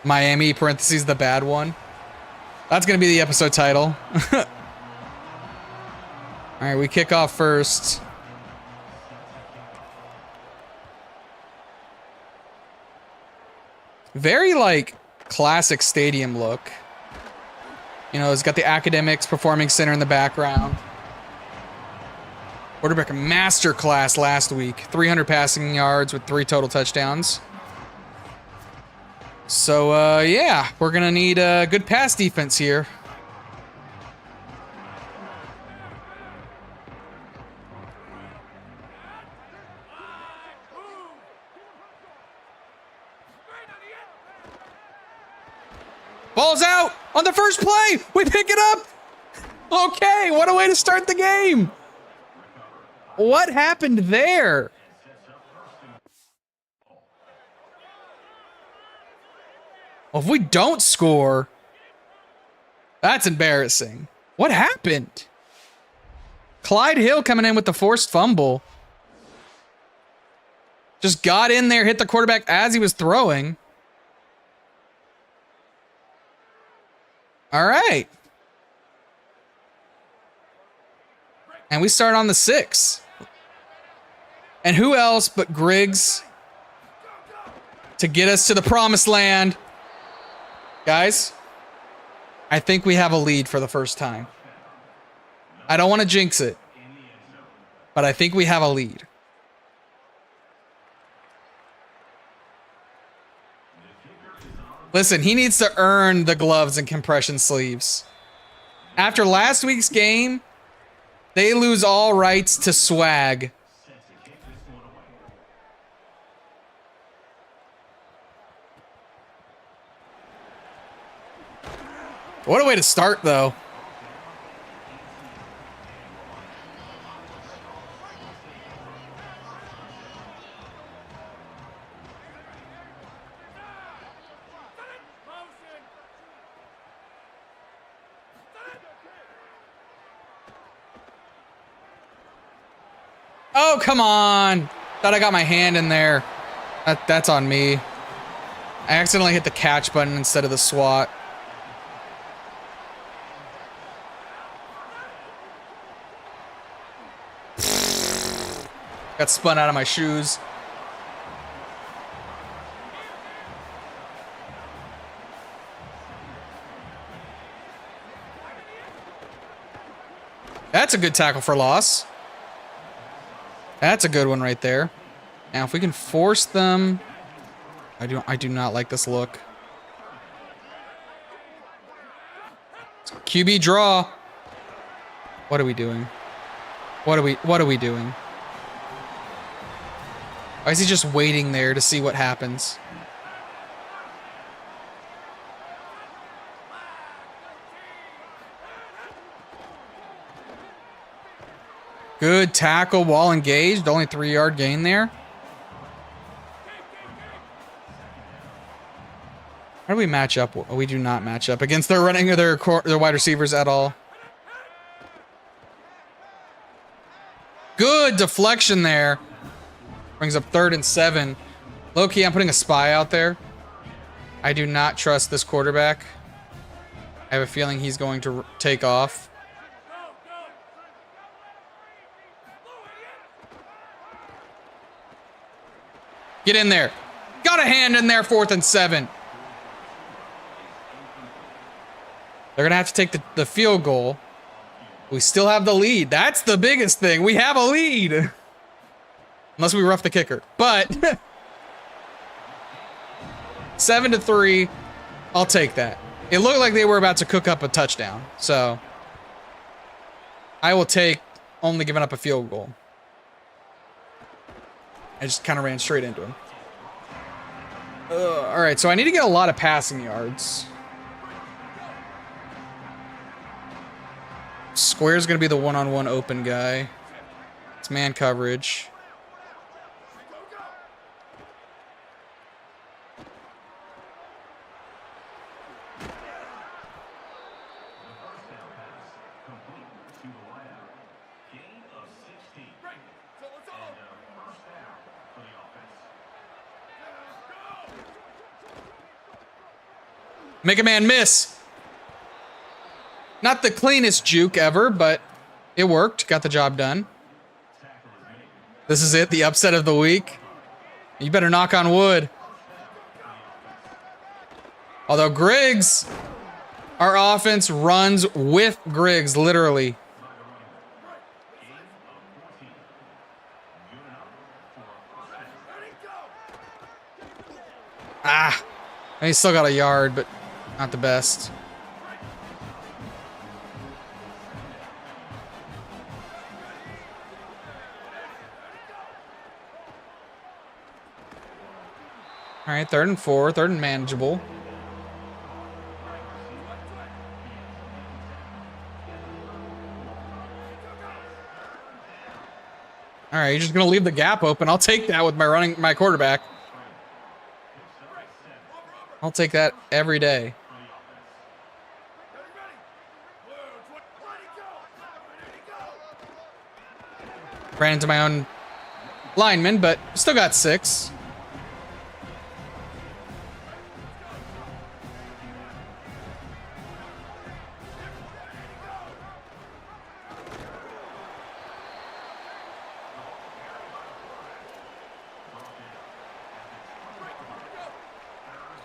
Miami, parentheses, the bad one. That's going to be the episode title. All right, we kick off first. Very, like, classic stadium look. You know, it's got the Academics Performing Center in the background. Quarterback masterclass last week. 300 passing yards with 3 total touchdowns. So, yeah, we're going to need a good pass defense here. Ball's out on the first play. We pick it up. Okay, what a way to start the game. What happened there? Well, if we don't score, that's embarrassing. What happened? Clyde Hill coming in with the forced fumble. Just got in there, hit the quarterback as he was throwing. All right. And we start on the 6. And who else but Griggs to get us to the promised land? Guys, I think we have a lead for the first time. I don't want to jinx it, but I think we have a lead. Listen, he needs to earn the gloves and compression sleeves. After last week's game, they lose all rights to swag. What a way to start, though. Oh, come on. Thought I got my hand in there. That's on me. I accidentally hit the catch button instead of the swat. Got spun out of my shoes. That's a good tackle for loss. That's a good one right there. Now, if we can force them, I do not like this look. QB draw. What are we doing? What are we doing? Why is he just waiting there to see what happens? Good tackle, wall engaged. Only 3-yard gain there. How do we match up? We do not match up against their running or their wide receivers at all. Good deflection there. Brings up 3rd and 7. Low-key, I'm putting a spy out there. I do not trust this quarterback. I have a feeling he's going to take off. Get in there. Got a hand in there, 4th and 7. They're going to have to take the field goal. We still have the lead. That's the biggest thing. We have a lead. Unless we rough the kicker. But 7-3, I'll take that. It looked like they were about to cook up a touchdown. So I will take only giving up a field goal. I just kind of ran straight into him. All right, so I need to get a lot of passing yards. Square's going to be the one-on-one open guy. It's man coverage. Make a man miss. Not the cleanest juke ever, but it worked. Got the job done. This is it, the upset of the week. You better knock on wood. Although Griggs, our offense runs with Griggs, literally. Ah, and he still got a yard, but not the best. All right, 3rd and 4, 3rd and manageable. All right, you're just gonna leave the gap open. I'll take that with my quarterback. I'll take that every day. Ran into my own lineman, but still got 6.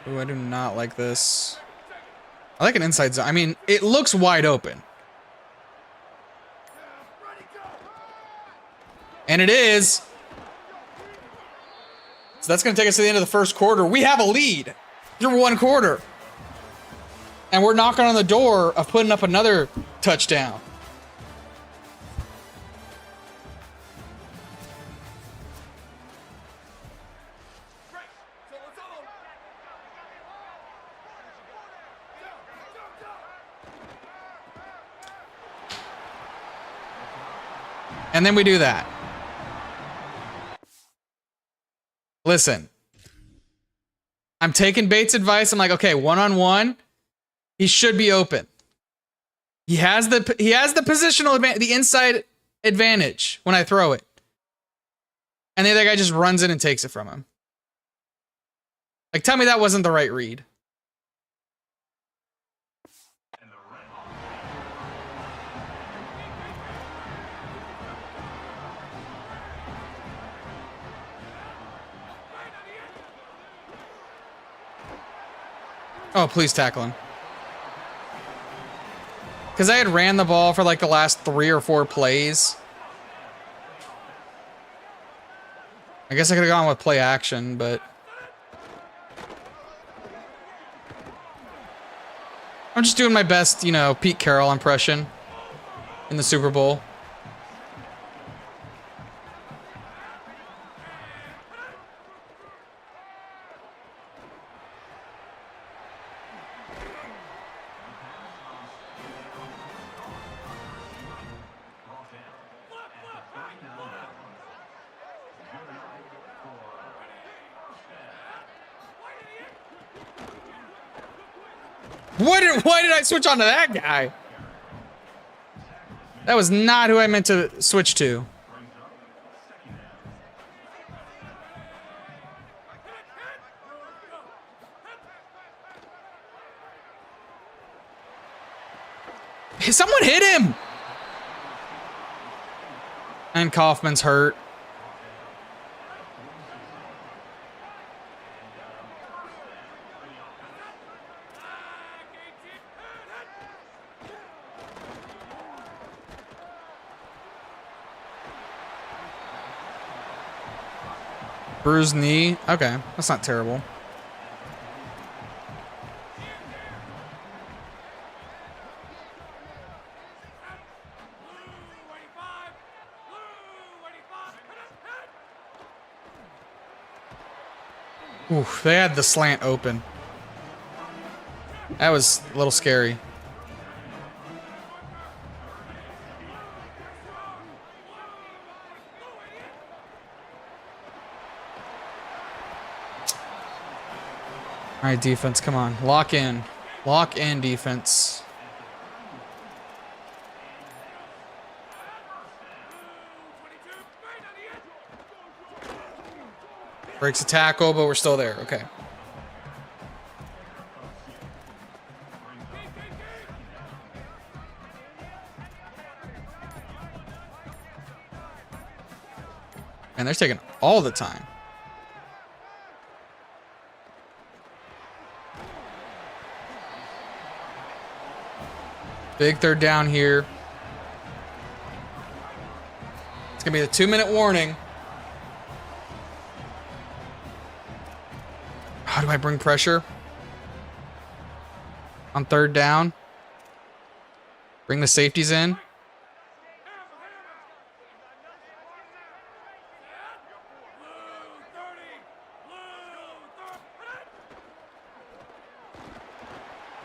Ooh, I do not like this. I like an inside zone. I mean, it looks wide open. And it is. So that's going to take us to the end of the first quarter. We have a lead through one quarter. And we're knocking on the door of putting up another touchdown. And then we do that. Listen. I'm taking Bates' advice. I'm like, okay, one-on-one. He should be open. He has the positional advantage, the inside advantage when I throw it. And the other guy just runs in and takes it from him. Like, tell me that wasn't the right read. Oh, please tackle him. Because I had ran the ball for like the last 3 or 4 plays. I guess I could have gone with play action, but... I'm just doing my best, you know, Pete Carroll impression in the Super Bowl. Why did I switch on to that guy? That was not who I meant to switch to. Someone hit him! And Kaufman's hurt. Bruised knee. Okay, that's not terrible. Oof, they had the slant open. That was a little scary. All right, defense, come on. Lock in. Lock in, defense. Breaks a tackle, but we're still there. Okay. And they're taking all the time. Big third down here. It's going to be the 2-minute warning. How do I bring pressure? On third down. Bring the safeties in.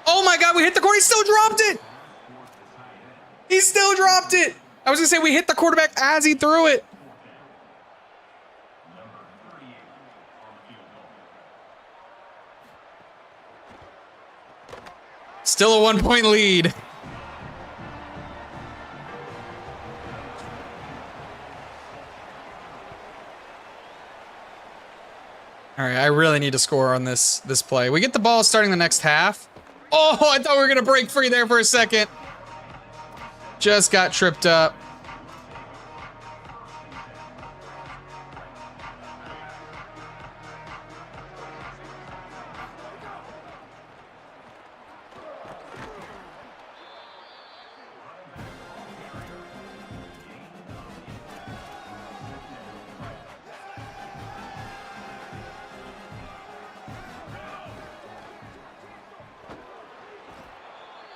Oh my God, we hit the corner. He still dropped it. He still dropped it. I was going to say we hit the quarterback as he threw it. Still a 1-point lead. All right, I really need to score on this play. We get the ball starting the next half. Oh, I thought we were going to break free there for a second. Just got tripped up.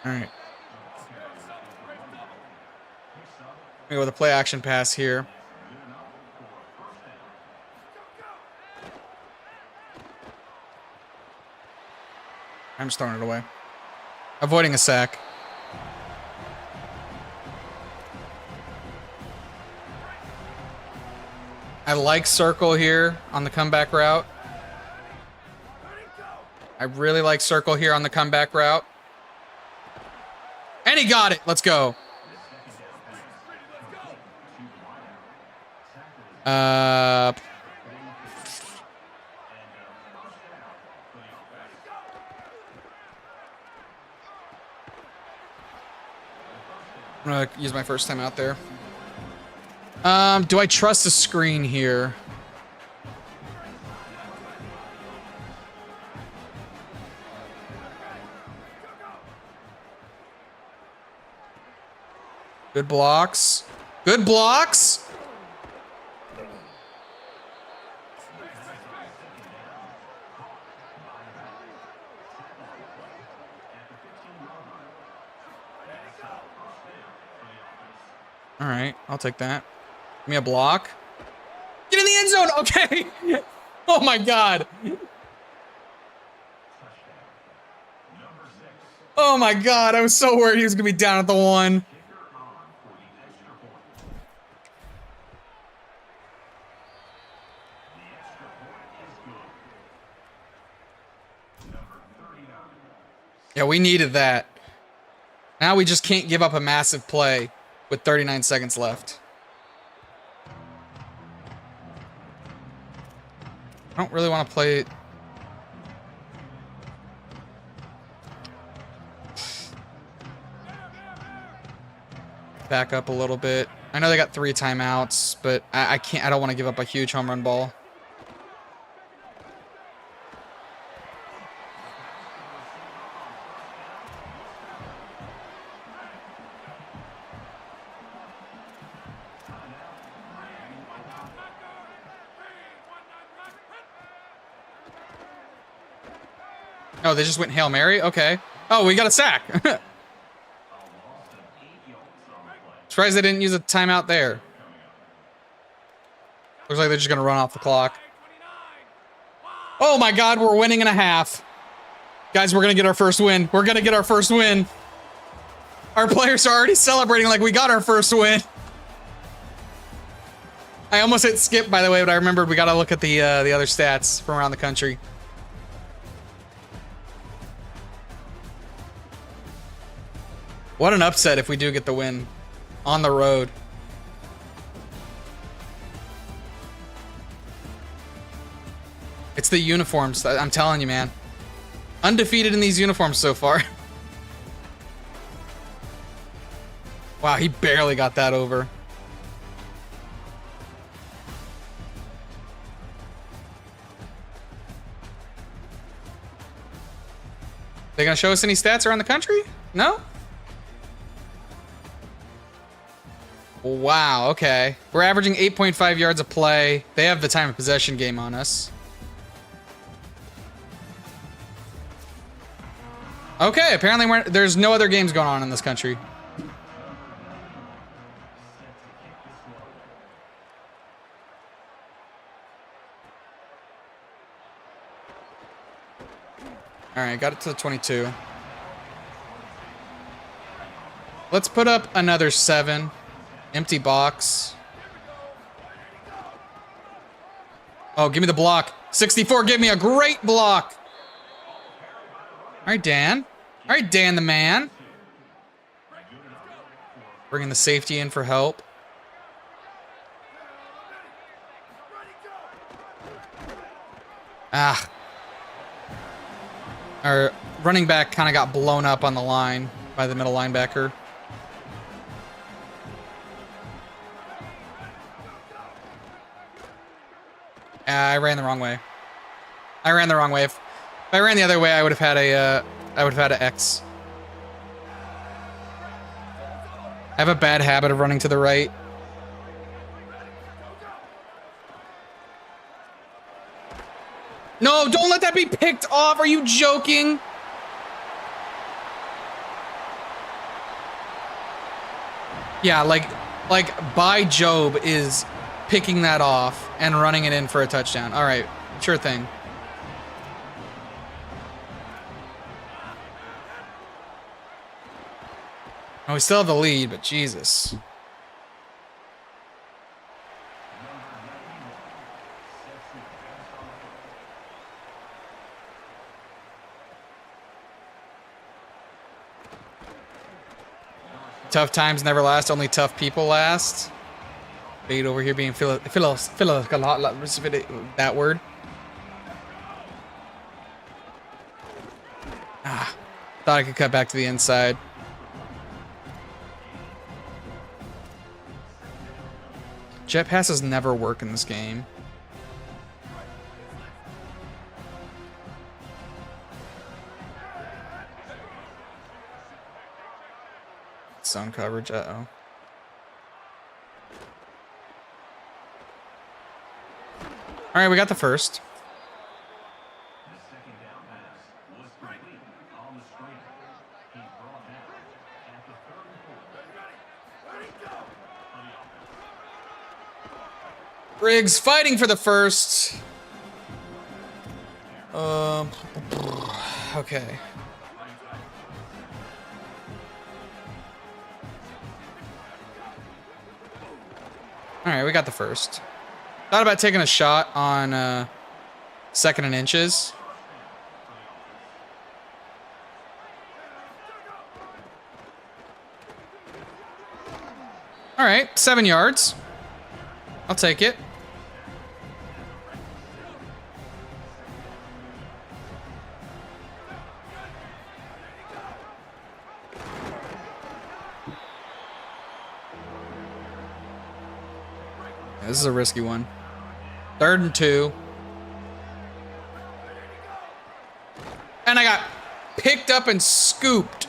All right. We go with a play action pass here. I'm just throwing it away. Avoiding a sack. I like circle here on the comeback route. I really like circle here on the comeback route. And he got it. Let's go. I'm gonna use my first time out there. Do I trust a screen here? Good blocks. Good blocks. All right, I'll take that. Give me a block. Get in the end zone. Okay. Oh my God. Oh my God. I was so worried he was going to be down at the 1. Yeah, we needed that. Now we just can't give up a massive play with 39 seconds left. I don't really want to play. Back up a little bit. I know they got 3 timeouts, but I can't. I don't want to give up a huge home run ball. Oh, they just went Hail Mary? Okay. Oh, we got a sack. Surprised they didn't use a timeout there. Looks like they're just going to run off the clock. Oh my God, we're winning in a half. Guys, we're going to get our first win. We're going to get our first win. Our players are already celebrating like we got our first win. I almost hit skip, by the way, but I remembered we got to look at the other stats from around the country. What an upset if we do get the win on the road. It's the uniforms. I'm telling you, man. Undefeated in these uniforms so far. Wow, he barely got that over. They gonna show us any stats around the country? No? Wow, okay. We're averaging 8.5 yards a play. They have the time of possession game on us. Okay, apparently there's no other games going on in this country. All right, got it to the 22. Let's put up another 7. Empty box. Oh, give me the block. 64, give me a great block. All right, Dan. All right, Dan the man. Bringing the safety in for help. Ah. Our running back kind of got blown up on the line by the middle linebacker. I ran the wrong way. I ran the wrong way. If I ran the other way, I would have had a X. I have a bad habit of running to the right. No, don't let that be picked off. Are you joking? Yeah, like by Job is picking that off and running it in for a touchdown. All right, sure thing. Oh, we still have the lead, but Jesus. Tough times never last, only tough people last. Bait over here being that word. Ah, thought I could cut back to the inside. Jet passes never work in this game. Zone coverage, uh-oh. All right, we got the first. Briggs fighting for the first. Okay. All right, we got the first. Thought about taking a shot on second and inches. All right, 7 yards. I'll take it. This is a risky one. 3rd and 2. And I got picked up and scooped.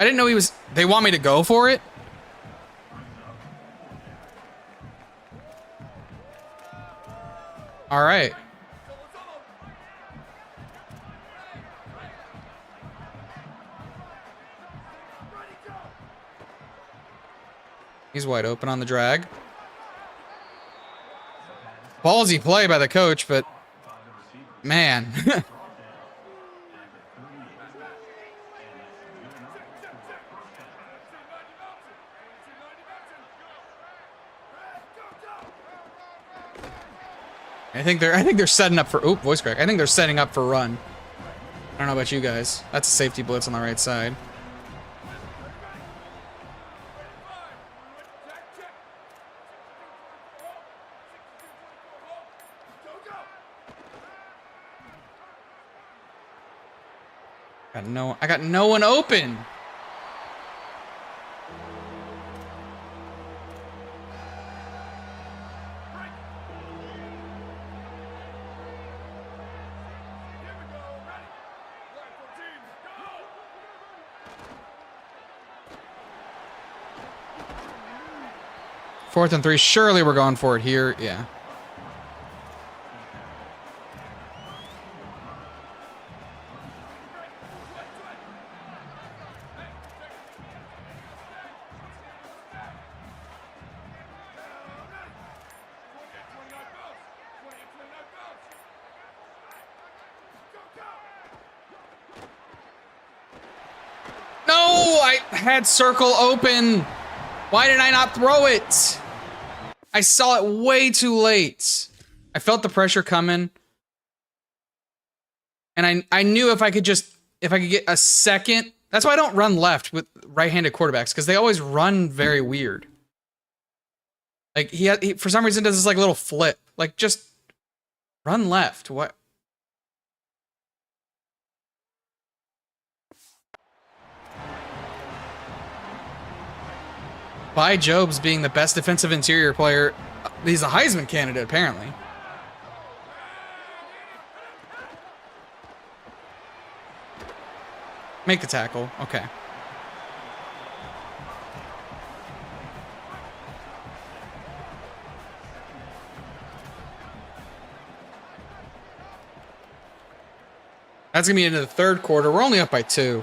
I didn't know he was... They want me to go for it? All right. He's wide open on the drag. Ballsy play by the coach, but man. I think they're setting up for voice crack. I think they're setting up for run. I don't know about you guys. That's a safety blitz on the right side. I got no one open. Fourth and 3. Surely we're going for it here. Yeah. No, I had circle open. Why did I not throw it? I saw it way too late. I felt the pressure coming. And I knew if I could get a second. That's why I don't run left with right-handed quarterbacks, because they always run very weird. Like he for some reason does this like little flip. Like just run left. What? By Jobs being the best defensive interior player. He's a Heisman candidate, apparently. Make the tackle. Okay. That's going to be into the third quarter. We're only up by 2.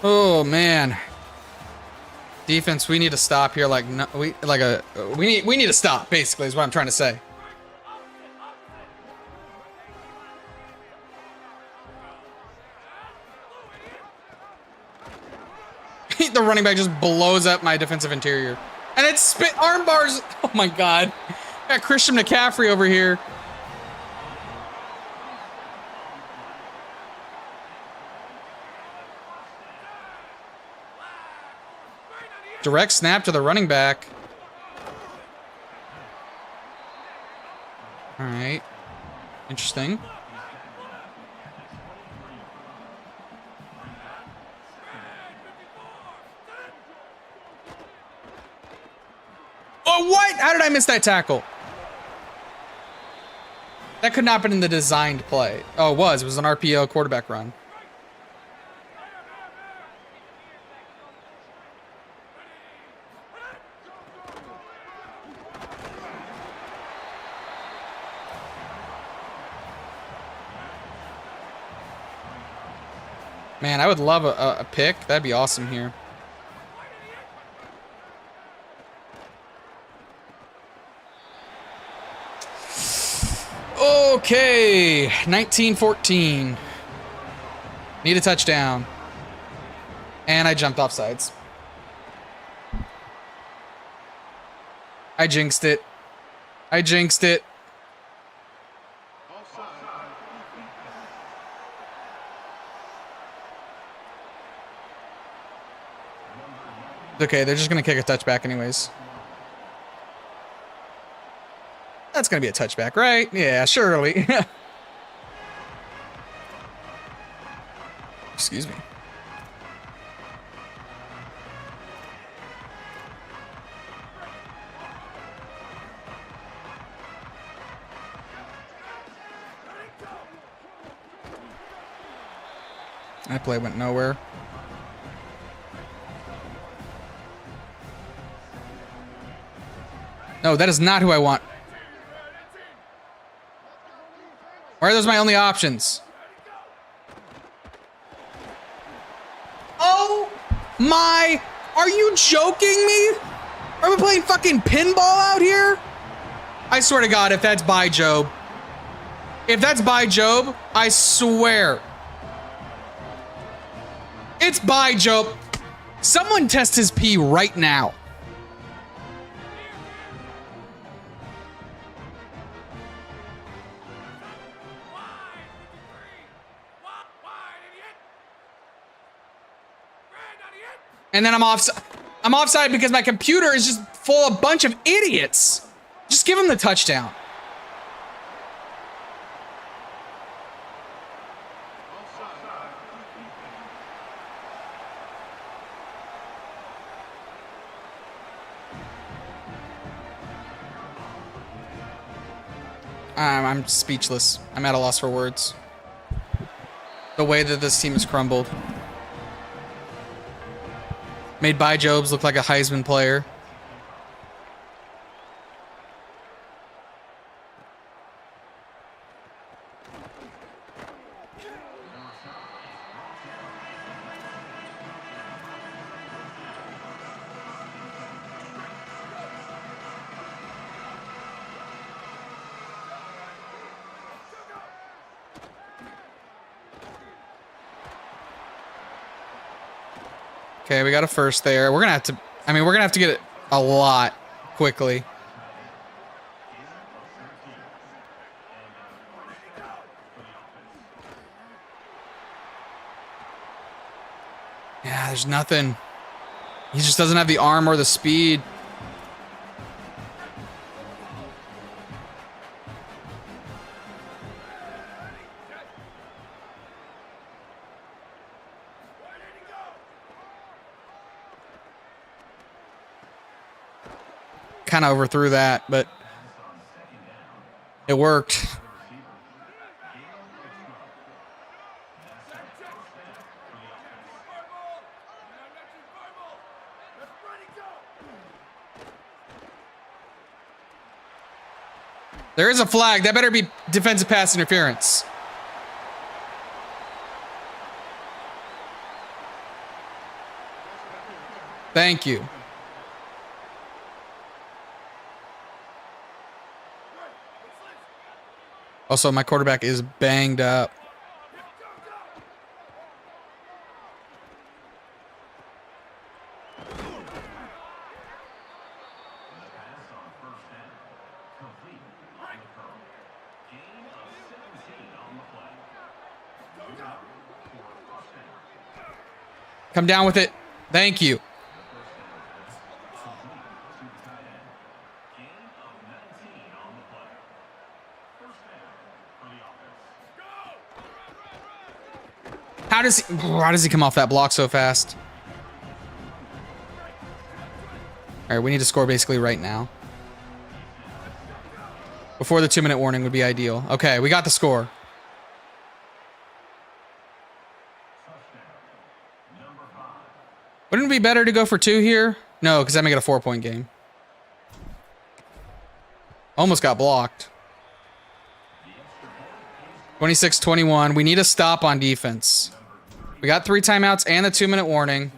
Oh, man. Defense, we need to stop here. Like no, we need to stop. Basically, is what I'm trying to say. The running back just blows up my defensive interior, and it's spit arm bars. Oh my god! Got Christian McCaffrey over here. Direct snap to the running back. All right. Interesting. Oh, what? How did I miss that tackle? That could not have been in the designed play. Oh, it was. It was an RPO quarterback run. Man, I would love a pick. That'd be awesome here. Okay, 19-14. Need a touchdown. And I jumped off sides. I jinxed it. I jinxed it. Okay, they're just gonna kick a touchback anyways. That's gonna be a touchback, right? Yeah, surely. Excuse me. That play went nowhere. No, that is not who I want. Why are those my only options? Oh my, are you joking me? Are we playing fucking pinball out here? I swear to God, if that's by Job. If that's by Job, I swear. It's by Job. Someone test his pee right now. And then I'm offside because my computer is just full of a bunch of idiots. Just give him the touchdown. I'm speechless. I'm at a loss for words. The way that this team has crumbled. Made by Jobs look like a Heisman player. Okay, we got a first there. We're gonna have to, we're gonna have to get it a lot quickly. Yeah, there's nothing. He just doesn't have the arm or the speed. Kind of overthrew that, but it worked. There is a flag. That better be defensive pass interference. Thank you. Also, my quarterback is banged up. Come down with it. Thank you. How does he come off that block so fast? All right, we need to score basically right now. Before the 2-minute warning would be ideal. Okay, we got the score. Wouldn't it be better to go for 2 here? No, because that make it a 4-point game. Almost got blocked. 26-21. We need a stop on defense. We got 3 timeouts and the 2-minute warning.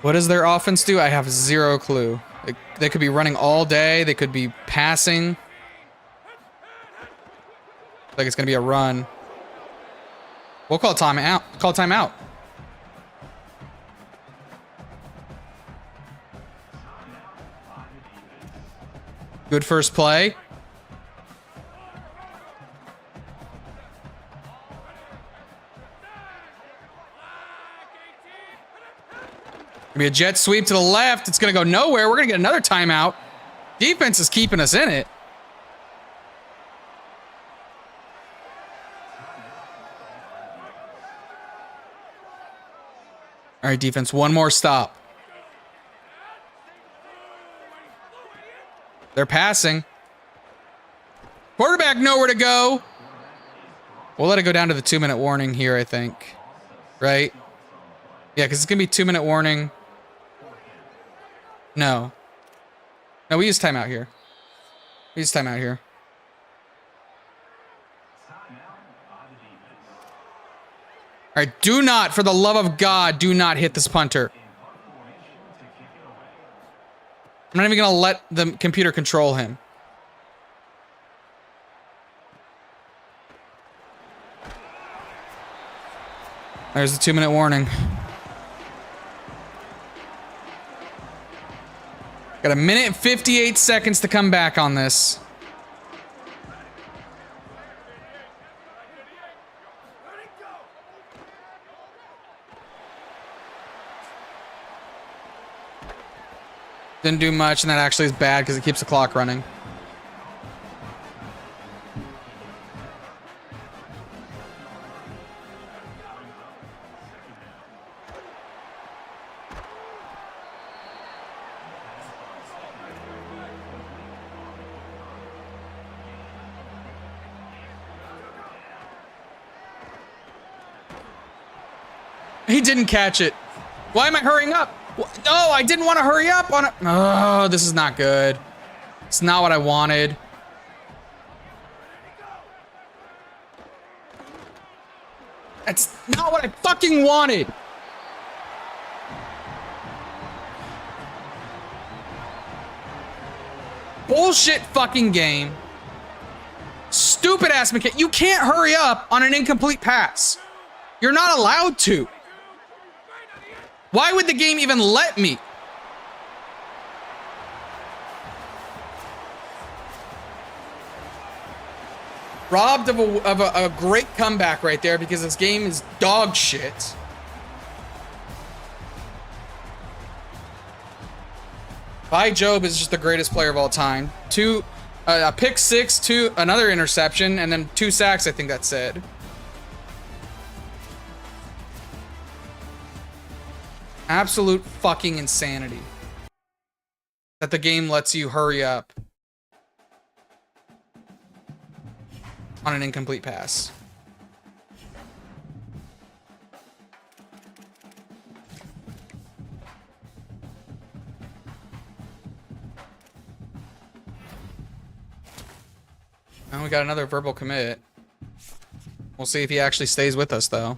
What does their offense do? I have zero clue. They could be running all day. They could be passing. Like it's going to be a run. We'll call timeout. Call timeout. Good first play. Gonna be a jet sweep to the left. It's gonna go nowhere. We're gonna get another timeout. Defense is keeping us in it. All right, defense, one more stop. They're passing. Quarterback nowhere to go. We'll let it go down to the 2-minute warning here, I think. Right? Yeah, because it's going to be 2-minute warning. No. No, we use timeout here. We use timeout here. All right, do not, for the love of God, do not hit this punter. I'm not even going to let the computer control him. There's the 2-minute warning. Got 1 minute and 58 seconds to come back on this. Didn't do much, and that actually is bad because it keeps the clock running. He didn't catch it. Why am I hurrying up? No, I didn't want to hurry up on it. Oh, this is not good. It's not what I wanted. That's not what I fucking wanted. Bullshit fucking game. Stupid ass mechanic. You can't hurry up on an incomplete pass. You're not allowed to. Why would the game even let me? Robbed of a great comeback right there because this game is dog shit. By Job is just the greatest player of all time. A pick six, another interception, and then 2 sacks, I think that said. Absolute fucking insanity. That the game lets you hurry up on an incomplete pass. Oh, we got another verbal commit. We'll see if he actually stays with us, though.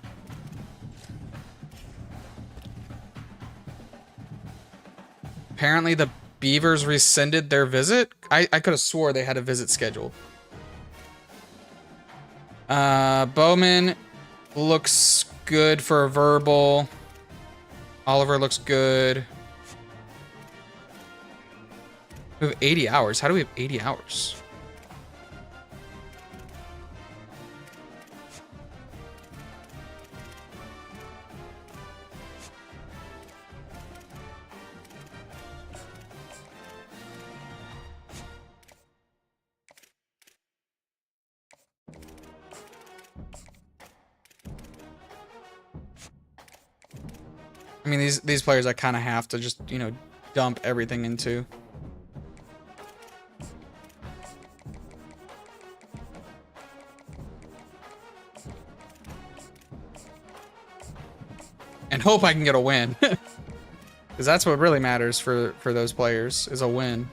Apparently the Beavers rescinded their visit. I could have swore they had a visit scheduled. Bowman looks good for a verbal. Oliver looks good. We have 80 hours. How do we have 80 hours? I mean, these players I kind of have to just, you know, dump everything into. And hope I can get a win. Because that's what really matters for those players, is a win.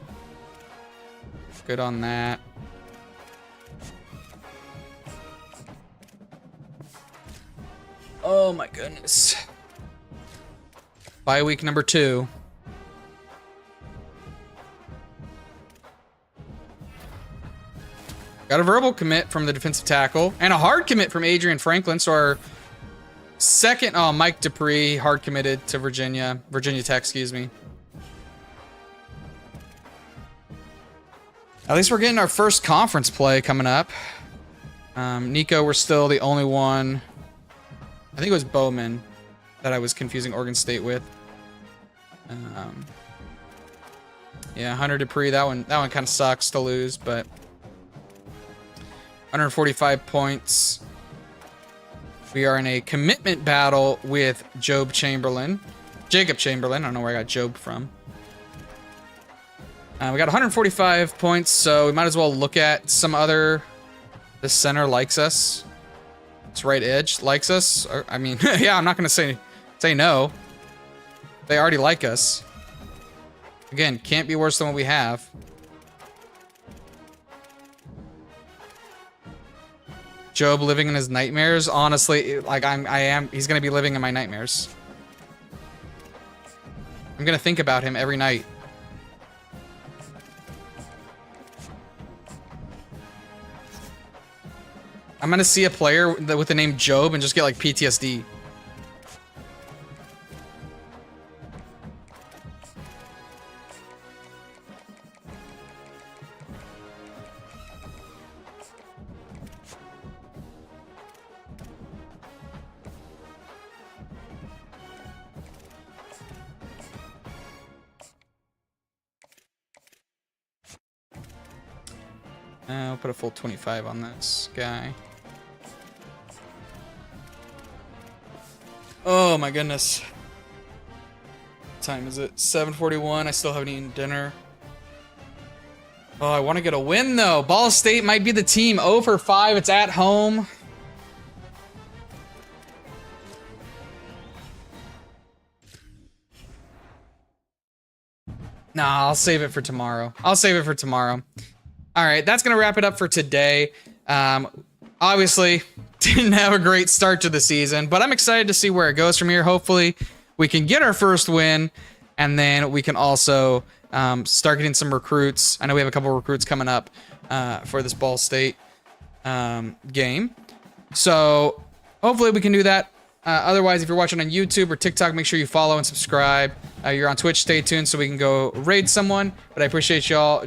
Good on that. Oh my goodness. Bye week number 2. Got a verbal commit from the defensive tackle and a hard commit from Adrian Franklin. So our second, oh, Mike Dupree hard committed to Virginia Tech, excuse me. At least we're getting our first conference play coming up. Nico, we're still the only one. I think it was Bowman that I was confusing Oregon State with. Yeah, Hunter Dupree, that one kind of sucks to lose, but 145 points. We are in a commitment battle with Jacob Chamberlain. I don't know where I got Job from. We got 145 points, so we might as well look at some other. This center likes us. This right edge likes us. I mean, yeah, I'm not gonna say no. They already like us. Again, can't be worse than what we have. Job living in his nightmares. Honestly, like he's gonna be living in my nightmares. I'm gonna think about him every night. I'm gonna see a player with the name Job and just get like PTSD. I'll put a full 25 on this guy. Oh my goodness. What time is it? 7:41. I still haven't eaten dinner. Oh, I want to get a win though. Ball State might be the team. 0 for 5. It's at home. Nah, I'll save it for tomorrow. All right, that's going to wrap it up for today. Obviously, didn't have a great start to the season, but I'm excited to see where it goes from here. Hopefully, we can get our first win, and then we can also start getting some recruits. I know we have a couple recruits coming up for this Ball State game. So, hopefully we can do that. Otherwise, if you're watching on YouTube or TikTok, make sure you follow and subscribe. You're on Twitch, stay tuned so we can go raid someone. But I appreciate y'all